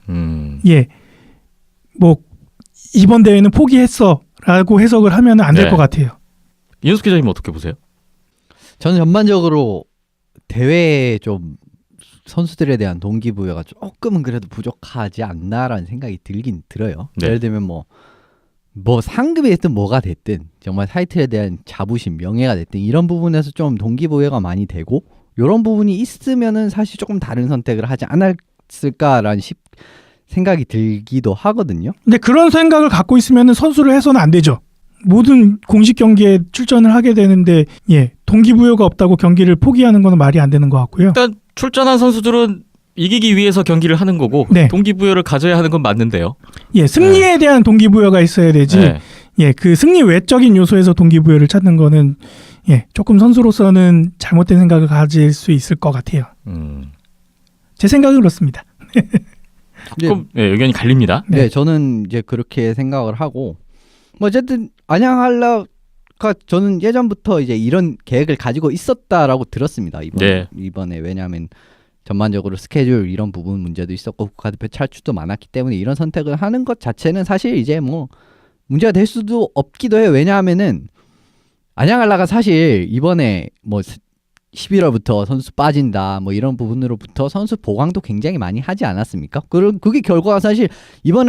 Speaker 2: 예, 뭐 이번 대회는 포기했어라고 해석을 하면 안 될
Speaker 1: 네.
Speaker 2: 것 같아요.
Speaker 1: 이현숙 기자님 어떻게 보세요?
Speaker 3: 저는 전반적으로 대회에 좀 선수들에 대한 동기부여가 조금은 그래도 부족하지 않나라는 생각이 들긴 들어요.
Speaker 1: 네.
Speaker 3: 예를 들면 뭐 상금이 됐든 뭐가 됐든 정말 타이틀에 대한 자부심, 명예가 됐든 이런 부분에서 좀 동기부여가 많이 되고 이런 부분이 있으면은 사실 조금 다른 선택을 하지 않았을까라는 생각이 들기도 하거든요.
Speaker 2: 근데 그런 생각을 갖고 있으면 선수를 해서는 안 되죠. 모든 공식 경기에 출전을 하게 되는데 예, 동기부여가 없다고 경기를 포기하는 건 말이 안 되는 것 같고요.
Speaker 1: 일단 출전한 선수들은 이기기 위해서 경기를 하는 거고
Speaker 2: 네.
Speaker 1: 동기부여를 가져야 하는 건 맞는데요.
Speaker 2: 예, 승리에 대한 동기부여가 있어야 되지.
Speaker 1: 네.
Speaker 2: 예, 그 승리 외적인 요소에서 동기부여를 찾는 거는 예, 조금 선수로서는 잘못된 생각을 가질 수 있을 것 같아요. 제 생각은 그렇습니다.
Speaker 1: 조금 의견이 갈립니다.
Speaker 3: 네, 저는 이제 그렇게 생각을 하고 뭐 어쨌든 안양할라가 저는 예전부터 이제 이런 계획을 가지고 있었다라고 들었습니다. 이번에 왜냐하면 전반적으로 스케줄 이런 부분 문제도 있었고 국가대표 탈출도 많았기 때문에 이런 선택을 하는 것 자체는 사실 이제 뭐 문제가 될 수도 없기도 해요. 왜냐하면은 안양할라가 사실 이번에 뭐 11월부터 선수 빠진다 뭐 이런 부분으로부터 선수 보강도 굉장히 많이 하지 않았습니까? 그게 결과가 사실 이번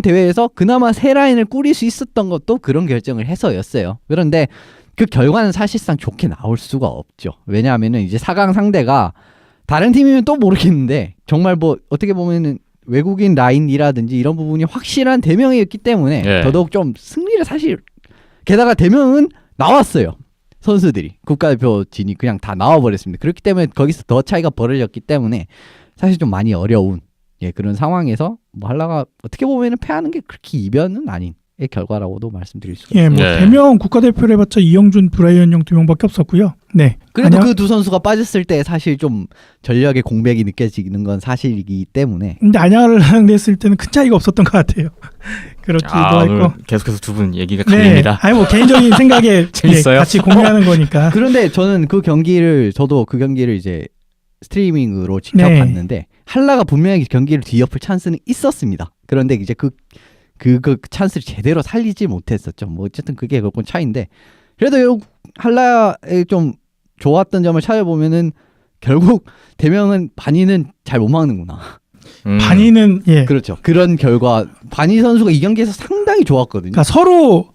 Speaker 3: 대회에서 그나마 새 라인을 꾸릴 수 있었던 것도 그런 결정을 해서였어요. 그런데 그 결과는 사실상 좋게 나올 수가 없죠. 왜냐하면은 이제 4강 상대가 다른 팀이면 또 모르겠는데 정말 뭐 어떻게 보면은 외국인 라인이라든지 이런 부분이 확실한 대명이었기 때문에
Speaker 1: 예.
Speaker 3: 더더욱 좀 승리를 사실 게다가 대명은 나왔어요. 선수들이 국가대표진이 그냥 다 나와버렸습니다. 그렇기 때문에 거기서 더 차이가 벌어졌기 때문에 사실 좀 많이 어려운 그런 상황에서 뭐 할라가 어떻게 보면은 패하는 게 그렇게 이변은 아닌 결과라고도 말씀드릴 수가 있습니다.
Speaker 2: 예, 뭐
Speaker 1: 네.
Speaker 2: 대명 국가대표를 해봤자 이영준, 브라이언 영 2명밖에 없었고요. 네.
Speaker 3: 그래도 그 두 선수가 빠졌을 때 사실 좀 전력의 공백이 느껴지는 건 사실이기 때문에
Speaker 2: 근데 안양을 했을 때는 큰 차이가 없었던 것 같아요. 그렇기도
Speaker 1: 오늘
Speaker 2: 했고.
Speaker 1: 계속해서 두 분 얘기가
Speaker 2: 네.
Speaker 1: 갈립니다.
Speaker 2: 아니 뭐 개인적인 생각에
Speaker 1: 재밌어요.
Speaker 2: 예, 같이 공유하는 거니까.
Speaker 3: 그런데 저는 저도 그 경기를 이제 스트리밍으로 직접
Speaker 2: 네.
Speaker 3: 봤는데 할라가 분명히 경기를 뒤엎을 찬스는 있었습니다. 그런데 이제 그 찬스를 제대로 살리지 못했었죠. 뭐 어쨌든 그게 결국은 차이인데 그래도 할라의 좀 좋았던 점을 찾아보면은 결국 대명은 반이는 잘 못 막는구나.
Speaker 2: 반이는 예.
Speaker 3: 그렇죠. 그런 결과 반이 선수가 이 경기에서 상당히 좋았거든요.
Speaker 2: 그러니까 서로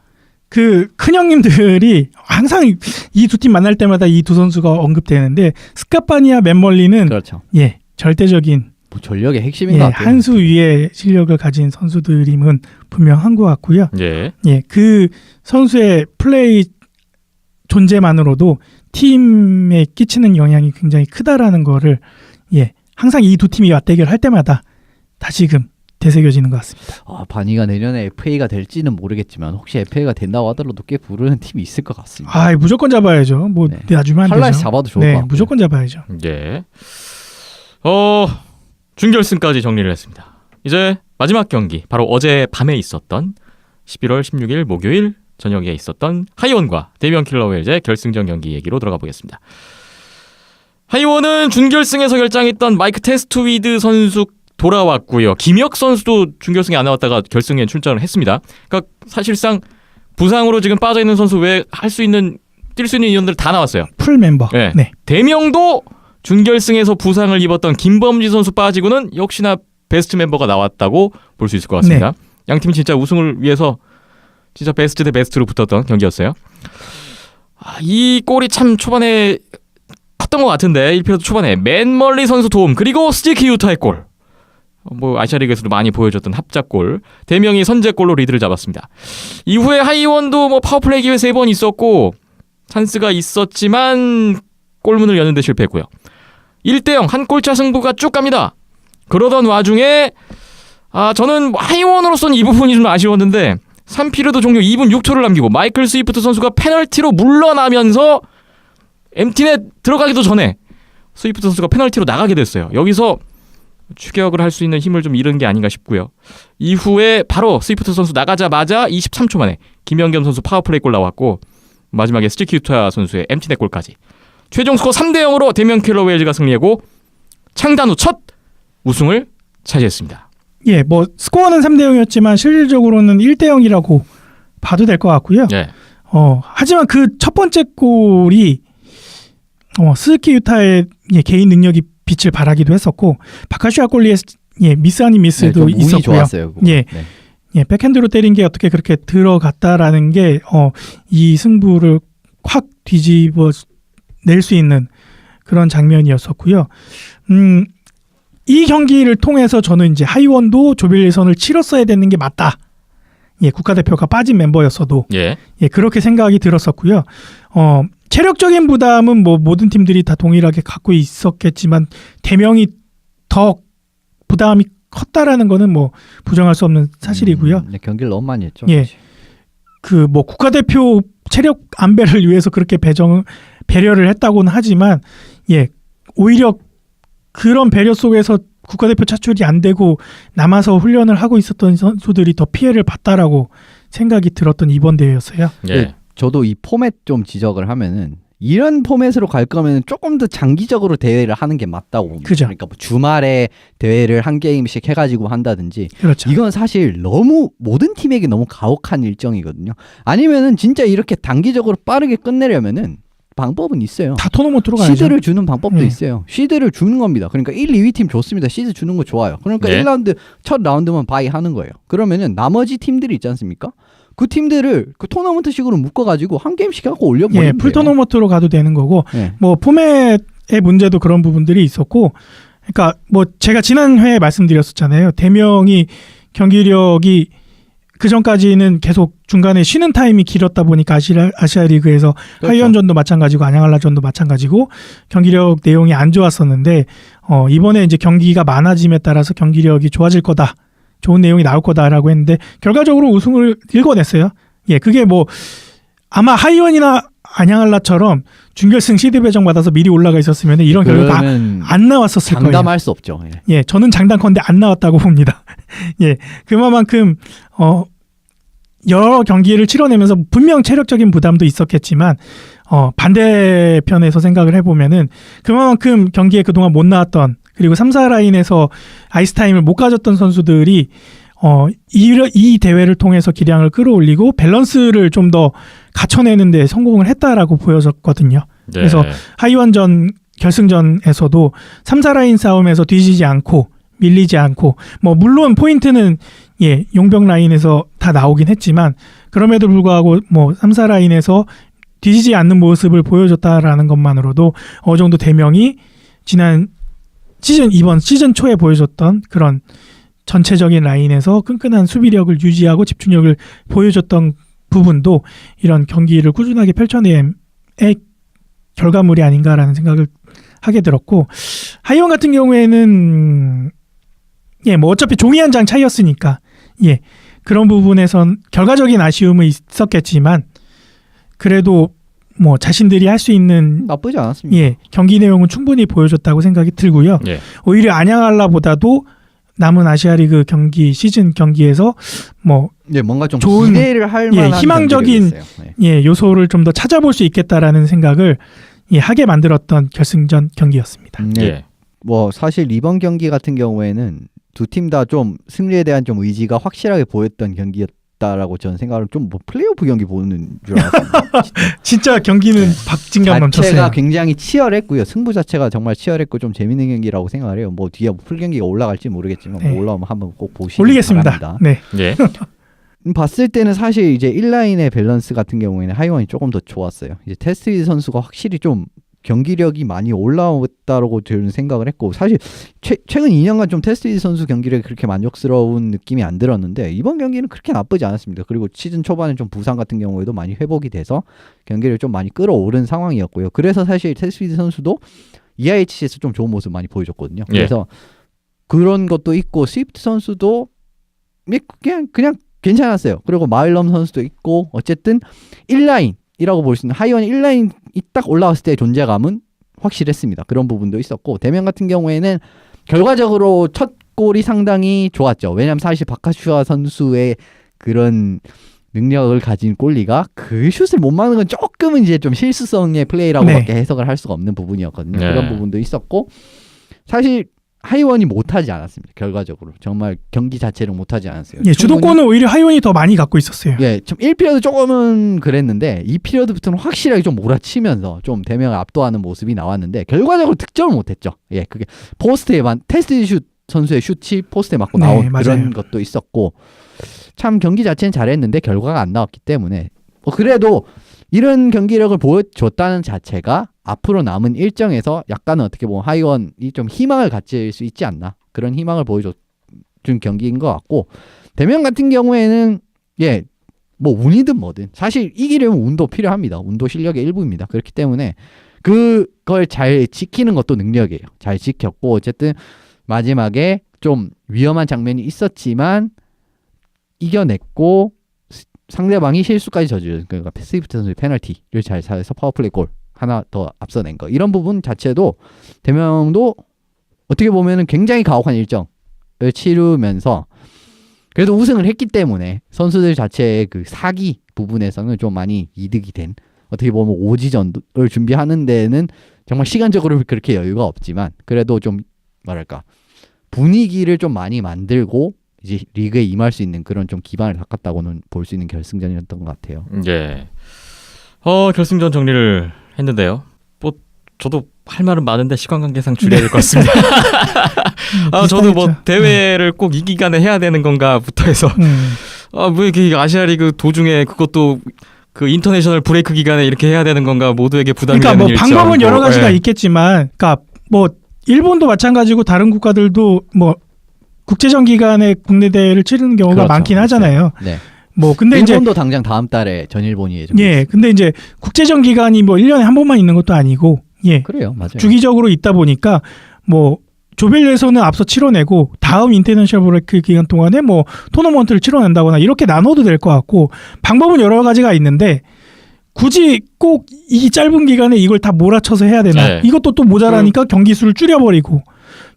Speaker 2: 그 큰 형님들이 항상 이 두 팀 만날 때마다 이 두 선수가 언급되는데 스카파니아 맨멀리는
Speaker 3: 그렇죠.
Speaker 2: 예, 절대적인
Speaker 3: 뭐 전력의 핵심인
Speaker 2: 예,
Speaker 3: 것 같아요.
Speaker 2: 한 수 위의 실력을 가진 선수들임은 분명한 것 같고요.
Speaker 1: 예.
Speaker 2: 예, 그 선수의 플레이 존재만으로도 팀에 끼치는 영향이 굉장히 크다라는 거를 예, 항상 이 두 팀이 맞대결 할 때마다 다시금 되새겨지는 것 같습니다.
Speaker 3: 바니가 내년에 FA가 될지는 모르겠지만 혹시 FA가 된다고 하더라도 꽤 부르는 팀이 있을 것 같습니다.
Speaker 2: 아, 무조건 잡아야죠. 뭐
Speaker 3: 네.
Speaker 2: 놔주면 안 되죠.
Speaker 3: 할라에서 잡아도 좋을 것
Speaker 2: 네,
Speaker 3: 같고요.
Speaker 2: 무조건 잡아야죠.
Speaker 1: 예. 준결승까지 정리를 했습니다. 이제 마지막 경기 바로 어제 밤에 있었던 11월 16일 목요일 저녁에 있었던 하이원과 대면 킬러 웰즈의 결승전 경기 얘기로 들어가 보겠습니다. 하이원은 준결승에서 결장했던 마이크 테스트위드 선수 돌아왔고요. 김혁 선수도 준결승에 안 나왔다가 결승에 출전을 했습니다. 그러니까 사실상 부상으로 지금 빠져 있는 선수 외에 뛸 수 있는 인원들 다 나왔어요.
Speaker 2: 풀 멤버.
Speaker 1: 네.
Speaker 2: 네.
Speaker 1: 대명도 준결승에서 부상을 입었던 김범지 선수 빠지고는 역시나 베스트 멤버가 나왔다고 볼 수 있을 것 같습니다. 양팀 진짜 우승을 위해서 진짜 베스트 대 베스트로 붙었던 경기였어요. 이 골이 참 초반에 컸던 것 같은데 1피리어드 초반에 맨멀리 선수 도움 그리고 스티키 유타의 골. 뭐 아시아리그에서도 많이 보여줬던 합작골. 대명이 선제골로 리드를 잡았습니다. 이후에 하이원도 뭐 파워플레이 기회 3번 있었고 찬스가 있었지만 골문을 여는데 실패했고요. 1대0 한 골차 승부가 쭉 갑니다. 그러던 와중에 저는 하이원으로서는 이 부분이 좀 아쉬웠는데 3피리어드 종료 2분 6초를 남기고 마이클 스위프트 선수가 페널티로 물러나면서 엠티넷 들어가기도 전에 스위프트 선수가 페널티로 나가게 됐어요. 여기서 추격을 할 수 있는 힘을 좀 잃은 게 아닌가 싶고요. 이후에 바로 스위프트 선수 나가자마자 23초 만에 김연겸 선수 파워플레이 골 나왔고 마지막에 스틸키우타 선수의 엠티넷 골까지. 최종 스코어 3대0으로 데미안 킬러 웨일즈가 승리하고 창단 후 첫 우승을 차지했습니다.
Speaker 2: 예, 뭐 스코어는 3대 0이었지만 실질적으로는 1대 0이라고 봐도 될 것 같고요.
Speaker 1: 네.
Speaker 2: 하지만 그 첫 번째 골이 스즈키 유타의 개인 능력이 빛을 발하기도 했었고 바카슈아 골리의 미스 아닌 미스도
Speaker 3: 네, 좀 운이
Speaker 2: 있었고요.
Speaker 3: 좋았어요. 그거.
Speaker 2: 예.
Speaker 3: 네.
Speaker 2: 예, 백핸드로 때린 게 어떻게 그렇게 들어갔다라는 게 이 승부를 확 뒤집어 낼 수 있는 그런 장면이었었고요. 이 경기를 통해서 저는 이제 하이원도 조별 예선을 치렀어야 되는 게 맞다. 예, 국가대표가 빠진 멤버였어도
Speaker 1: 예.
Speaker 2: 예, 그렇게 생각이 들었었고요. 체력적인 부담은 뭐 모든 팀들이 다 동일하게 갖고 있었겠지만 대명이 더 부담이 컸다라는 거는 뭐 부정할 수 없는 사실이고요.
Speaker 3: 네, 경기를 너무 많이 했죠.
Speaker 2: 예. 그 뭐 국가대표 체력 안배를 위해서 그렇게 배려를 했다고는 하지만 예, 오히려 그런 배려 속에서 국가대표 차출이 안 되고 남아서 훈련을 하고 있었던 선수들이 더 피해를 봤다라고 생각이 들었던 이번 대회였어요.
Speaker 1: 예.
Speaker 3: 네. 저도 이 포맷 좀 지적을 하면은 이런 포맷으로 갈 거면 조금 더 장기적으로 대회를 하는 게 맞다고 봅니다.
Speaker 2: 그죠.
Speaker 3: 그러니까 뭐 주말에 대회를 한 게임씩 해가지고 한다든지
Speaker 2: 그렇죠.
Speaker 3: 이건 사실 너무 모든 팀에게 너무 가혹한 일정이거든요. 아니면은 진짜 이렇게 단기적으로 빠르게 끝내려면은 방법은 있어요.
Speaker 2: 다 토너먼트로 가야죠.
Speaker 3: 시드를 주는 방법도
Speaker 2: 네.
Speaker 3: 있어요. 시드를 주는 겁니다. 그러니까 1, 2위 팀 좋습니다. 시드 주는 거 좋아요. 그러니까
Speaker 1: 네.
Speaker 3: 1라운드 첫 라운드만 바이 하는 거예요. 그러면은 나머지 팀들이 있지 않습니까? 그 팀들을 그 토너먼트식으로 묶어가지고 한 게임씩 하고 올려버리면
Speaker 2: 예,
Speaker 3: 돼요.
Speaker 2: 풀 토너먼트로 가도 되는 거고
Speaker 3: 네.
Speaker 2: 뭐 포맷의 문제도 그런 부분들이 있었고 그러니까 뭐 제가 지난 회에 말씀드렸었잖아요. 대명이 경기력이 그 전까지는 계속 중간에 쉬는 타임이 길었다 보니까 아시아 리그에서
Speaker 3: 그렇죠.
Speaker 2: 하이언전도 마찬가지고 안양한라전도 마찬가지고 경기력 내용이 안 좋았었는데 이번에 이제 경기가 많아짐에 따라서 경기력이 좋아질 거다. 좋은 내용이 나올 거다라고 했는데 결과적으로 우승을 읽어냈어요. 예, 그게 뭐 아마 하이원이나 안양한라처럼 준결승 시드 배정 받아서 미리 올라가 있었으면 이런 결과가
Speaker 3: 그러면
Speaker 2: 안 나왔었을 거예요.
Speaker 3: 장담할 수 없죠. 예.
Speaker 2: 예, 저는 장담컨대 안 나왔다고 봅니다. 예, 그만큼 여러 경기를 치러내면서 분명 체력적인 부담도 있었겠지만 반대편에서 생각을 해보면은 그만큼 경기에 그동안 못 나왔던 그리고 3, 4라인에서 아이스타임을 못 가졌던 선수들이 이 대회를 통해서 기량을 끌어올리고 밸런스를 좀 더 갖춰내는 데 성공을 했다라고 보여졌거든요.
Speaker 1: 네.
Speaker 2: 그래서 하이원전 결승전에서도 3, 4라인 싸움에서 뒤지지 않고 밀리지 않고 뭐 물론 포인트는 예, 용병 라인에서 다 나오긴 했지만 그럼에도 불구하고 뭐 3, 4라인에서 뒤지지 않는 모습을 보여줬다라는 것만으로도 어느 정도 대명이 지난 이번 시즌 초에 보여줬던 그런 전체적인 라인에서 끈끈한 수비력을 유지하고 집중력을 보여줬던 부분도 이런 경기를 꾸준하게 펼쳐내의 결과물이 아닌가라는 생각을 하게 들었고 하이원 같은 경우에는 예, 뭐 어차피 종이 한 장 차이였으니까 예, 그런 부분에선 결과적인 아쉬움은 있었겠지만 그래도 뭐 자신들이 할 수 있는
Speaker 3: 나쁘지 않았습니다.
Speaker 2: 예, 경기 내용은 충분히 보여줬다고 생각이 들고요.
Speaker 1: 예.
Speaker 2: 오히려 안양한라보다도 남은 아시아리그 경기 시즌 경기에서 뭐
Speaker 3: 네, 뭔가 좀
Speaker 2: 좋은,
Speaker 3: 기대를 할
Speaker 2: 예,
Speaker 3: 만한
Speaker 2: 희망적인
Speaker 3: 경기력이었어요. 네.
Speaker 2: 예, 요소를 좀 더 찾아볼 수 있겠다라는 생각을 예, 하게 만들었던 결승전 경기였습니다.
Speaker 3: 네.
Speaker 1: 예.
Speaker 3: 뭐 사실 이번 경기 같은 경우에는 두 팀 다 좀 승리에 대한 좀 의지가 확실하게 보였던 경기였다라고 저는 생각을 좀 뭐 플레이오프 경기 보는 줄 알았습니다.
Speaker 2: 진짜 경기는 박진감 넘쳤어요.
Speaker 3: 자체가 굉장히 치열했고요. 승부 자체가 정말 치열했고 좀 재밌는 경기라고 생각을 해요. 뭐 뒤에 풀 경기가 올라갈지 모르겠지만
Speaker 2: 네.
Speaker 3: 뭐 올라오면 한번 꼭 보시기
Speaker 2: 올리겠습니다.
Speaker 3: 바랍니다.
Speaker 2: 네.
Speaker 1: 예.
Speaker 3: 봤을 때는 사실 이제 1라인의 밸런스 같은 경우에는 하이원이 조금 더 좋았어요. 이제 테스트 선수가 확실히 좀 경기력이 많이 올라왔다라고 저는 생각을 했고 사실 최근 2년간 좀 테스트 선수 경기력이 그렇게 만족스러운 느낌이 안 들었는데 이번 경기는 그렇게 나쁘지 않았습니다. 그리고 시즌 초반에 좀 부상 같은 경우에도 많이 회복이 돼서 경기를 좀 많이 끌어오른 상황이었고요. 그래서 사실 테스트 선수도 EIHC에서 좀 좋은 모습 많이 보여줬거든요.
Speaker 1: 예.
Speaker 3: 그래서 그런 것도 있고 스위프트 선수도 그냥 괜찮았어요. 그리고 마일럼 선수도 있고 어쨌든 1라인이라고 볼 수 있는 하이원 1라인이 딱 올라왔을 때 존재감은 확실했습니다. 그런 부분도 있었고 대면 같은 경우에는 결과적으로 첫 골이 상당히 좋았죠. 왜냐하면 사실 바카슈아 선수의 그런 능력을 가진 골리가 그 슛을 못 막는 건 조금은 이제 좀 실수성의 플레이라고밖에 해석을 할 수가 없는 부분이었거든요.
Speaker 1: 네.
Speaker 3: 그런 부분도 있었고 사실 하이원이 못하지 않았습니다. 결과적으로 정말 경기 자체를 못하지 않았어요.
Speaker 2: 예,
Speaker 3: 충분히-
Speaker 2: 주도권은 오히려 하이원이 더 많이 갖고 있었어요.
Speaker 3: 예, 좀 1피리어드 조금은 그랬는데 2피리어드부터는 확실하게 좀 몰아치면서 좀 대명을 압도하는 모습이 나왔는데 결과적으로 득점을 못했죠. 예, 그게 포스트에만 테스트 슛 선수의 슛이 포스트에 맞고
Speaker 2: 네,
Speaker 3: 나온
Speaker 2: 맞아요.
Speaker 3: 그런 것도 있었고 참 경기 자체는 잘했는데 결과가 안 나왔기 때문에 그래도 이런 경기력을 보여줬다는 자체가 앞으로 남은 일정에서 약간은 어떻게 보면 하이원이 좀 희망을 가질 수 있지 않나 그런 희망을 보여준 경기인 것 같고 대면 같은 경우에는 예, 뭐 운이든 뭐든 사실 이기려면 운도 필요합니다. 운도 실력의 일부입니다. 그렇기 때문에 그걸 잘 지키는 것도 능력이에요. 잘 지켰고 어쨌든 마지막에 좀 위험한 장면이 있었지만 이겨냈고 상대방이 실수까지 저지른 그러니까 스위프트 선수의 페널티를 잘 사서 파워플레이 골 하나 더 앞서낸 거 이런 부분 자체도 대명도 어떻게 보면은 굉장히 가혹한 일정을 치르면서 그래도 우승을 했기 때문에 선수들 자체의 그 사기 부분에서는 좀 많이 이득이 된 어떻게 보면 오지전을 준비하는 데는 정말 시간적으로 그렇게 여유가 없지만 그래도 좀 뭐랄까 분위기를 좀 많이 만들고 이제 리그에 임할 수 있는 그런 좀 기반을 닦았다고는 볼 수 있는 결승전이었던 것 같아요.
Speaker 1: 예. 결승전 정리를 했는데요. 뭐 저도 할 말은 많은데 시간 관계상 줄여야 될 것 같습니다. 저도 뭐
Speaker 2: 비슷하겠죠.
Speaker 1: 대회를 꼭 이 기간에 해야 되는 건가부터 해서 뭐 이렇게 아시아리그 도중에 그것도 그 인터내셔널 브레이크 기간에 이렇게 해야 되는 건가 모두에게 부담이
Speaker 2: 그러니까
Speaker 1: 되는
Speaker 2: 뭐
Speaker 1: 일정.
Speaker 2: 방법은 여러 가지가
Speaker 1: 예.
Speaker 2: 있겠지만, 그러니까 뭐 일본도 마찬가지고 다른 국가들도 뭐 국제전 기간에 국내 대회를 치르는 경우가
Speaker 3: 그렇죠.
Speaker 2: 많긴 하잖아요.
Speaker 3: 네.
Speaker 2: 뭐 근데 이제
Speaker 3: 일본도 당장 다음 달에 전일본이 예정.
Speaker 2: 예, 근데 이제 국제전 기간이 뭐 1년에 한 번만 있는 것도 아니고 예.
Speaker 3: 그래요, 맞아요.
Speaker 2: 주기적으로 있다 보니까 뭐 조별예선은 앞서 치러내고 다음 인터내셔널 브레이크 기간 동안에 뭐 토너먼트를 치러낸다거나 이렇게 나눠도 될 것 같고 방법은 여러 가지가 있는데 굳이 꼭 이 짧은 기간에 이걸 다 몰아쳐서 해야 되나?
Speaker 1: 네.
Speaker 2: 이것도 또 모자라니까 경기 수를 줄여버리고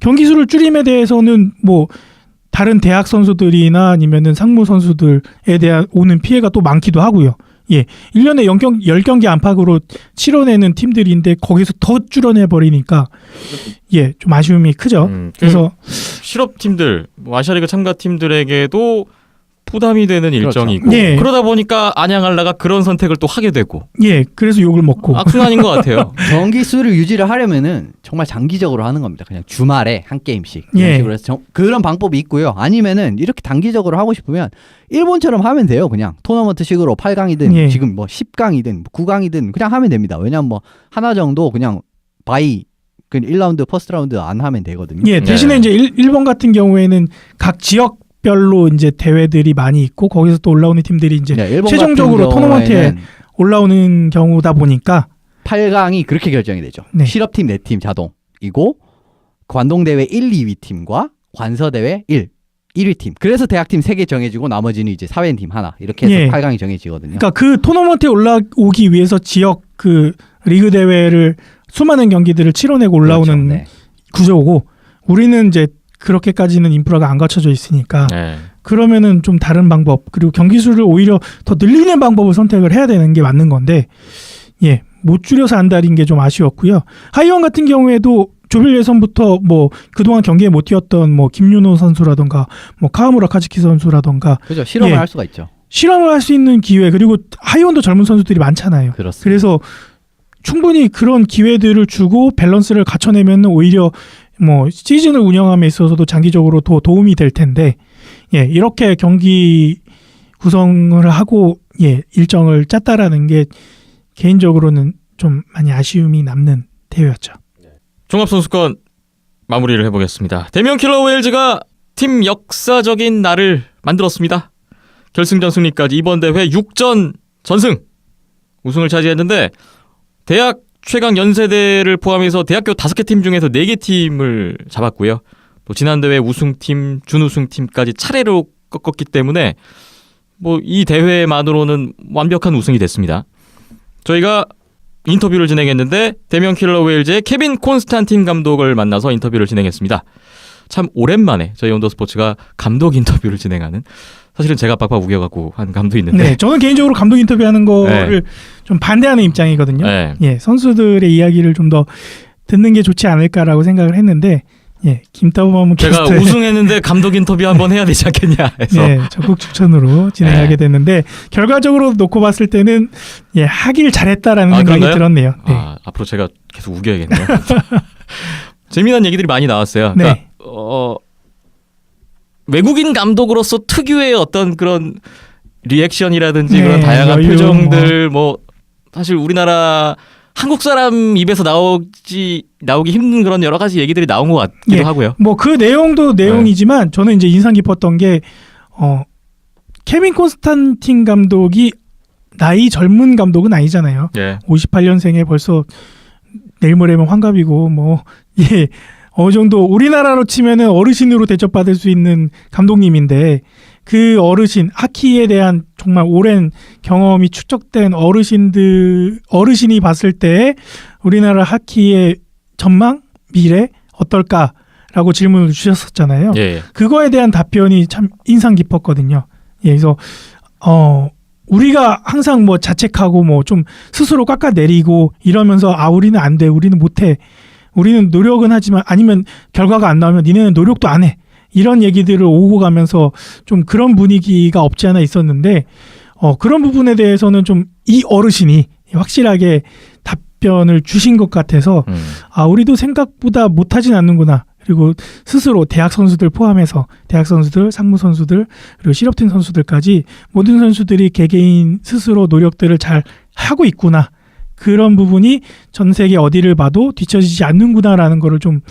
Speaker 2: 경기 수를 줄임에 대해서는 뭐 다른 대학 선수들이나 아니면은 상무 선수들에 대한 오는 피해가 또 많기도 하고요. 예. 1년에 10경기 안팎으로 치러내는 팀들인데 거기서 더 줄여내버리니까 예, 좀 아쉬움이 크죠.
Speaker 1: 그래서
Speaker 2: 그래서
Speaker 1: 실업팀들, 뭐 아시아리그 참가팀들에게도 부담이 되는
Speaker 3: 그렇죠.
Speaker 1: 일정이고
Speaker 2: 예.
Speaker 1: 그러다 보니까 안양알라가 그런 선택을 또 하게 되고
Speaker 2: 예, 그래서 욕을 먹고
Speaker 1: 악순환인 것 같아요.
Speaker 3: 경기 수를 유지를 하려면은 정말 장기적으로 하는 겁니다. 그냥 주말에 한 게임씩.
Speaker 2: 예.
Speaker 3: 이런 식으로 해서 그런 방법이 있고요. 아니면은 이렇게 단기적으로 하고 싶으면 일본처럼 하면 돼요. 그냥 토너먼트식으로 8강이든
Speaker 2: 예.
Speaker 3: 지금 뭐 10강이든 9강이든 그냥 하면 됩니다. 왜냐면 뭐 하나 정도 그냥 바이 그 1라운드 퍼스트 라운드 안 하면 되거든요.
Speaker 2: 예, 대신에
Speaker 1: 네.
Speaker 2: 이제 일본 같은 경우에는 각 지역별로 이제 대회들이 많이 있고 거기서 또 올라오는 팀들이 이제
Speaker 3: 네, 일본
Speaker 2: 최종적으로
Speaker 3: 같은
Speaker 2: 토너먼트에
Speaker 3: 경우에는
Speaker 2: 올라오는 경우다 보니까
Speaker 3: 8강이 그렇게 결정이 되죠.
Speaker 2: 네.
Speaker 3: 실업팀 4팀 자동이고 관동대회 1, 2위 팀과 관서대회 1위 팀. 그래서 대학팀 3개 정해지고 나머지는 이제 사회팀 하나 이렇게 해서
Speaker 2: 예.
Speaker 3: 8강이 정해지거든요.
Speaker 2: 그러니까 그 토너먼트에 올라오기 위해서 지역 그 리그 대회를 수많은 경기들을 치러내고 올라오는
Speaker 3: 그렇죠. 네.
Speaker 2: 구조고 우리는 이제 그렇게까지는 인프라가 안 갖춰져 있으니까
Speaker 1: 네.
Speaker 2: 그러면은 좀 다른 방법 그리고 경기 수를 오히려 더 늘리는 방법을 선택을 해야 되는 게 맞는 건데 예, 못 줄여서 한다는 게 좀 아쉬웠고요. 하이원 같은 경우에도 조별 예선부터 뭐 그동안 경기에 못 뛰었던 뭐 김윤호 선수라던가 뭐 카와무라 카즈키 선수라던가
Speaker 3: 그죠. 실험을
Speaker 2: 예.
Speaker 3: 할 수가 있죠.
Speaker 2: 실험을 할 수 있는 기회 그리고 하이원도 젊은 선수들이 많잖아요.
Speaker 3: 그렇습니다.
Speaker 2: 그래서 충분히 그런 기회들을 주고 밸런스를 갖춰내면 오히려 뭐 시즌을 운영함에 있어서도 장기적으로 더 도움이 될 텐데 예, 이렇게 경기 구성을 하고 예, 일정을 짰다라는 게 개인적으로는 좀 많이 아쉬움이 남는 대회였죠.
Speaker 1: 종합선수권 마무리를 해보겠습니다. 대면 킬러 웨일즈가 팀 역사적인 날을 만들었습니다. 결승전 승리까지 이번 대회 6전 전승 우승을 차지했는데 대학 최강 연세대를 포함해서 대학교 5개 팀 중에서 4개 팀을 잡았고요. 또 지난 대회 우승팀, 준우승팀까지 차례로 꺾었기 때문에 뭐 이 대회만으로는 완벽한 우승이 됐습니다. 저희가 인터뷰를 진행했는데 대명 킬러 웨일즈의 케빈 콘스탄틴 감독을 만나서 인터뷰를 진행했습니다. 참 오랜만에 저희 온더스포츠가 감독 인터뷰를 진행하는, 사실은 제가 빡빡 우겨갖고 한 감도 있는데
Speaker 2: 네, 저는 개인적으로 감독 인터뷰하는 거를 좀 반대하는 입장이거든요.
Speaker 1: 네.
Speaker 2: 예, 선수들의 이야기를 좀 더 듣는 게 좋지 않을까라고 생각을 했는데, 예, 김따범
Speaker 1: 제가
Speaker 2: 캐스터의
Speaker 1: 우승했는데 감독 인터뷰 한번 해야 되지 않겠냐 해서
Speaker 2: 예, 적극 추천으로 진행하게
Speaker 1: 네.
Speaker 2: 됐는데 결과적으로 놓고 봤을 때는 예, 하길 잘했다라는 생각이
Speaker 1: 그런가요?
Speaker 2: 들었네요. 네.
Speaker 1: 앞으로 제가 계속 우겨야겠네요. 재미난 얘기들이 많이 나왔어요. 그러니까
Speaker 2: 네.
Speaker 1: 외국인 감독으로서 특유의 어떤 그런 리액션이라든지
Speaker 2: 네,
Speaker 1: 그런 다양한
Speaker 2: 여유,
Speaker 1: 표정들 뭐 사실 우리나라 한국 사람 입에서 나오기 힘든 그런 여러 가지 얘기들이 나온 것 같기도
Speaker 2: 예.
Speaker 1: 하고요.
Speaker 2: 뭐 그 내용도 내용이지만 저는 이제 인상 깊었던 게 케빈 콘스탄틴 감독이 나이 젊은 감독은 아니잖아요.
Speaker 1: 예.
Speaker 2: 58년생에 벌써 내일 모레면 환갑이고 뭐 예. 어느 정도 우리나라로 치면은 어르신으로 대접받을 수 있는 감독님인데 그 하키에 대한 정말 오랜 경험이 축적된 어르신이 봤을 때 우리나라 하키의 전망, 미래 어떨까라고 질문을 주셨었잖아요.
Speaker 1: 예.
Speaker 2: 그거에 대한 답변이 참 인상 깊었거든요. 예, 그래서 우리가 항상 뭐 자책하고 뭐 좀 스스로 깎아내리고 이러면서 우리는 안 돼, 우리는 못해, 우리는 노력은 하지만 아니면 결과가 안 나오면 니네는 노력도 안 해, 이런 얘기들을 오고 가면서 좀 그런 분위기가 없지 않아 있었는데 그런 부분에 대해서는 좀 이 어르신이 확실하게 답변을 주신 것 같아서 우리도 생각보다 못하진 않는구나. 그리고 스스로 대학 선수들 포함해서 대학 선수들, 상무 선수들, 그리고 실업팀 선수들까지 모든 선수들이 개개인 스스로 노력들을 잘 하고 있구나. 그런 부분이 전 세계 어디를 봐도 뒤처지지 않는구나라는 거를 좀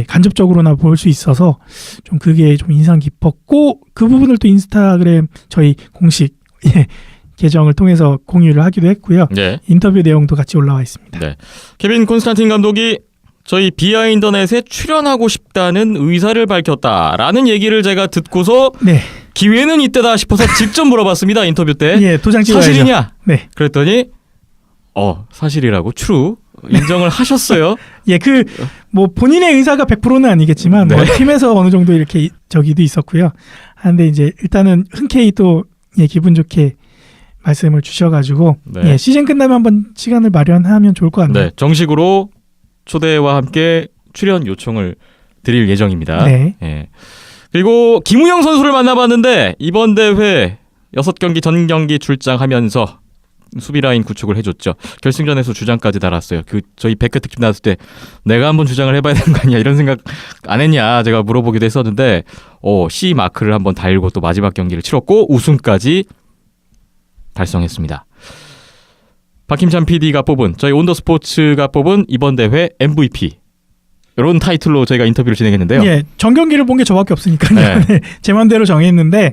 Speaker 2: 간접적으로나 볼 수 있어서 좀 그게 좀 인상 깊었고, 그 부분을 또 인스타그램 저희 공식 계정을 통해서 공유를 하기도 했고요.
Speaker 1: 네.
Speaker 2: 인터뷰 내용도 같이 올라와 있습니다.
Speaker 1: 네. 케빈 콘스탄틴 감독이 저희 비하인더넷에 출연하고 싶다는 의사를 밝혔다라는 얘기를 제가 듣고서
Speaker 2: 네.
Speaker 1: 기회는 이때다 싶어서 직접 물어봤습니다. 인터뷰 때.
Speaker 2: 예, 도장 찍어야죠.
Speaker 1: 사실이냐?
Speaker 2: 네.
Speaker 1: 그랬더니 사실이라고 트루 인정을 하셨어요.
Speaker 2: 예, 뭐 본인의 의사가 100%는 아니겠지만
Speaker 1: 네.
Speaker 2: 뭐 팀에서 어느 정도 이렇게 저기도 있었고요. 근데 이제 일단은 흔쾌히 또 기분 좋게 말씀을 주셔가지고
Speaker 1: 네.
Speaker 2: 시즌 끝나면 한번 시간을 마련하면 좋을 것 같네요.
Speaker 1: 네, 정식으로 초대와 함께 출연 요청을 드릴 예정입니다.
Speaker 2: 네.
Speaker 1: 예. 그리고 김우영 선수를 만나봤는데 이번 대회 6경기 전 경기 출장하면서 수비 라인 구축을 해줬죠. 결승전에서 주장까지 달았어요. 저희 100회 특집 나왔을 때 내가 한번 주장을 해봐야 되는 거 아니야, 이런 생각 안 했냐 제가 물어보기도 했었는데 C 마크를 한번 달고 또 마지막 경기를 치렀고 우승까지 달성했습니다. 박힘찬 PD가 뽑은, 저희 온더스포츠가 뽑은 이번 대회 MVP, 이런 타이틀로 저희가 인터뷰를 진행했는데요.
Speaker 2: 예, 전 경기를 본 게 저밖에 없으니까요.
Speaker 1: 네.
Speaker 2: 네, 제 맘대로 정했는데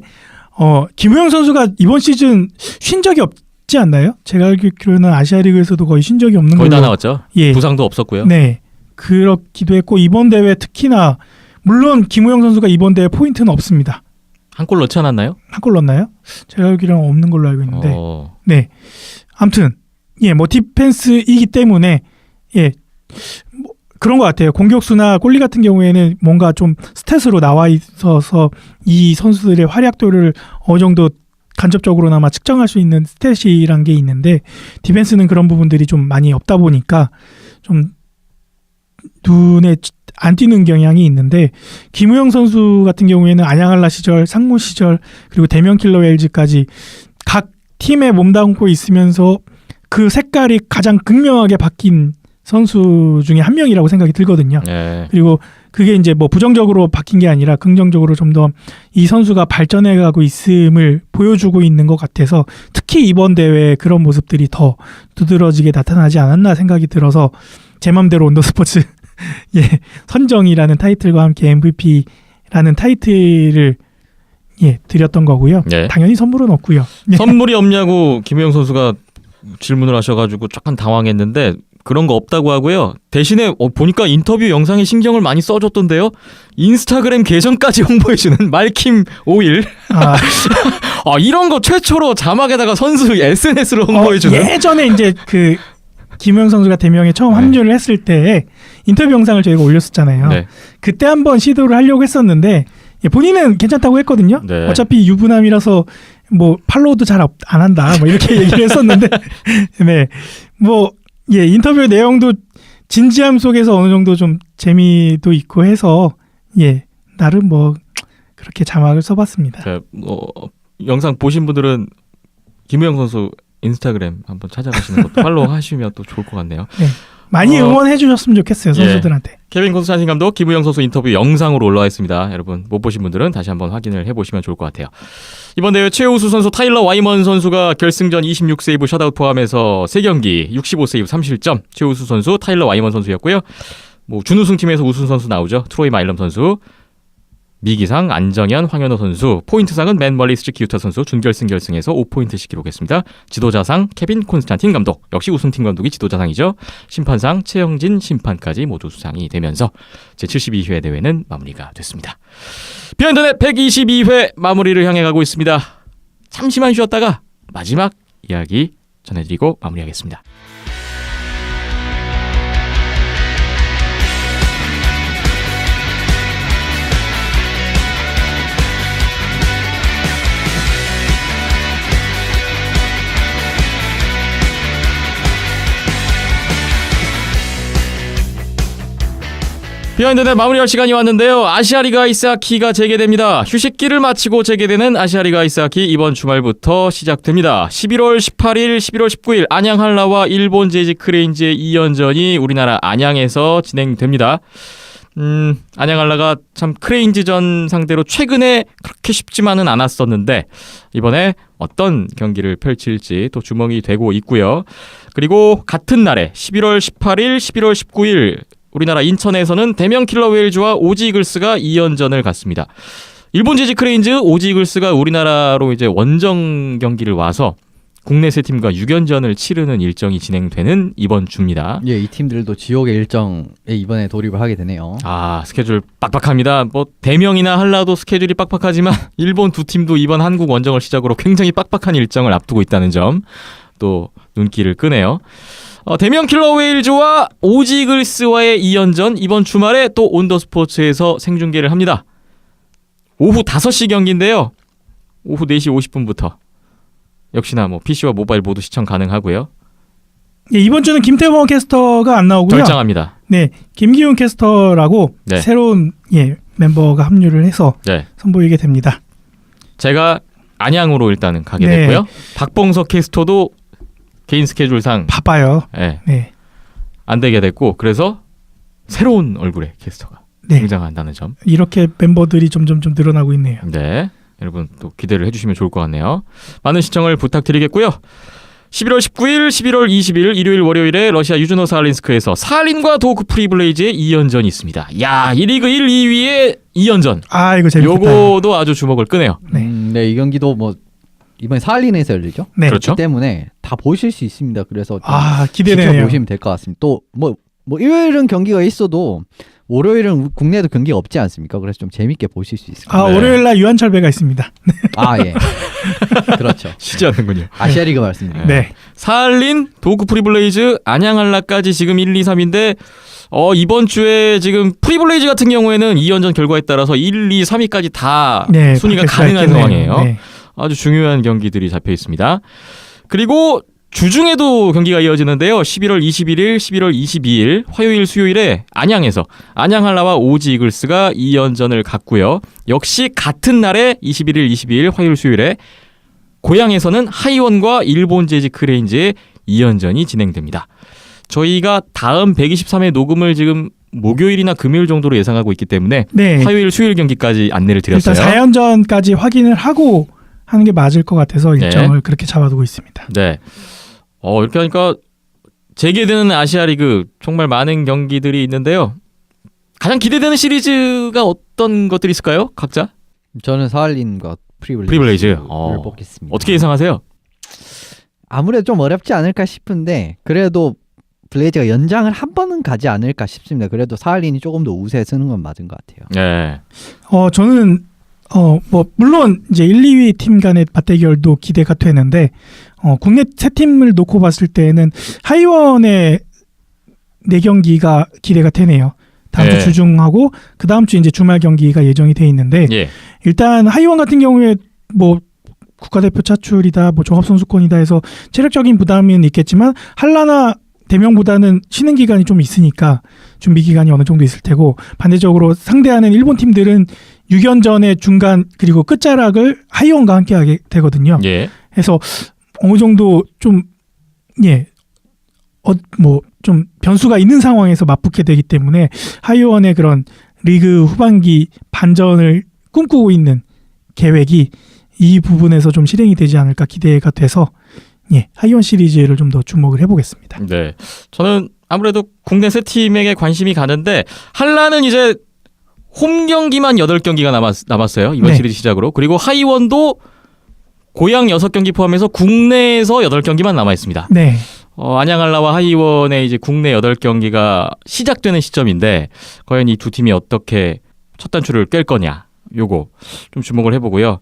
Speaker 2: 김우영 선수가 이번 시즌 쉰 적이 없지 않나요? 제가 알기로는 아시아리그에서도 거의 쉰 적이 없는
Speaker 1: 거의
Speaker 2: 걸로.
Speaker 1: 다 나왔죠.
Speaker 2: 예.
Speaker 1: 부상도 없었고요.
Speaker 2: 네, 그렇기도 했고 이번 대회 특히나 물론 김우영 선수가 이번 대회 포인트는 없습니다.
Speaker 1: 한 골 넣지 않았나요?
Speaker 2: 한 골 넣었나요? 제가 알기로는 없는 걸로 알고 있는데. 네. 아무튼 뭐 디펜스이기 때문에 뭐 그런 것 같아요. 공격수나 골리 같은 경우에는 뭔가 좀 스탯으로 나와 있어서 이 선수들의 활약도를 어느 정도 간접적으로나마 측정할 수 있는 스탯이란 게 있는데 디펜스는 그런 부분들이 좀 많이 없다 보니까 좀 눈에 안 띄는 경향이 있는데, 김우영 선수 같은 경우에는 안양알라 시절, 상무 시절, 그리고 대명 킬러 웨일즈까지 각 팀에 몸담고 있으면서 그 색깔이 가장 극명하게 바뀐 선수 중에 한 명이라고 생각이 들거든요.
Speaker 1: 네.
Speaker 2: 그리고 그게 이제 뭐 부정적으로 바뀐 게 아니라 긍정적으로 좀 더 이 선수가 발전해가고 있음을 보여주고 있는 것 같아서 특히 이번 대회에 그런 모습들이 더 두드러지게 나타나지 않았나 생각이 들어서 제 맘대로 온더스포츠 선정이라는 타이틀과 함께 MVP라는 타이틀을 드렸던 거고요.
Speaker 1: 네.
Speaker 2: 당연히 선물은 없고요.
Speaker 1: 선물이 없냐고 김우영 선수가 질문을 하셔가지고 약간 당황했는데 그런 거 없다고 하고요. 대신에 보니까 인터뷰 영상에 신경을 많이 써줬던데요. 인스타그램 계정까지 홍보해주는 말킴 오일. 이런 거 최초로 자막에다가 선수 SNS로 홍보해주는.
Speaker 2: 예전에 이제 그 김우영 선수가 대명에 처음 합류를 했을 때 인터뷰 영상을 저희가 올렸었잖아요.
Speaker 1: 네.
Speaker 2: 그때 한번 시도를 하려고 했었는데 본인은 괜찮다고 했거든요.
Speaker 1: 네.
Speaker 2: 어차피 유부남이라서 뭐 팔로우도 잘 안 한다 뭐 이렇게 얘기를 했었는데 네. 뭐 인터뷰 내용도 진지함 속에서 어느 정도 좀 재미도 있고 해서 나름 뭐 그렇게 자막을 써봤습니다.
Speaker 1: 자, 영상 보신 분들은 김우영 선수 인스타그램 한번 찾아가시는 것도 팔로우 하시면 또 좋을 것 같네요.
Speaker 2: 네. 많이 응원해 주셨으면 좋겠어요, 선수들한테.
Speaker 1: 케빈 콘스탄틴 감독, 김우영 선수 인터뷰 영상으로 올라와 있습니다. 여러분 못 보신 분들은 다시 한번 확인을 해보시면 좋을 것 같아요. 이번 대회 최우수 선수 타일러 와이먼 선수가 결승전 26세이브 셧아웃 포함해서 3경기 65세이브 3실점. 최우수 선수 타일러 와이먼 선수였고요. 뭐 준우승팀에서 우승 선수 나오죠. 트로이 마일럼 선수, 미기상 안정현, 황현호 선수, 포인트상은 맨 멀리스트 기우타 선수 준결승 결승에서 5포인트씩 기록했습니다. 지도자상 케빈 콘스탄틴 감독, 역시 우승팀 감독이 지도자상이죠. 심판상 최영진 심판까지 모두 수상이 되면서 제72회 대회는 마무리가 됐습니다. 비하인드넷 122회 마무리를 향해 가고 있습니다. 잠시만 쉬었다가 마지막 이야기 전해드리고 마무리하겠습니다. 비하인드넷 마무리할 시간이 왔는데요. 아시아리가 아이스하키가 재개됩니다. 휴식기를 마치고 재개되는 아시아리가 아이스하키 이번 주말부터 시작됩니다. 11월 18일, 11월 19일 안양 한라와 일본 제이지 크레인즈의 2연전이 우리나라 안양에서 진행됩니다. 안양 한라가 참 크레인즈전 상대로 최근에 그렇게 쉽지만은 않았었는데 이번에 어떤 경기를 펼칠지 또 주목이 되고 있고요. 그리고 같은 날에 11월 18일, 11월 19일 우리나라 인천에서는 대명 킬러 웨일즈와 오지 이글스가 2연전을 갖습니다. 일본 제지 크레인즈, 오지 이글스가 우리나라로 이제 원정 경기를 와서 국내 세 팀과 6연전을 치르는 일정이 진행되는 이번 주입니다.
Speaker 3: 이 팀들도 지옥의 일정에 이번에 돌입을 하게 되네요.
Speaker 1: 스케줄 빡빡합니다. 뭐 대명이나 한라도 스케줄이 빡빡하지만 일본 두 팀도 이번 한국 원정을 시작으로 굉장히 빡빡한 일정을 앞두고 있다는 점 또 눈길을 끄네요. 대명 킬러 웨일즈와 오지 이글스와의 2연전 이번 주말에 또 온더스포츠에서 생중계를 합니다. 오후 5시 경기인데요. 오후 4시 50분부터 역시나 뭐 PC와 모바일 모두 시청 가능하고요.
Speaker 2: 이번 주는 김태범 캐스터가 안 나오고요.
Speaker 1: 결장합니다.
Speaker 2: 네, 김기훈 캐스터라고
Speaker 1: 네.
Speaker 2: 새로운 멤버가 합류를 해서 선보이게 됩니다.
Speaker 1: 제가 안양으로 일단은 가게
Speaker 2: 네.
Speaker 1: 됐고요. 박봉석 캐스터도 개인 스케줄상
Speaker 2: 바빠요.
Speaker 1: 네. 안 되게 됐고 그래서 새로운 얼굴의 캐스터가 등장한다는 점.
Speaker 2: 이렇게 멤버들이 점점 좀 늘어나고 있네요.
Speaker 1: 네, 여러분 또 기대를 해주시면 좋을 것 같네요. 많은 시청을 부탁드리겠고요. 11월 19일, 11월 20일 일요일 월요일에 러시아 유즈노 사할린스크에서 사할린과 도크 프리블레이즈의 2연전이 있습니다. 야, 이 리그 1, 2위의 2연전.
Speaker 2: 이거 재밌겠다.
Speaker 1: 요거도 아주 주목을 끄네요.
Speaker 3: 네, 이 경기도 뭐 이번에 사할린에서 열리죠.
Speaker 2: 네.
Speaker 1: 그렇죠.
Speaker 3: 그렇기 때문에 다 보실 수 있습니다. 그래서
Speaker 2: 기대되네요.
Speaker 3: 지켜보시면 될 것 같습니다. 또 뭐 일요일은 경기가 있어도 월요일은 국내에도 경기가 없지 않습니까? 그래서 좀 재밌게 보실 수 있습니다.
Speaker 2: 월요일날 유한철배가 있습니다.
Speaker 3: 예. 그렇죠.
Speaker 1: 쉬지 않는군요.
Speaker 3: 아시아리그 말씀드립니다.
Speaker 2: 네.
Speaker 1: 사할린, 도크 프리블레이즈, 안양 한라까지 지금 1, 2, 3인데 이번 주에 지금 프리블레이즈 같은 경우에는 2연전 결과에 따라서 1, 2, 3위까지 다 순위가 가능한 상황이에요.
Speaker 2: 네.
Speaker 1: 아주 중요한 경기들이 잡혀 있습니다. 그리고 주중에도 경기가 이어지는데요. 11월 21일, 11월 22일 화요일, 수요일에 안양에서 안양 한라와 오지 이글스가 2연전을 갖고요. 역시 같은 날에 21일, 22일 화요일, 수요일에 고향에서는 하이원과 일본 제지 크레인즈의 2연전이 진행됩니다. 저희가 다음 123회 녹음을 지금 목요일이나 금요일 정도로 예상하고 있기 때문에 화요일, 수요일 경기까지 안내를 드렸어요.
Speaker 2: 일단 4연전까지 확인을 하고 하는 게 맞을 것 같아서 일정을 그렇게 잡아두고 있습니다.
Speaker 1: 네. 이렇게 하니까 재개되는 아시아리그 정말 많은 경기들이 있는데요. 가장 기대되는 시리즈가 어떤 것들이 있을까요? 각자?
Speaker 3: 저는 사할린과
Speaker 1: 프리블레이즈를
Speaker 3: 뽑겠습니다.
Speaker 1: 어떻게 예상하세요?
Speaker 3: 아무래도 좀 어렵지 않을까 싶은데 그래도 블레이즈가 연장을 한 번은 가지 않을까 싶습니다. 그래도 사할린이 조금 더 우세에 쓰는 건 맞은 것 같아요.
Speaker 1: 네.
Speaker 2: 저는 뭐 물론 이제 1, 2위 팀 간의 맞대결도 기대가 되는데 국내 세 팀을 놓고 봤을 때는 하이원의 4경기가 기대가 되네요. 다음 주
Speaker 1: 네.
Speaker 2: 주중하고 그 다음 주 이제 주말 경기가 예정이 돼 있는데
Speaker 1: 예.
Speaker 2: 일단 하이원 같은 경우에 뭐 국가대표 차출이다, 뭐 종합선수권이다 해서 체력적인 부담은 있겠지만 한라나 대명보다는 쉬는 기간이 좀 있으니까 준비 기간이 어느 정도 있을 테고 반대적으로 상대하는 일본 팀들은 6연전의 중간 그리고 끝자락을 하이원과 함께 하게 되거든요.
Speaker 1: 예.
Speaker 2: 그래서 어느 정도 좀 뭐 좀 변수가 있는 상황에서 맞붙게 되기 때문에 하이원의 그런 리그 후반기 반전을 꿈꾸고 있는 계획이 이 부분에서 좀 실행이 되지 않을까 기대가 돼서 하이원 시리즈를 좀 더 주목을 해보겠습니다.
Speaker 1: 네. 저는 아무래도 국내 세 팀에게 관심이 가는데 한라는 이제 홈 경기만 8경기가 남았어요. 이번
Speaker 2: 네.
Speaker 1: 시리즈 시작으로. 그리고 하이원도 고향 6경기 포함해서 국내에서 8경기만 남아 있습니다.
Speaker 2: 네.
Speaker 1: 안양 한라와 하이원의 이제 국내 8경기가 시작되는 시점인데 과연 이 두 팀이 어떻게 첫 단추를 깰 거냐. 요거 좀 주목을 해보고요.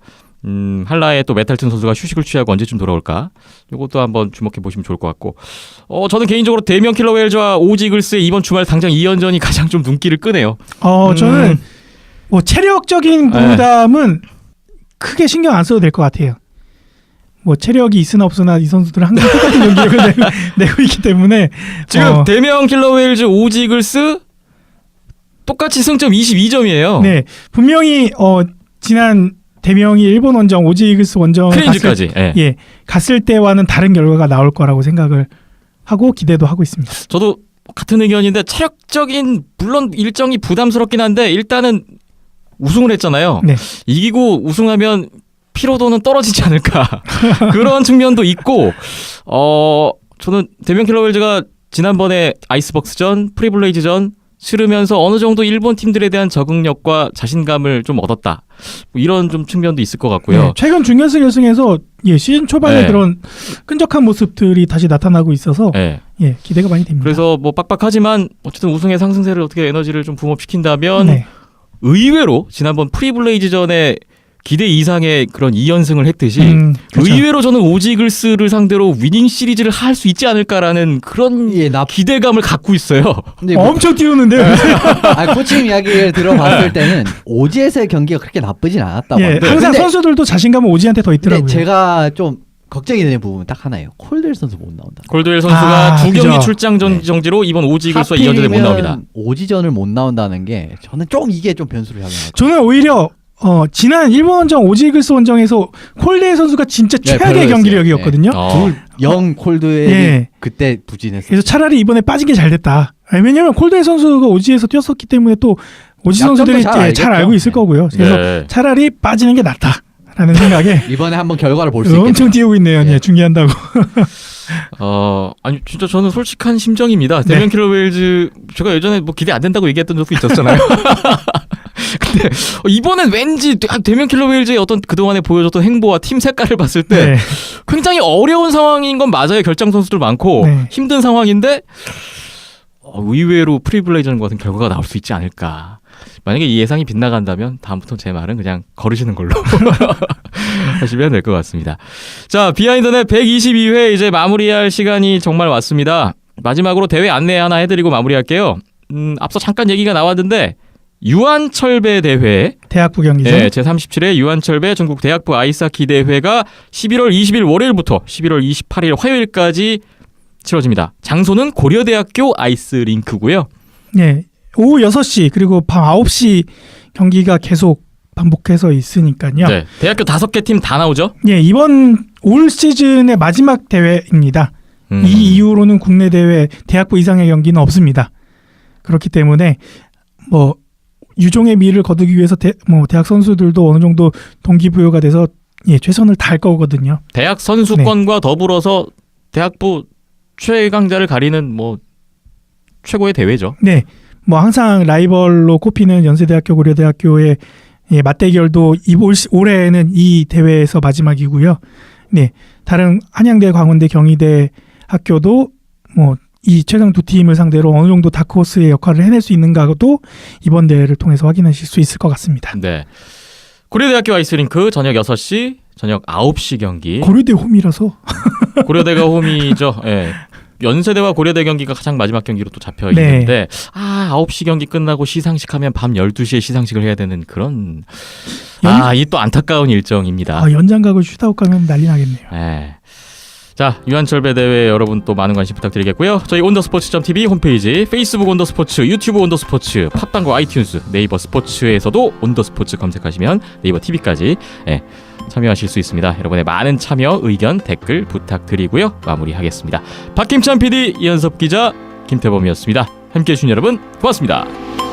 Speaker 1: 한라의 또 메탈튼 선수가 휴식을 취하고 언제쯤 돌아올까? 요것도 한번 주목해 보시면 좋을 것 같고. 저는 개인적으로 대명 킬러 웨일즈와 오지 이글스의 이번 주말 당장 2연전이 가장 좀 눈길을 끄네요.
Speaker 2: 저는 뭐 체력적인
Speaker 1: 네.
Speaker 2: 부담은 크게 신경 안 써도 될 것 같아요. 뭐 체력이 있으나 없으나 이 선수들은 항상 똑같은 경기력을 내고 있기 때문에
Speaker 1: 지금 대명 킬러 웨일즈 오지 이글스 똑같이 승점 22점이에요.
Speaker 2: 네, 분명히 지난 대명이 일본 원정 오지 이글스 원정
Speaker 1: 크레인즈까지.
Speaker 2: 갔을 때와는 다른 결과가 나올 거라고 생각을 하고 기대도 하고 있습니다.
Speaker 1: 저도 같은 의견인데 체력적인 물론 일정이 부담스럽긴 한데 일단은 우승을 했잖아요.
Speaker 2: 네.
Speaker 1: 이기고 우승하면 피로도는 떨어지지 않을까 그런 측면도 있고 저는 대명 킬러 웨일즈가 지난번에 아이스벅스전, 프리블레이즈전 치르면서 어느 정도 일본 팀들에 대한 적응력과 자신감을 좀 얻었다. 뭐 이런 좀 측면도 있을 것 같고요.
Speaker 2: 네, 최근 준결승 결승에서 시즌 초반에
Speaker 1: 네.
Speaker 2: 그런 끈적한 모습들이 다시 나타나고 있어서
Speaker 1: 네.
Speaker 2: 기대가 많이 됩니다.
Speaker 1: 그래서 뭐 빡빡하지만 어쨌든 우승의 상승세를 어떻게 에너지를 좀 붐업시킨다면
Speaker 2: 네.
Speaker 1: 의외로 지난번 프리블레이즈전에 기대 이상의 그런 2연승을 했듯이
Speaker 2: 그렇죠.
Speaker 1: 의외로 저는 오지 이글스를 상대로 위닝 시리즈를 할 수 있지 않을까라는 그런 기대감을 갖고 있어요.
Speaker 3: 근데
Speaker 2: 엄청 띄우는데요.
Speaker 3: 코치님 이야기를 들어봤을 때는 오지에서의 경기가 그렇게 나쁘진 않았다고.
Speaker 2: 항상 선수들도 자신감은 오지한테 더 있더라고요.
Speaker 3: 근데 제가 좀 걱정이 되는 부분은 딱 하나예요. 콜델 선수 못 나온다.
Speaker 1: 콜드웰 선수가 두 경기
Speaker 2: 그죠.
Speaker 1: 출장 정지로 이번 오지 이글스와 2연전에 못 나옵니다.
Speaker 3: 오지전을 못 나온다는 게 저는 좀 이게 좀 변수를 작용할 것
Speaker 2: 저는 오히려 지난 일본 원정 오지 이글스 원정에서 콜데이 선수가 진짜 최악의
Speaker 3: 별로였어요.
Speaker 2: 경기력이었거든요.
Speaker 3: 영 콜드웰이 그때 부진했어요.
Speaker 2: 그래서 차라리 이번에 빠진 게 잘 됐다. 왜냐하면 콜데이 선수가 오지에서 뛰었었기 때문에 또 오지 선수들이 잘 알고 있을 거고요. 그래서 차라리 빠지는 게 낫다라는 생각에
Speaker 3: 이번에 한번 결과를 볼 수 있겠다.
Speaker 2: 엄청 띄우고 있네요. 중계한다고.
Speaker 1: 아니 진짜 저는 솔직한 심정입니다. 대면 킬러 웨일즈 제가 예전에 뭐 기대 안 된다고 얘기했던 적도 있었잖아요. 근데 이번엔 왠지 대면 킬러 웨일즈의 어떤 그동안에 보여줬던 행보와 팀 색깔을 봤을 때 굉장히 어려운 상황인 건 맞아요. 결장 선수들 많고 힘든 상황인데 의외로 프리블레이전 같은 결과가 나올 수 있지 않을까. 만약에 이 예상이 빗나간다면 다음부터 제 말은 그냥 거르시는 걸로 하시면 될 것 같습니다. 자, 비하인드넷 122회 이제 마무리할 시간이 정말 왔습니다. 마지막으로 대회 안내 하나 해드리고 마무리할게요. 앞서 잠깐 얘기가 나왔는데 유한철배 대회
Speaker 2: 대학부 경기죠.
Speaker 1: 네, 제37회 유한철배 전국 대학부 아이스하키 대회가 11월 20일 월요일부터 11월 28일 화요일까지 치러집니다. 장소는 고려대학교 아이스링크고요.
Speaker 2: 네. 오후 6시 그리고 밤 9시 경기가 계속 반복해서 있으니까요.
Speaker 1: 네, 대학교 5개 팀 다 나오죠?
Speaker 2: 이번 올 시즌의 마지막 대회입니다. 이 이후로는 국내 대회 대학부 이상의 경기는 없습니다. 그렇기 때문에 뭐 유종의 미를 거두기 위해서 대학 선수들도 어느 정도 동기부여가 돼서 최선을 다할 거거든요.
Speaker 1: 대학 선수권과 더불어서 대학부 최강자를 가리는 뭐 최고의 대회죠.
Speaker 2: 네. 뭐 항상 라이벌로 꼽히는 연세대학교 고려대학교의 맞대결도 올해는 이 대회에서 마지막이고요. 네, 다른 한양대, 광운대, 경희대 학교도 뭐 이 최강 두 팀을 상대로 어느 정도 다크호스의 역할을 해낼 수 있는가도 이번 대회를 통해서 확인하실 수 있을 것 같습니다.
Speaker 1: 네. 고려대학교 아이스링크 저녁 6시, 저녁 9시 경기.
Speaker 2: 고려대 홈이라서
Speaker 1: 고려대가 홈이죠. 예. 연세대와 고려대 경기가 가장 마지막 경기로 또 잡혀
Speaker 2: 네.
Speaker 1: 있는데 9시 경기 끝나고 시상식 하면 밤 12시에 시상식을 해야 되는 그런 이 또 안타까운 일정입니다.
Speaker 2: 연장 가고 슈트아웃 가면 난리 나겠네요.
Speaker 1: 예. 자, 유한철배 대회 여러분 또 많은 관심 부탁드리겠고요. 저희 온더스포츠.tv 홈페이지, 페이스북 온더스포츠, 유튜브 온더스포츠, 팟빵과 아이튠즈, 네이버 스포츠에서도 온더스포츠 검색하시면 네이버 TV까지 참여하실 수 있습니다. 여러분의 많은 참여, 의견, 댓글 부탁드리고요. 마무리하겠습니다. 박김찬 PD, 이현섭 기자, 김태범이었습니다. 함께해 주신 여러분 고맙습니다.